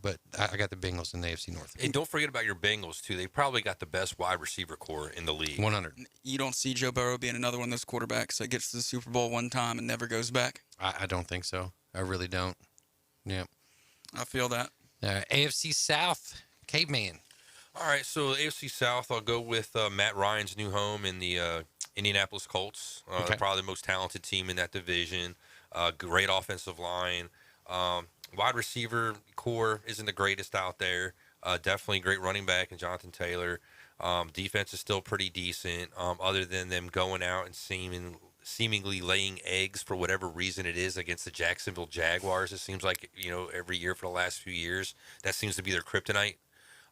got the Bengals in the AFC North. And don't forget about your Bengals, too. They probably got the best wide receiver core in the league. 100. You don't see Joe Burrow being another one of those quarterbacks that gets to the Super Bowl one time and never goes back? I don't think so. I really don't. Yeah. I feel that. AFC South, Caveman. All right, so AFC South, I'll go with Matt Ryan's new home in the Indianapolis Colts. Okay. Probably the most talented team in that division. Great offensive line. Wide receiver core isn't the greatest out there. Definitely great running back in Jonathan Taylor. Defense is still pretty decent, other than them going out and seemingly laying eggs for whatever reason it is against the Jacksonville Jaguars. It seems like, every year for the last few years, that seems to be their kryptonite.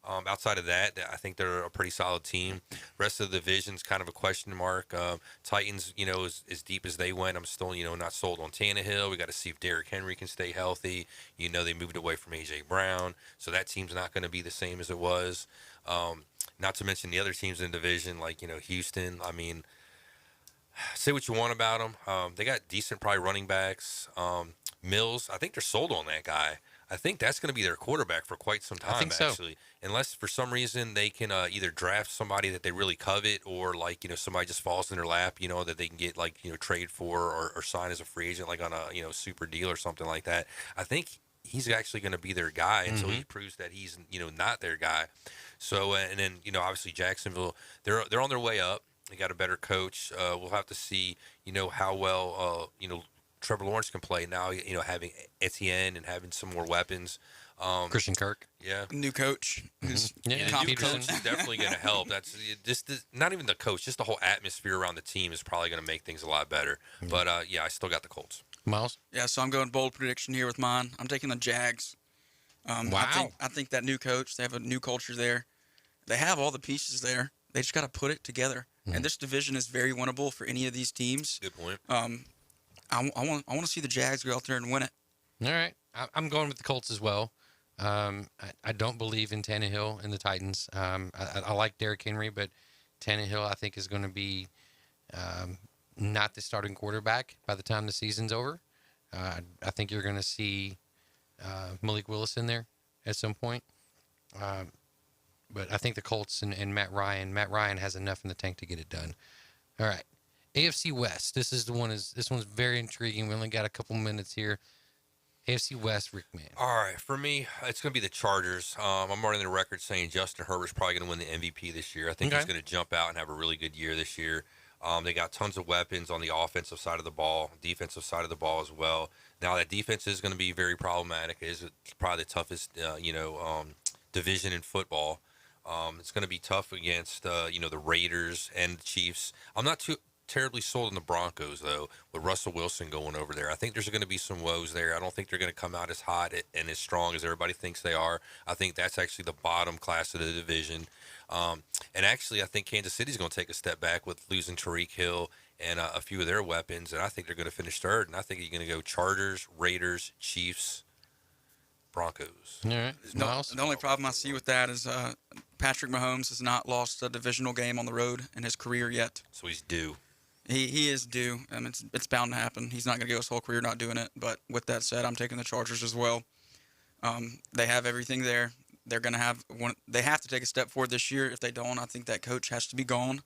Outside of that, I think they're a pretty solid team. Rest of the division's kind of a question mark. Titans, as deep as they went, I'm still, not sold on Tannehill. We got to see if Derrick Henry can stay healthy. They moved away from A.J. Brown, so that team's not going to be the same as it was. Not to mention the other teams in the division, like, Houston. I mean, say what you want about them. They got decent, probably running backs. Mills, I think they're sold on that guy. I think that's going to be their quarterback for quite some time, actually. Unless for some reason they can either draft somebody that they really covet, or somebody just falls in their lap, that they can get trade for or sign as a free agent, like on a super deal or something like that. I think he's actually going to be their guy until he proves that he's not their guy. So and then obviously Jacksonville, they're on their way up. They got a better coach. We'll have to see how well Trevor Lawrence can play now, having Etienne and having some more weapons. Christian Kirk. Yeah. New coach. Who's New coach is definitely going to help. That's just not even the coach, just the whole atmosphere around the team is probably going to make things a lot better. But, I still got the Colts. Miles? Yeah, so I'm going bold prediction here with mine. I'm taking the Jags. Wow. I think that new coach, they have a new culture there. They have all the pieces there. They just got to put it together. And this division is very winnable for any of these teams. Good point. I want to see the Jags go out there and win it. All right. I'm going with the Colts as well. I don't believe in Tannehill and the Titans. I like Derrick Henry, but Tannehill I think is going to be not the starting quarterback by the time the season's over. I think you're going to see Malik Willis in there at some point. But I think the Colts and Matt Ryan has enough in the tank to get it done. All right. AFC West. This one's very intriguing. We only got a couple minutes here. AFC West, Rick Man. All right, for me, it's going to be the Chargers. I'm running the record saying Justin Herbert's probably going to win the MVP this year. I think he's going to jump out and have a really good year this year. They got tons of weapons on the offensive side of the ball, defensive side of the ball as well. Now, that defense is going to be very problematic. It is probably the toughest, division in football. It's going to be tough against, the Raiders and the Chiefs. I'm not too terribly sold on the Broncos, though, with Russell Wilson going over there. I think there's going to be some woes there. I don't think they're going to come out as hot and as strong as everybody thinks they are. I think that's actually the bottom class of the division. And actually, I think Kansas City's going to take a step back with losing Tyreek Hill and a few of their weapons, and I think they're going to finish third. And I think you're going to go Chargers, Raiders, Chiefs, Broncos. All right. The only problem I see with that is Patrick Mahomes has not lost a divisional game on the road in his career yet. So he's due. He is due. It's bound to happen. He's not going to go his whole career not doing it. But with that said, I'm taking the Chargers as well. They have everything there. They're going to have one. They have to take a step forward this year. If they don't, I think that coach has to be gone.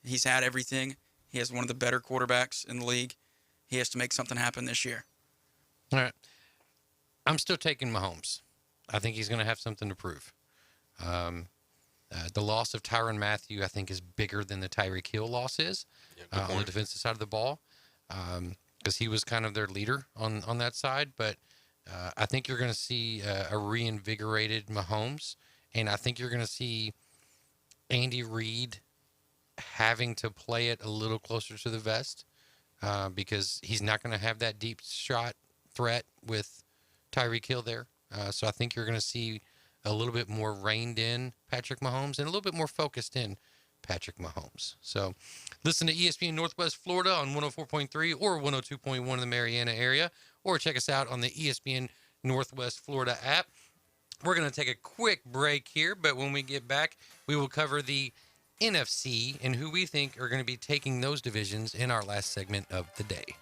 He's had everything. He has one of the better quarterbacks in the league. He has to make something happen this year. All right. I'm still taking Mahomes. I think he's going to have something to prove. The loss of Tyrann Mathieu, I think, is bigger than the Tyreek Hill loss is on the defensive side of the ball, because he was kind of their leader on that side. But I think you're going to see a reinvigorated Mahomes, and I think you're going to see Andy Reid having to play it a little closer to the vest, because he's not going to have that deep shot threat with Tyreek Hill there. So I think you're going to see a little bit more reined in Patrick Mahomes and a little bit more focused in Patrick Mahomes. So listen to ESPN Northwest Florida on 104.3 or 102.1 in the Mariana area, or check us out on the ESPN Northwest Florida app. We're going to take a quick break here, but when we get back, we will cover the NFC and who we think are going to be taking those divisions in our last segment of the day.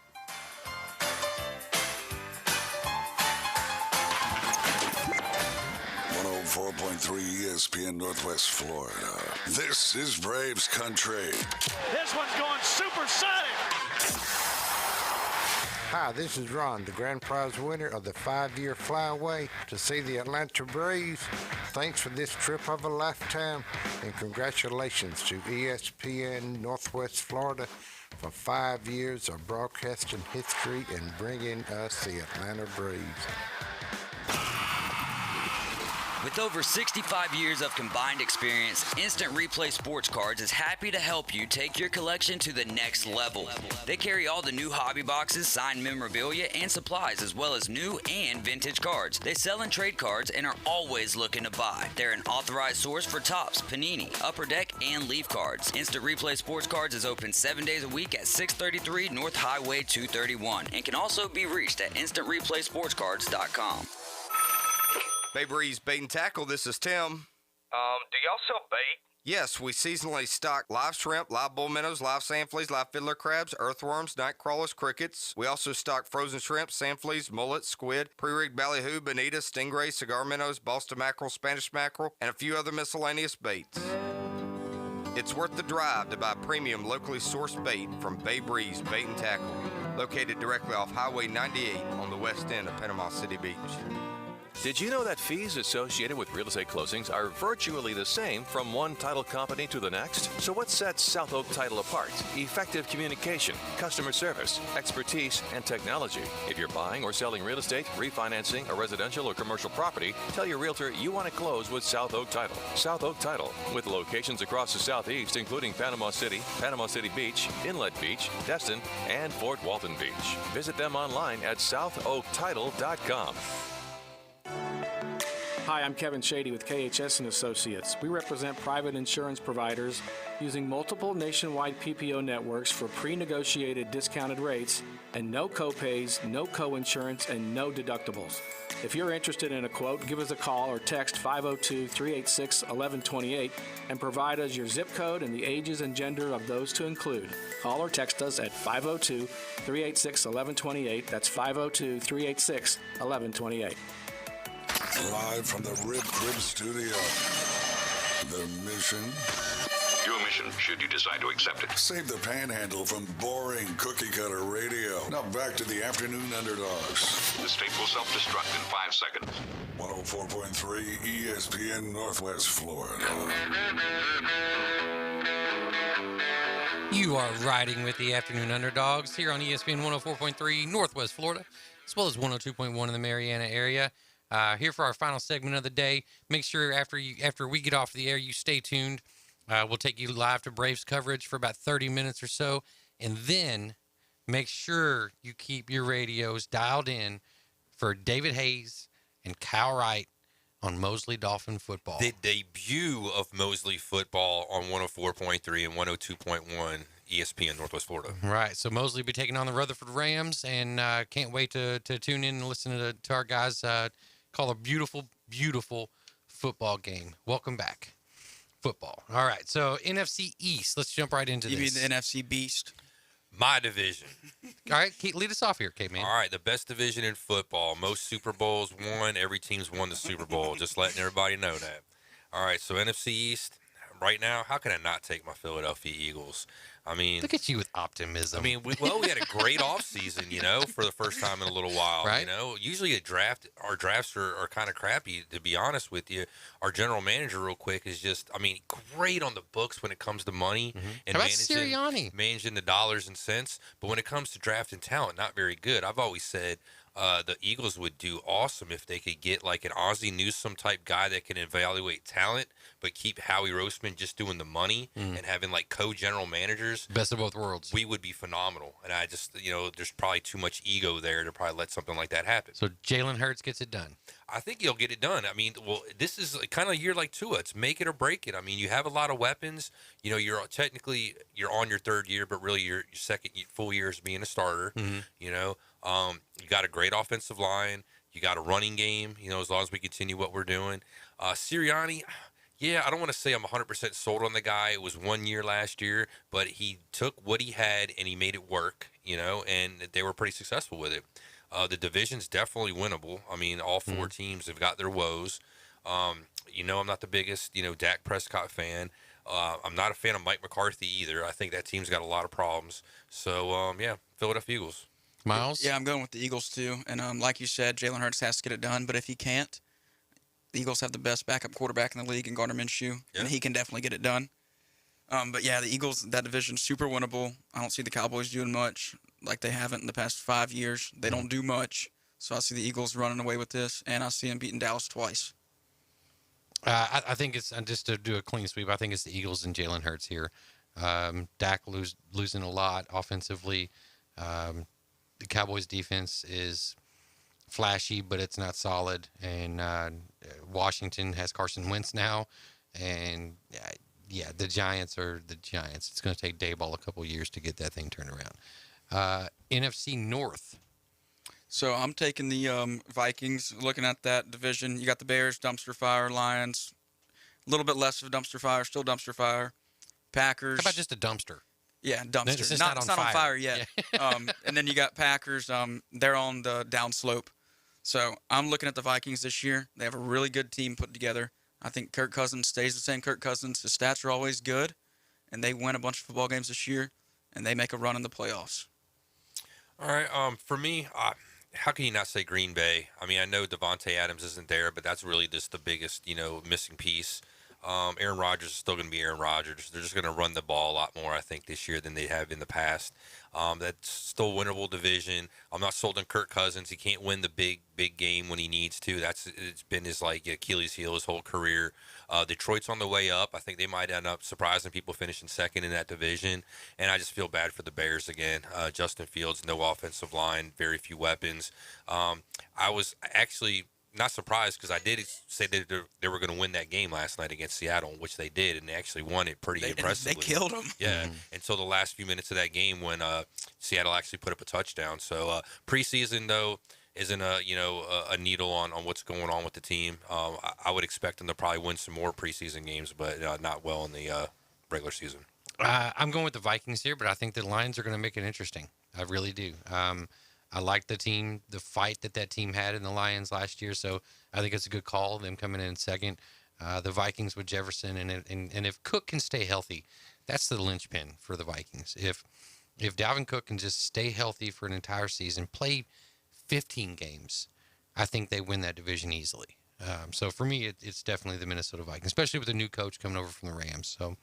ESPN Northwest Florida. This is Braves country. This one's going supersonic. Hi, this is Ron, the grand prize winner of the 5-year flyaway to see the Atlanta Braves. Thanks for this trip of a lifetime, and congratulations to ESPN Northwest Florida for 5 years of broadcasting history and bringing us the Atlanta Braves. With over 65 years of combined experience, Instant Replay Sports Cards is happy to help you take your collection to the next level. They carry all the new hobby boxes, signed memorabilia, and supplies, as well as new and vintage cards. They sell and trade cards and are always looking to buy. They're an authorized source for Topps, Panini, Upper Deck, and Leaf Cards. Instant Replay Sports Cards is open 7 days a week at 633 North Highway 231 and can also be reached at instantReplaySportsCards.com. Bay Breeze Bait and Tackle, this is Tim. Do y'all sell bait? Yes, we seasonally stock live shrimp, live bull minnows, live sand fleas, live fiddler crabs, earthworms, night crawlers, crickets. We also stock frozen shrimp, sand fleas, mullet, squid, pre-rigged ballyhoo, bonita, stingray, cigar minnows, Boston mackerel, Spanish mackerel, and a few other miscellaneous baits. It's worth the drive to buy premium locally sourced bait from Bay Breeze Bait and Tackle, located directly off Highway 98 on the west end of Panama City Beach. Did you know that fees associated with real estate closings are virtually the same from one title company to the next? So what sets South Oak Title apart? Effective communication, customer service, expertise, and technology. If you're buying or selling real estate, refinancing a residential or commercial property, tell your realtor you want to close with South Oak Title. South Oak Title, with locations across the Southeast, including Panama City Beach, Inlet Beach, Destin, and Fort Walton Beach. Visit them online at southoaktitle.com. Hi, I'm Kevin Shady with KHS and Associates. We represent private insurance providers using multiple nationwide PPO networks for pre-negotiated discounted rates and no copays, no co-insurance, and no deductibles. If you're interested in a quote, give us a call or text 502-386-1128 and provide us your zip code and the ages and gender of those to include. Call or text us at 502-386-1128. That's 502-386-1128. Live from the Rib Crib Studio. The mission. Your mission, should you decide to accept it. Save the panhandle from boring cookie cutter radio. Now back to the Afternoon Underdogs. The state will self-destruct in 5 seconds. 104.3 ESPN Northwest Florida. You are riding with the Afternoon Underdogs here on ESPN 104.3 Northwest Florida, as well as 102.1 in the Mariana area. Here for our final segment of the day. Make sure after we get off the air, you stay tuned. We'll take you live to Braves coverage for about 30 minutes or so, and then make sure you keep your radios dialed in for David Hayes and Kyle Wright on Mosley Dolphin football. The debut of Mosley football on 104.3 and 102.1 ESPN Northwest Florida. Right. So Mosley will be taking on the Rutherford Rams, and can't wait to tune in and listen to our guys call a beautiful, beautiful football game. Welcome back. Football. All right. So NFC East. Let's jump right into this. You mean the NFC Beast? My division. All right. Lead us off here, K-Man. All right. The best division in football. Most Super Bowls won. Every team's won the Super Bowl. Just letting everybody know that. All right. So NFC East. Right now, how can I not take my Philadelphia Eagles? I mean, look at you with optimism. I mean, we had a great offseason, for the first time in a little while. Right. Usually our drafts are kind of crappy, to be honest with you. Our general manager, real quick, is just, great on the books when it comes to money and how about Sirianni? Managing the dollars and cents. But when it comes to drafting talent, not very good. I've always said the Eagles would do awesome if they could get like an Ozzie Newsome type guy that can evaluate talent, but keep Howie Roseman just doing the money and having like co-general managers. Best of both worlds. We would be phenomenal. And I just, there's probably too much ego there to probably let something like that happen. So Jalen Hurts gets it done. I think he'll get it done. This is kind of a year like Tua. It's make it or break it. You have a lot of weapons. You're on your third year, but really your second full year is being a starter. You got a great offensive line. You got a running game, as long as we continue what we're doing. Sirianni, I don't want to say I'm 100% sold on the guy. It was 1 year last year, but he took what he had and he made it work, and they were pretty successful with it. The division's definitely winnable. All four teams have got their woes. I'm not the biggest, Dak Prescott fan. I'm not a fan of Mike McCarthy either. I think that team's got a lot of problems. So, Philadelphia Eagles. Miles? Yeah, I'm going with the Eagles too. And like you said, Jalen Hurts has to get it done. But if he can't, the Eagles have the best backup quarterback in the league in Gardner Minshew, and he can definitely get it done. But yeah, the Eagles, that division's super winnable. I don't see the Cowboys doing much like they haven't in the past 5 years. They don't do much. So I see the Eagles running away with this, and I see them beating Dallas twice. I think it's, just to do a clean sweep, I think it's the Eagles and Jalen Hurts here. Dak losing a lot offensively. The Cowboys' defense is flashy, but it's not solid. And Washington has Carson Wentz now. And, the Giants are the Giants. It's going to take Dayball a couple of years to get that thing turned around. NFC North. So I'm taking the Vikings. Looking at that division, you got the Bears, dumpster fire, Lions, a little bit less of a dumpster fire, still dumpster fire. Packers. How about just a dumpster? Yeah, dumpster. It's just not on on fire yet. Yeah. And then you got Packers. They're on the downslope. So I'm looking at the Vikings this year. They have a really good team put together. I think Kirk Cousins stays the same Kirk Cousins. His stats are always good, and they win a bunch of football games this year, and they make a run in the playoffs. All right. For me, how can you not say Green Bay? I know Devontae Adams isn't there, but that's really just the biggest, missing piece. Aaron Rodgers is still going to be Aaron Rodgers. They're just going to run the ball a lot more, I think, this year than they have in the past. That's still a winnable division. I'm not sold on Kirk Cousins. He can't win the big game when he needs to. It's been his Achilles heel his whole career. Detroit's on the way up. I think they might end up surprising people, finishing second in that division. And I just feel bad for the Bears again. Justin Fields, no offensive line, very few weapons. I was actually not surprised because I did say that they were going to win that game last night against Seattle, which they did, and they actually won it pretty impressively. They killed them. Yeah, until the last few minutes of that game when Seattle actually put up a touchdown. So preseason though isn't a needle on what's going on with the team. I would expect them to probably win some more preseason games, but not well in the regular season. I'm going with the Vikings here, but I think the Lions are going to make it interesting. I really do. I like the team, the fight that team had in the Lions last year, so I think it's a good call, them coming in second. The Vikings with Jefferson, and if Cook can stay healthy, that's the linchpin for the Vikings. If Dalvin Cook can just stay healthy for an entire season, play 15 games, I think they win that division easily. So for me, it's definitely the Minnesota Vikings, especially with the new coach coming over from the Rams. So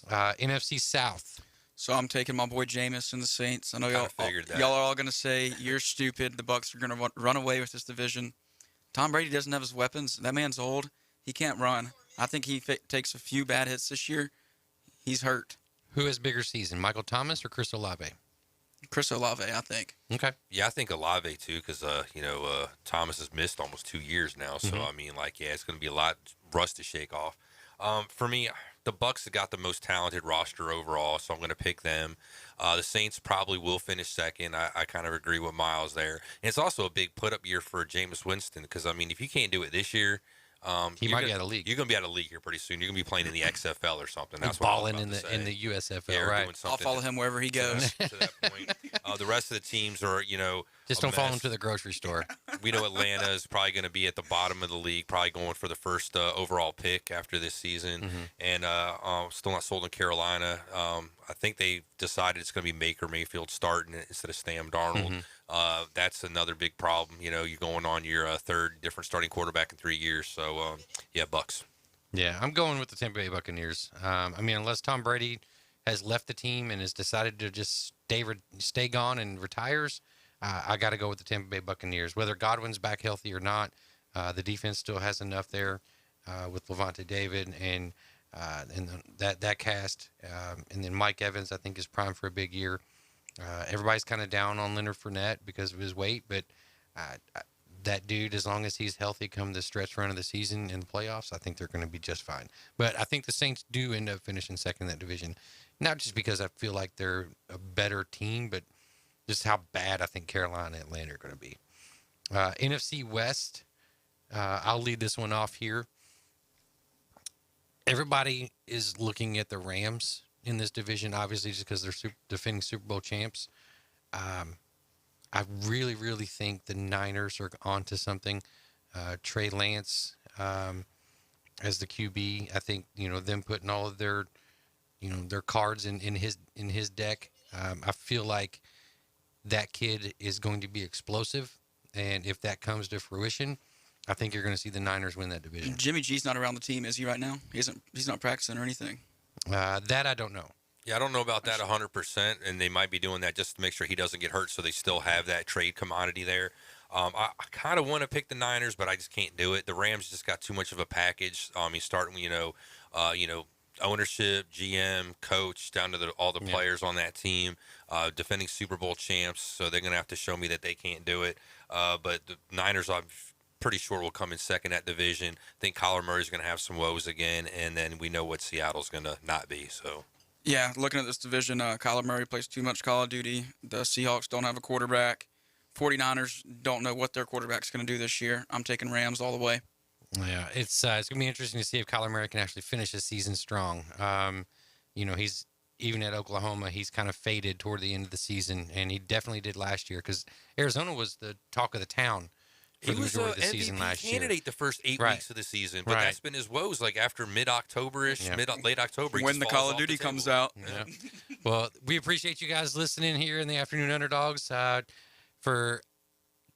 NFC South. So I'm taking my boy Jameis and the Saints. I know figured that. y'all are all going to say you're stupid. The Bucs are going to run away with this division. Tom Brady doesn't have his weapons. That man's old. He can't run. I think he takes a few bad hits this year. He's hurt. Who has bigger season, Michael Thomas or Chris Olave? Chris Olave, I think. Okay. Yeah, I think Olave too, because Thomas has missed almost 2 years now. So I mean, it's going to be a lot rust to shake off. For me, the Bucs have got the most talented roster overall, so I'm going to pick them. The Saints probably will finish second. I kind of agree with Miles there. And it's also a big put-up year for Jameis Winston because, I mean, if you can't do it this year, he might be out of league. You're going to be out of league here pretty soon. You're going to be playing in the XFL or something. That's balling in the USFL, yeah, right? I'll follow him wherever he goes. To that point. The rest of the teams are, just don't follow him to the grocery store. We know Atlanta is probably going to be at the bottom of the league, probably going for the first overall pick after this season, and still not sold in Carolina. I think they decided it's going to be Baker Mayfield starting instead of Sam Darnold. That's another big problem. You're going on your third different starting quarterback in 3 years. So, Bucs. Yeah, I'm going with the Tampa Bay Buccaneers. I mean, unless Tom Brady has left the team and has decided to just stay gone and retires, I got to go with the Tampa Bay Buccaneers. Whether Godwin's back healthy or not, the defense still has enough there with Levante David and that cast. And then Mike Evans, I think, is primed for a big year. Everybody's kind of down on Leonard Fournette because of his weight, but that dude, as long as he's healthy come the stretch run of the season in the playoffs, I think they're going to be just fine. But I think the Saints do end up finishing second in that division, not just because I feel like they're a better team, but just how bad I think Carolina and Atlanta are going to be. NFC West, I'll lead this one off here. Everybody is looking at the Rams in this division, obviously, just because they're defending Super Bowl champs. I really, really think the Niners are onto something. Trey Lance as the QB, I think them putting all of their cards in his deck. I feel like that kid is going to be explosive, and if that comes to fruition, I think you're going to see the Niners win that division. Jimmy G's not around the team, is he right now? He's not practicing or anything. That I don't know. Yeah, I don't know about that 100%, and they might be doing that just to make sure he doesn't get hurt, so they still have that trade commodity there. I kind of want to pick the Niners, but I just can't do it. The Rams just got too much of a package. He's starting, ownership, GM, coach, down to all the players on that team, defending Super Bowl champs, so they're going to have to show me that they can't do it. But the Niners, I'm pretty sure will come in second at division. I think Kyler Murray's going to have some woes again, and then we know what Seattle's going to not be, so... Yeah, looking at this division, Kyler Murray plays too mumuch Call of Duty. The Seahawks don't have a quarterback. 49ers don't know what their quarterback's going to do this year. I'm taking Rams all the way. Yeah, it's going to be interesting to see if Kyler Murray can actually finish his season strong. He's even at Oklahoma, he's kind of faded toward the end of the season, and he definitely did last year because Arizona was the talk of the town. He was an MVP candidate the first 8 weeks of the season, but that's been his woes. Like after mid-October-ish, late October, when the Call of Duty comes out. Yeah. Well, we appreciate you guys listening here in the Afternoon Underdogs. For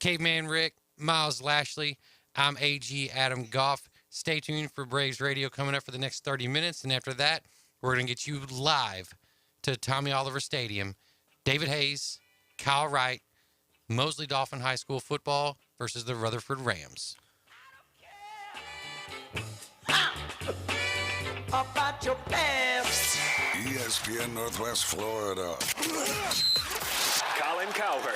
Caveman Rick, Miles Lashley, I'm AG Adam Goff. Stay tuned for Braves Radio coming up for the next 30 minutes, and after that, we're going to get you live to Tommy Oliver Stadium. David Hayes, Kyle Wright, Mosley Dolphin High School football versus the Rutherford Rams. About your past. ESPN Northwest Florida. Colin Cowherd.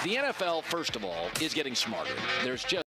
The NFL, first of all, is getting smarter. There's just